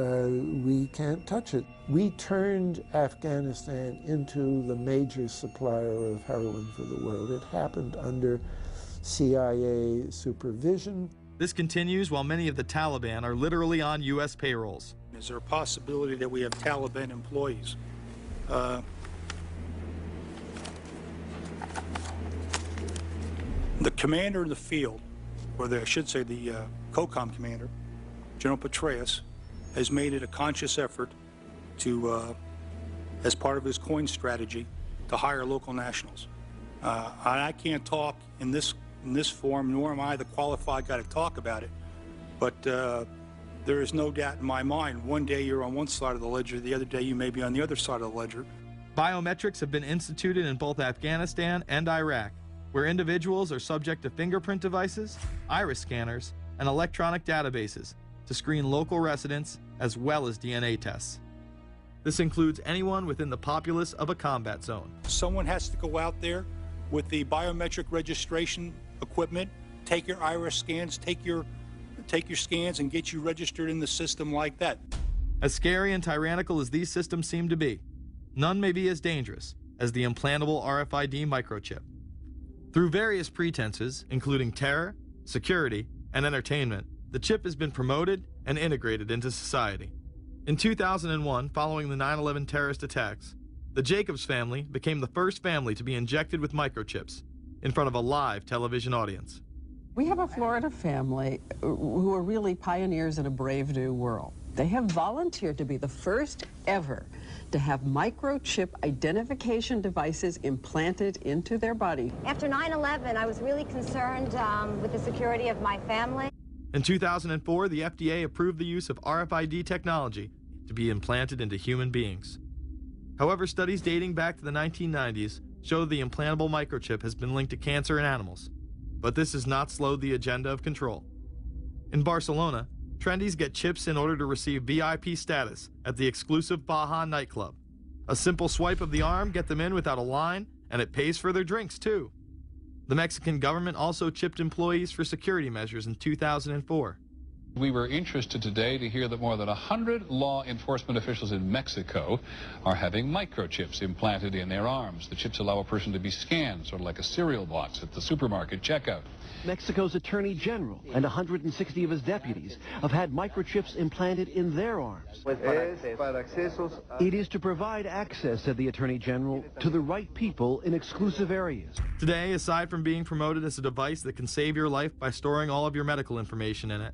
we can't touch it. We turned Afghanistan into the major supplier of heroin for the world. It happened under CIA supervision. This continues while many of the Taliban are literally on U.S. payrolls. Is there a possibility that we have Taliban employees? The commander in the field, or I should say the COCOM commander, General Petraeus, has made it a conscious effort to, as part of his coin strategy, to hire local nationals. I can't talk in this forum, nor am I the qualified guy to talk about it, but there is no doubt in my mind, one day you're on one side of the ledger, the other day you may be on the other side of the ledger. Biometrics have been instituted in both Afghanistan and Iraq, where individuals are subject to fingerprint devices, iris scanners, and electronic databases to screen local residents as well as DNA tests. This includes anyone within the populace of a combat zone. Someone has to go out there with the biometric registration equipment, take your iris scans, take your scans and get you registered in the system like that. As scary and tyrannical as these systems seem to be, none may be as dangerous as the implantable RFID microchip. Through various pretenses, including terror, security, and entertainment, the chip has been promoted and integrated into society. In 2001, following the 9/11 terrorist attacks, the Jacobs family became the first family to be injected with microchips in front of a live television audience. We have a Florida family who are really pioneers in a brave new world. They have volunteered to be the first ever to have microchip identification devices implanted into their body. After 9/11, I was really concerned with the security of my family. In 2004, the FDA approved the use of RFID technology to be implanted into human beings. However, studies dating back to the 1990s show the implantable microchip has been linked to cancer in animals, but this has not slowed the agenda of control. In Barcelona, trendies get chips in order to receive VIP status at the exclusive Baja nightclub. A simple swipe of the arm gets them in without a line, and it pays for their drinks too. The Mexican government also chipped employees for security measures in 2004. We were interested today to hear that more than 100 law enforcement officials in Mexico are having microchips implanted in their arms. The chips allow a person to be scanned, sort of like a cereal box at the supermarket checkout. Mexico's Attorney General and 160 of his deputies have had microchips implanted in their arms. It is to provide access, said the Attorney General, to the right people in exclusive areas. Today, aside from being promoted as a device that can save your life by storing all of your medical information in it,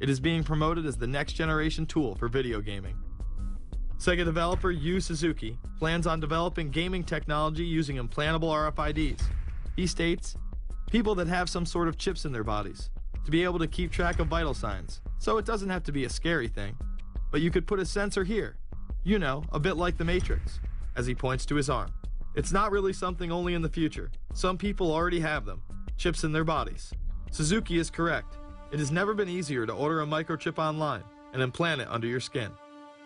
it is being promoted as the next generation tool for video gaming. Sega developer Yu Suzuki plans on developing gaming technology using implantable RFIDs. He states, people that have some sort of chips in their bodies to be able to keep track of vital signs, so it doesn't have to be a scary thing. But you could put a sensor here, you know, a bit like the Matrix, as he points to his arm. It's not really something only in the future. Some people already have them, chips in their bodies. Suzuki is correct. It has never been easier to order a microchip online and implant it under your skin.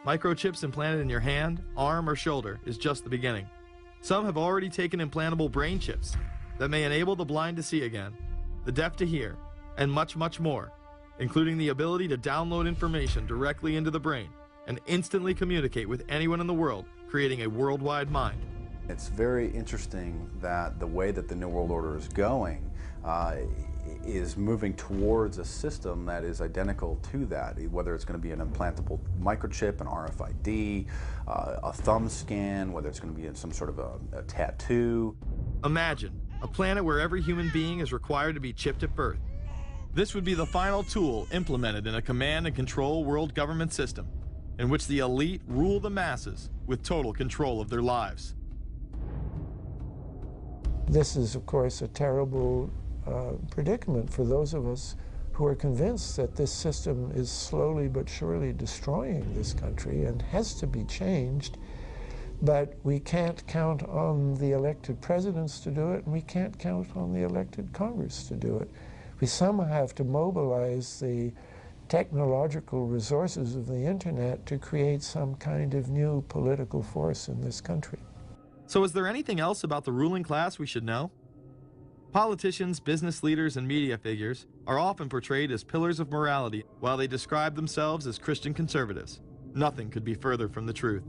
Microchips implanted in your hand, arm, or shoulder is just the beginning. Some have already taken implantable brain chips that may enable the blind to see again, the deaf to hear, and much, much more, including the ability to download information directly into the brain and instantly communicate with anyone in the world, creating a worldwide mind. It's very interesting that the way that the New World Order is going is moving towards a system that is identical to that, whether it's going to be an implantable microchip, an RFID, a thumb scan, whether it's going to be some sort of a tattoo. Imagine a planet where every human being is required to be chipped at birth. This would be the final tool implemented in a command and control world government system in which the elite rule the masses with total control of their lives. This is, of course, a terrible predicament for those of us who are convinced that this system is slowly but surely destroying this country and has to be changed. But we can't count on the elected presidents to do it, and we can't count on the elected Congress to do it. We somehow have to mobilize the technological resources of the internet to create some kind of new political force in this country. So is there anything else about the ruling class we should know? Politicians, business leaders, and media figures are often portrayed as pillars of morality while they describe themselves as Christian conservatives. Nothing could be further from the truth.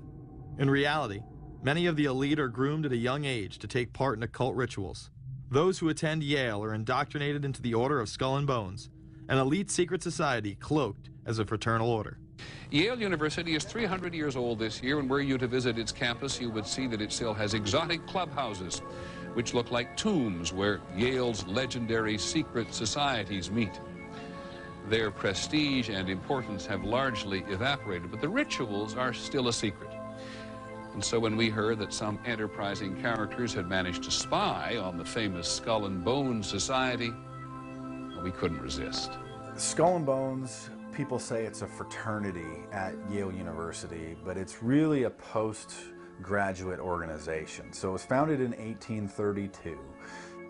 In reality, many of the elite are groomed at a young age to take part in occult rituals. Those who attend Yale are indoctrinated into the Order of Skull and Bones, an elite secret society cloaked as a fraternal order. Yale University is 300 years old this year, and were you to visit its campus, you would see that it still has exotic clubhouses, which look like tombs where Yale's legendary secret societies meet. Their prestige and importance have largely evaporated, but the rituals are still a secret. And so when we heard that some enterprising characters had managed to spy on the famous Skull and Bones Society, well, we couldn't resist. Skull and Bones, people say it's a fraternity at Yale University, but it's really a postgraduate organization. So it was founded in 1832.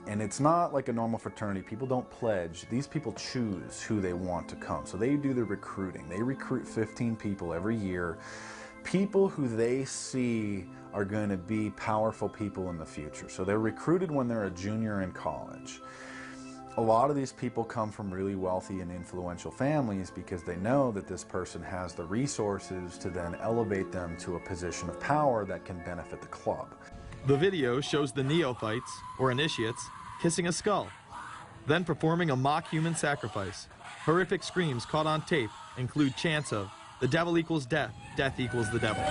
And it's not like a normal fraternity. People don't pledge. These people choose who they want to come. So they do the recruiting. They recruit 15 people every year, people who they see are going to be powerful people in the future. So they're recruited when they're a junior in college. A lot of these people come from really wealthy and influential families because they know that this person has the resources to then elevate them to a position of power that can benefit the club. The video shows the neophytes, or initiates, kissing a skull, then performing a mock human sacrifice. Horrific screams caught on tape include chants of, "The devil equals death, death equals the devil."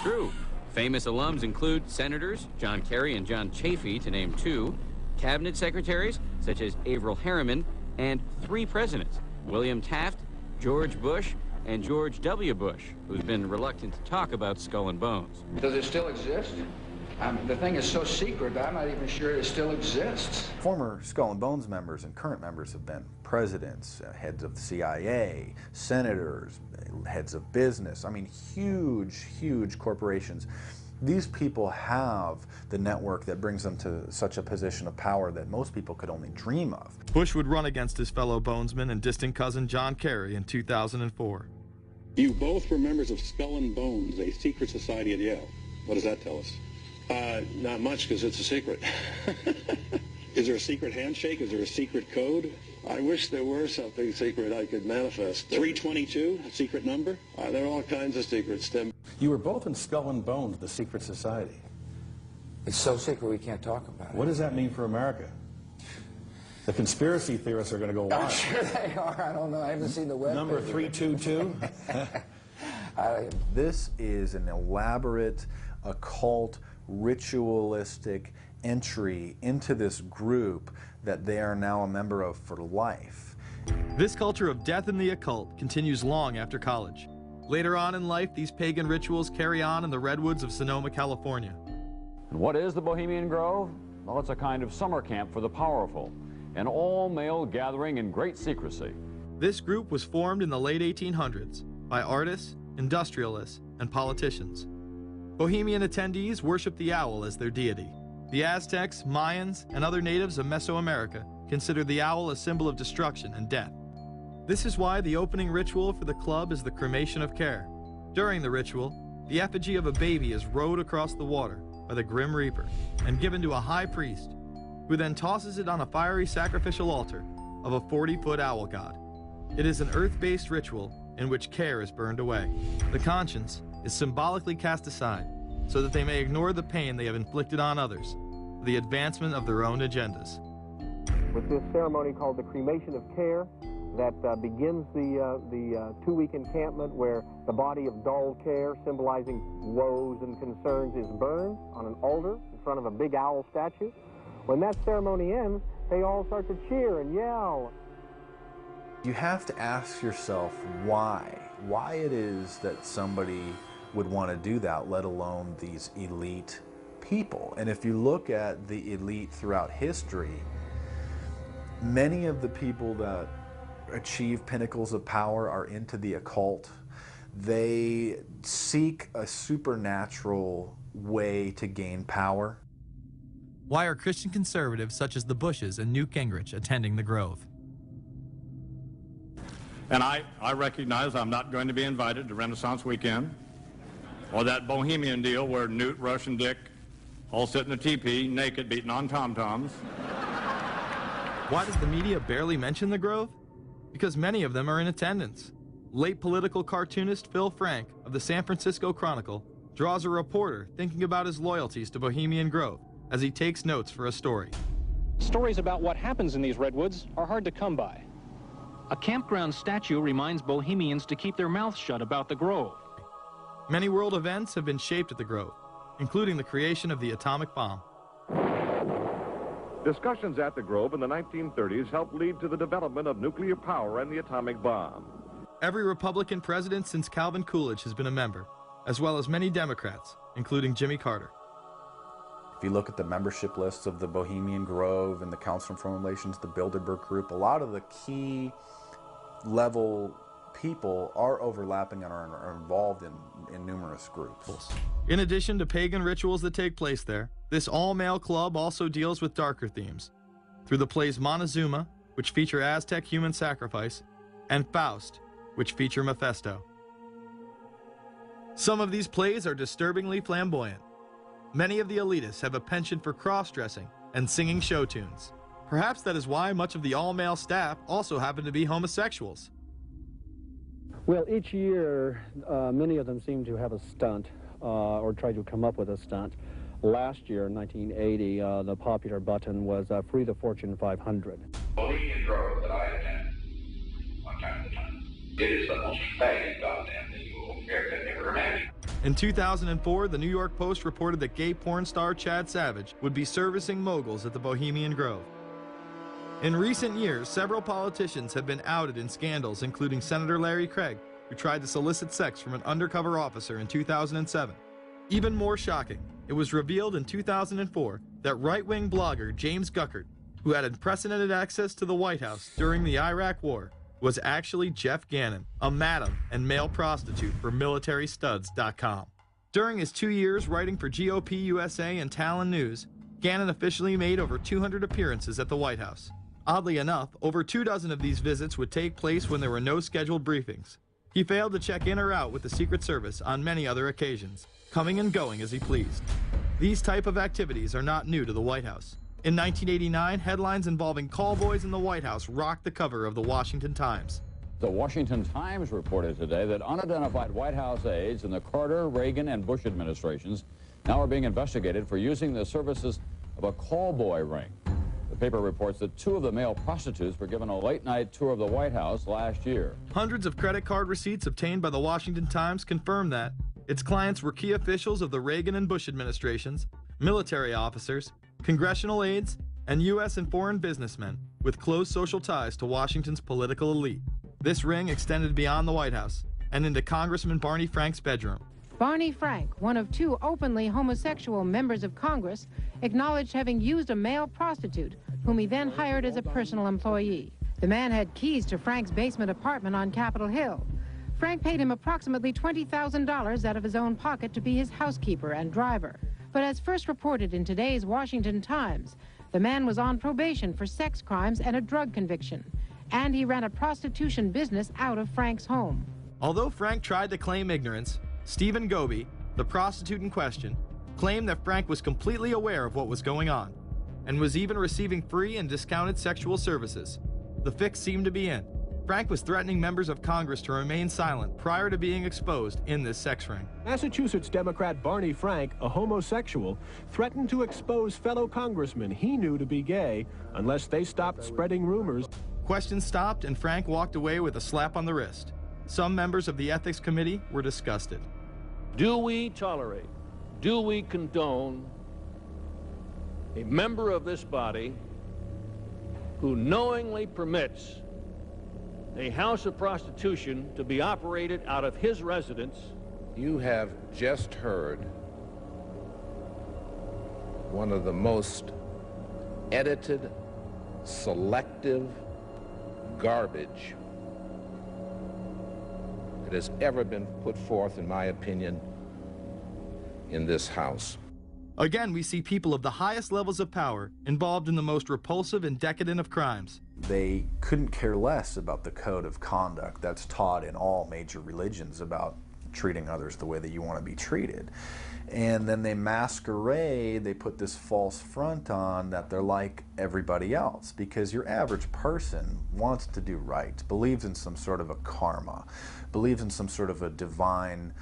True. Famous alums include Senators John Kerry and John Chafee, to name two, cabinet secretaries such as Averell Harriman, and 3 presidents, William Taft, George Bush, and George W. Bush, who's been reluctant to talk about Skull and Bones. Does it still exist? The thing is so secret, I'm not even sure it still exists. Former Skull and Bones members and current members have been presidents, heads of the CIA, senators, heads of business. I mean, huge, huge corporations. These people have the network that brings them to such a position of power that most people could only dream of. Bush would run against his fellow Bonesman and distant cousin John Kerry in 2004. You both were members of Skull and Bones, a secret society at Yale. What does that tell us? Not much, because it's a secret. Is there a secret handshake? Is there a secret code? I wish there were something secret I could manifest. 322, a secret number? There are all kinds of secrets, Tim. You were both in Skull and Bones, the secret society. It's so secret we can't talk about it. What does that mean for America? The conspiracy theorists are going to go wild. I'm sure they are. I don't know. I haven't seen the web. Number 322? This is an elaborate, occult, ritualistic entry into this group that they are now a member of for life. This culture of death and the occult continues long after college. Later on in life, these pagan rituals carry on in the redwoods of Sonoma, California. And what is the Bohemian Grove? Well, it's a kind of summer camp for the powerful, an all-male gathering in great secrecy. This group was formed in the late 1800s by artists, industrialists, and politicians. Bohemian attendees worship the owl as their deity. The Aztecs, Mayans, and other natives of Mesoamerica consider the owl a symbol of destruction and death. This is why the opening ritual for the club is the cremation of care. During the ritual, the effigy of a baby is rowed across the water by the Grim Reaper and given to a high priest, who then tosses it on a fiery sacrificial altar of a 40-foot owl god. It is an earth-based ritual in which care is burned away. The conscience is symbolically cast aside so that they may ignore the pain they have inflicted on others for the advancement of their own agendas. With this ceremony called the cremation of care, that begins the 2-week encampment where the body of dull care, symbolizing woes and concerns, is burned on an altar in front of a big owl statue. When that ceremony ends, they all start to cheer and yell. You have to ask yourself why it is that somebody would want to do that, let alone these elite people. And if you look at the elite throughout history, many of the people that achieve pinnacles of power are into the occult. They seek a supernatural way to gain power. Why are Christian conservatives such as the Bushes and Newt Gingrich attending the Grove? And I recognize I'm not going to be invited to Renaissance Weekend or that Bohemian deal where Newt, Rush, and Dick all sit in a teepee naked beating on tom-toms. Why does the media barely mention the Grove? Because many of them are in attendance. Late political cartoonist Phil Frank of the San Francisco Chronicle draws a reporter thinking about his loyalties to Bohemian Grove as he takes notes for a story. Stories about what happens in these redwoods are hard to come by. A campground statue reminds Bohemians to keep their mouths shut about the Grove. Many world events have been shaped at the Grove, including the creation of the atomic bomb. Discussions at the Grove in the 1930s helped lead to the development of nuclear power and the atomic bomb. Every Republican president since Calvin Coolidge has been a member, as well as many Democrats, including Jimmy Carter. If you look at the membership lists of the Bohemian Grove and the Council on Foreign Relations, the Bilderberg Group, a lot of the key level people are overlapping and are involved in numerous groups. In addition to pagan rituals that take place there, this all-male club also deals with darker themes through the plays Montezuma, which feature Aztec human sacrifice, and Faust, which feature Mephisto. Some of these plays are disturbingly flamboyant. Many of the elitists have a penchant for cross-dressing and singing show tunes. Perhaps that is why much of the all-male staff also happen to be homosexuals. Well, each year, many of them seem to have a stunt or try to come up with a stunt. Last year, in 1980, the popular button was Free the Fortune 500. Bohemian Grove that I attend one time at a time. It is the most faggot goddamn thing you will ever imagine. In 2004, the New York Post reported that gay porn star Chad Savage would be servicing moguls at the Bohemian Grove. In recent years, several politicians have been outed in scandals, including Senator Larry Craig, who tried to solicit sex from an undercover officer in 2007. Even more shocking, it was revealed in 2004 that right-wing blogger James Guckert, who had unprecedented access to the White House during the Iraq War, was actually Jeff Gannon, a madam and male prostitute for MilitaryStuds.com. During his 2 years writing for GOP USA and Talon News, Gannon officially made over 200 appearances at the White House. Oddly enough, over 24 of these visits would take place when there were no scheduled briefings. He failed to check in or out with the Secret Service on many other occasions, coming and going as he pleased. These type of activities are not new to the White House. In 1989, headlines involving callboys in the White House rocked the cover of the Washington Times. The Washington Times reported today that unidentified White House aides in the Carter, Reagan, and Bush administrations now are being investigated for using the services of a callboy ring. The paper reports that 2 of the male prostitutes were given a late-night tour of the White House last year. Hundreds of credit card receipts obtained by the Washington Times confirm that its clients were key officials of the Reagan and Bush administrations, military officers, congressional aides, and U.S. and foreign businessmen with close social ties to Washington's political elite. This ring extended beyond the White House and into Congressman Barney Frank's bedroom. Barney Frank, one of 2 openly homosexual members of Congress, acknowledged having used a male prostitute, whom he then hired as a personal employee. The man had keys to Frank's basement apartment on Capitol Hill. Frank paid him approximately $20,000 out of his own pocket to be his housekeeper and driver. But as first reported in today's Washington Times, the man was on probation for sex crimes and a drug conviction, and he ran a prostitution business out of Frank's home. Although Frank tried to claim ignorance, Stephen Goby, the prostitute in question, claimed that Frank was completely aware of what was going on and was even receiving free and discounted sexual services. The fix seemed to be in. Frank was threatening members of Congress to remain silent prior to being exposed in this sex ring. Massachusetts Democrat Barney Frank, a homosexual, threatened to expose fellow congressmen he knew to be gay unless they stopped spreading rumors. Questions stopped and Frank walked away with a slap on the wrist. Some members of the Ethics Committee were disgusted. Do we tolerate, do we condone a member of this body who knowingly permits a house of prostitution to be operated out of his residence? You have just heard one of the most edited, selective garbage that has ever been put forth, in my opinion, in this House. Again, we see people of the highest levels of power involved in the most repulsive and decadent of crimes. They couldn't care less about the code of conduct that's taught in all major religions about treating others the way that you want to be treated. And then they masquerade, they put this false front on that they're like everybody else, because your average person wants to do right, believes in some sort of a karma, believes in some sort of a divine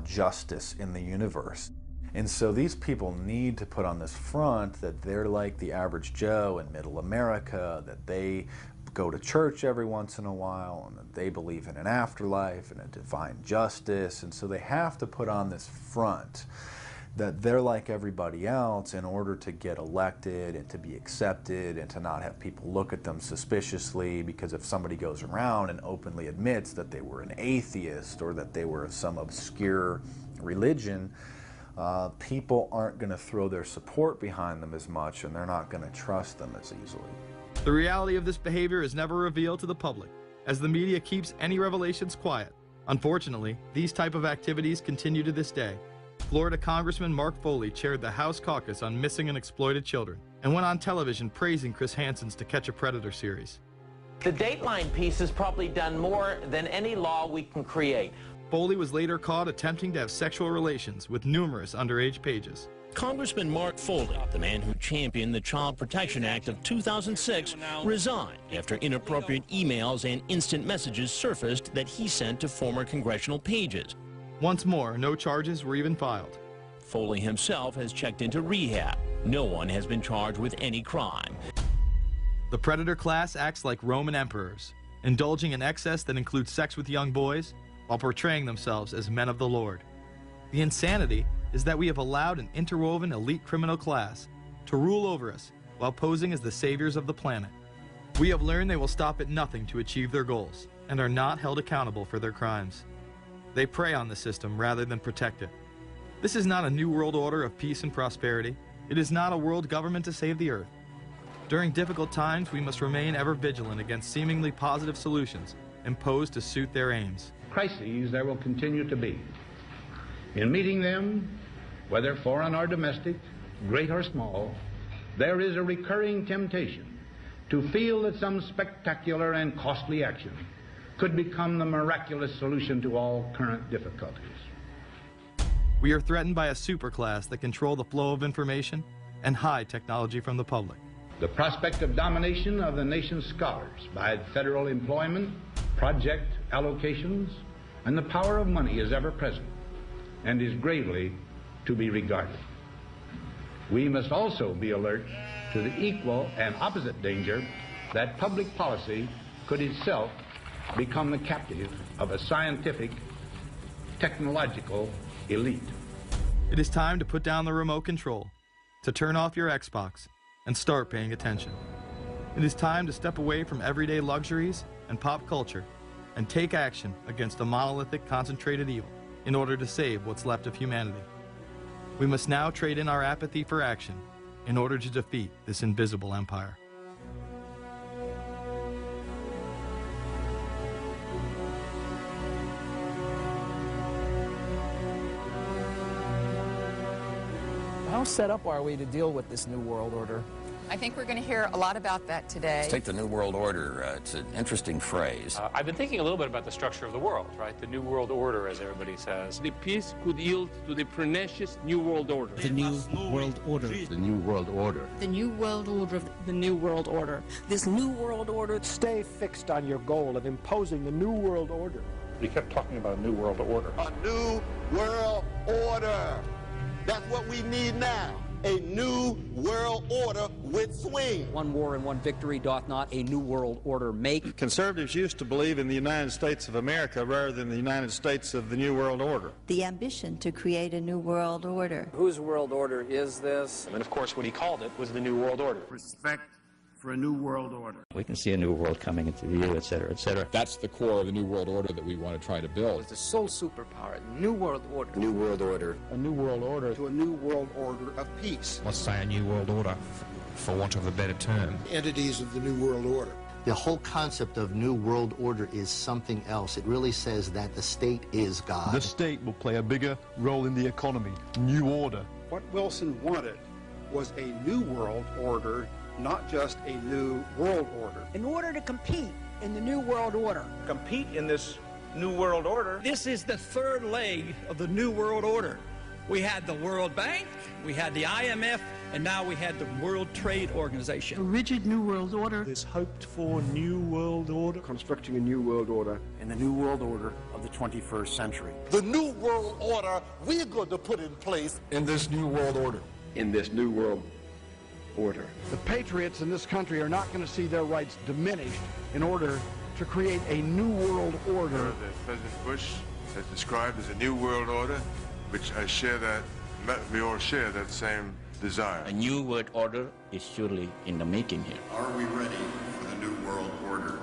justice in the universe. And so these people need to put on this front that they're like the average Joe in middle America, that they go to church every once in a while, and that they believe in an afterlife and a divine justice. And so they have to put on this front that they're like everybody else in order to get elected and to be accepted and to not have people look at them suspiciously, because if somebody goes around and openly admits that they were an atheist or that they were of some obscure religion, people aren't going to throw their support behind them as much, and they're not going to trust them as easily. The reality of this behavior is never revealed to the public, as the media keeps any revelations quiet. Unfortunately, these type of activities continue to this day. Florida Congressman Mark Foley chaired the House caucus on missing and exploited children and went on television praising Chris Hansen's To Catch a Predator series. The Dateline piece has probably done more than any law we can create. Foley was later caught attempting to have sexual relations with numerous underage pages. Congressman Mark Foley, the man who championed the Child Protection Act of 2006, resigned after inappropriate emails and instant messages surfaced that he sent to former congressional pages. Once more, no charges were even filed. Foley himself has checked into rehab. No one has been charged with any crime. The predator class acts like Roman emperors, indulging in excess that includes sex with young boys while portraying themselves as men of the Lord. The insanity is that we have allowed an interwoven elite criminal class to rule over us while posing as the saviors of the planet. We have learned they will stop at nothing to achieve their goals and are not held accountable for their crimes. They prey on the system rather than protect it. This is not a new world order of peace and prosperity. It is not a world government to save the earth. During difficult times, we must remain ever vigilant against seemingly positive solutions imposed to suit their aims. Crises there will continue to be. In meeting them, whether foreign or domestic, great or small, there is a recurring temptation to feel that some spectacular and costly action could become the miraculous solution to all current difficulties. We are threatened by a superclass that control the flow of information and hide technology from the public. The prospect of domination of the nation's scholars by federal employment, project allocations, and the power of money is ever present and is gravely to be regarded. We must also be alert to the equal and opposite danger that public policy could itself become the captive of a scientific, technological elite. It is time to put down the remote control, to turn off your Xbox, and start paying attention. It is time to step away from everyday luxuries and pop culture and take action against a monolithic, concentrated evil in order to save what's left of humanity. We must now trade in our apathy for action in order to defeat this invisible empire. How set up are we to deal with this new world order? I think we're going to hear a lot about that today. Let's take the New World Order. It's an interesting phrase. I've been thinking a little bit about the structure of the world, right? The New World Order, as everybody says. The peace could yield to the pernicious New World Order. The New World Order. The New World Order. The New World Order. The New World Order. This New World Order. Stay fixed on your goal of imposing the New World Order. We kept talking about a New World Order. A New World Order. That's what we need now. A new world order with swing. One war and one victory doth not a new world order make. Conservatives used to believe in the United States of America rather than the United States of the New World Order. The ambition to create a new world order. Whose world order is this? And of course, what he called it was the New World Order. Respect for a new world order. We can see a new world coming into view, et cetera, et cetera. That's the core of the New World Order that we want to try to build. It's the sole superpower, New World Order. New World Order. A new world order. To a new world order of peace. Let's say a new world order, for want of a better term. Entities of the new world order. The whole concept of New World Order is something else. It really says that the state is God. The state will play a bigger role in the economy. New order. What Wilson wanted was a new world order, not just a new world order. In order to compete in the New World Order. Compete in this New World Order. This is the third leg of the New World Order. We had the World Bank, we had the IMF, and now we had the World Trade Organization. A rigid New World Order. This hoped-for New World Order. Constructing a new world order. In the new world order of the 21st century. The new world order we're going to put in place in this New World Order. In this new world order. The patriots in this country are not going to see their rights diminished in order to create a new world order. That President Bush has described as a new world order, which I share that, we all share that same desire. A new world order is surely in the making here. Are we ready for the new world order?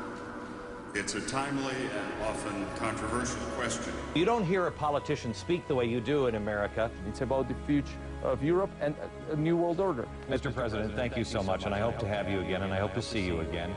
It's a timely and often controversial question. You don't hear a politician speak the way you do in America. It's about the future of Europe and a new world order. Mr. President, thank you so much, and I hope to have you again, and I hope to see you again.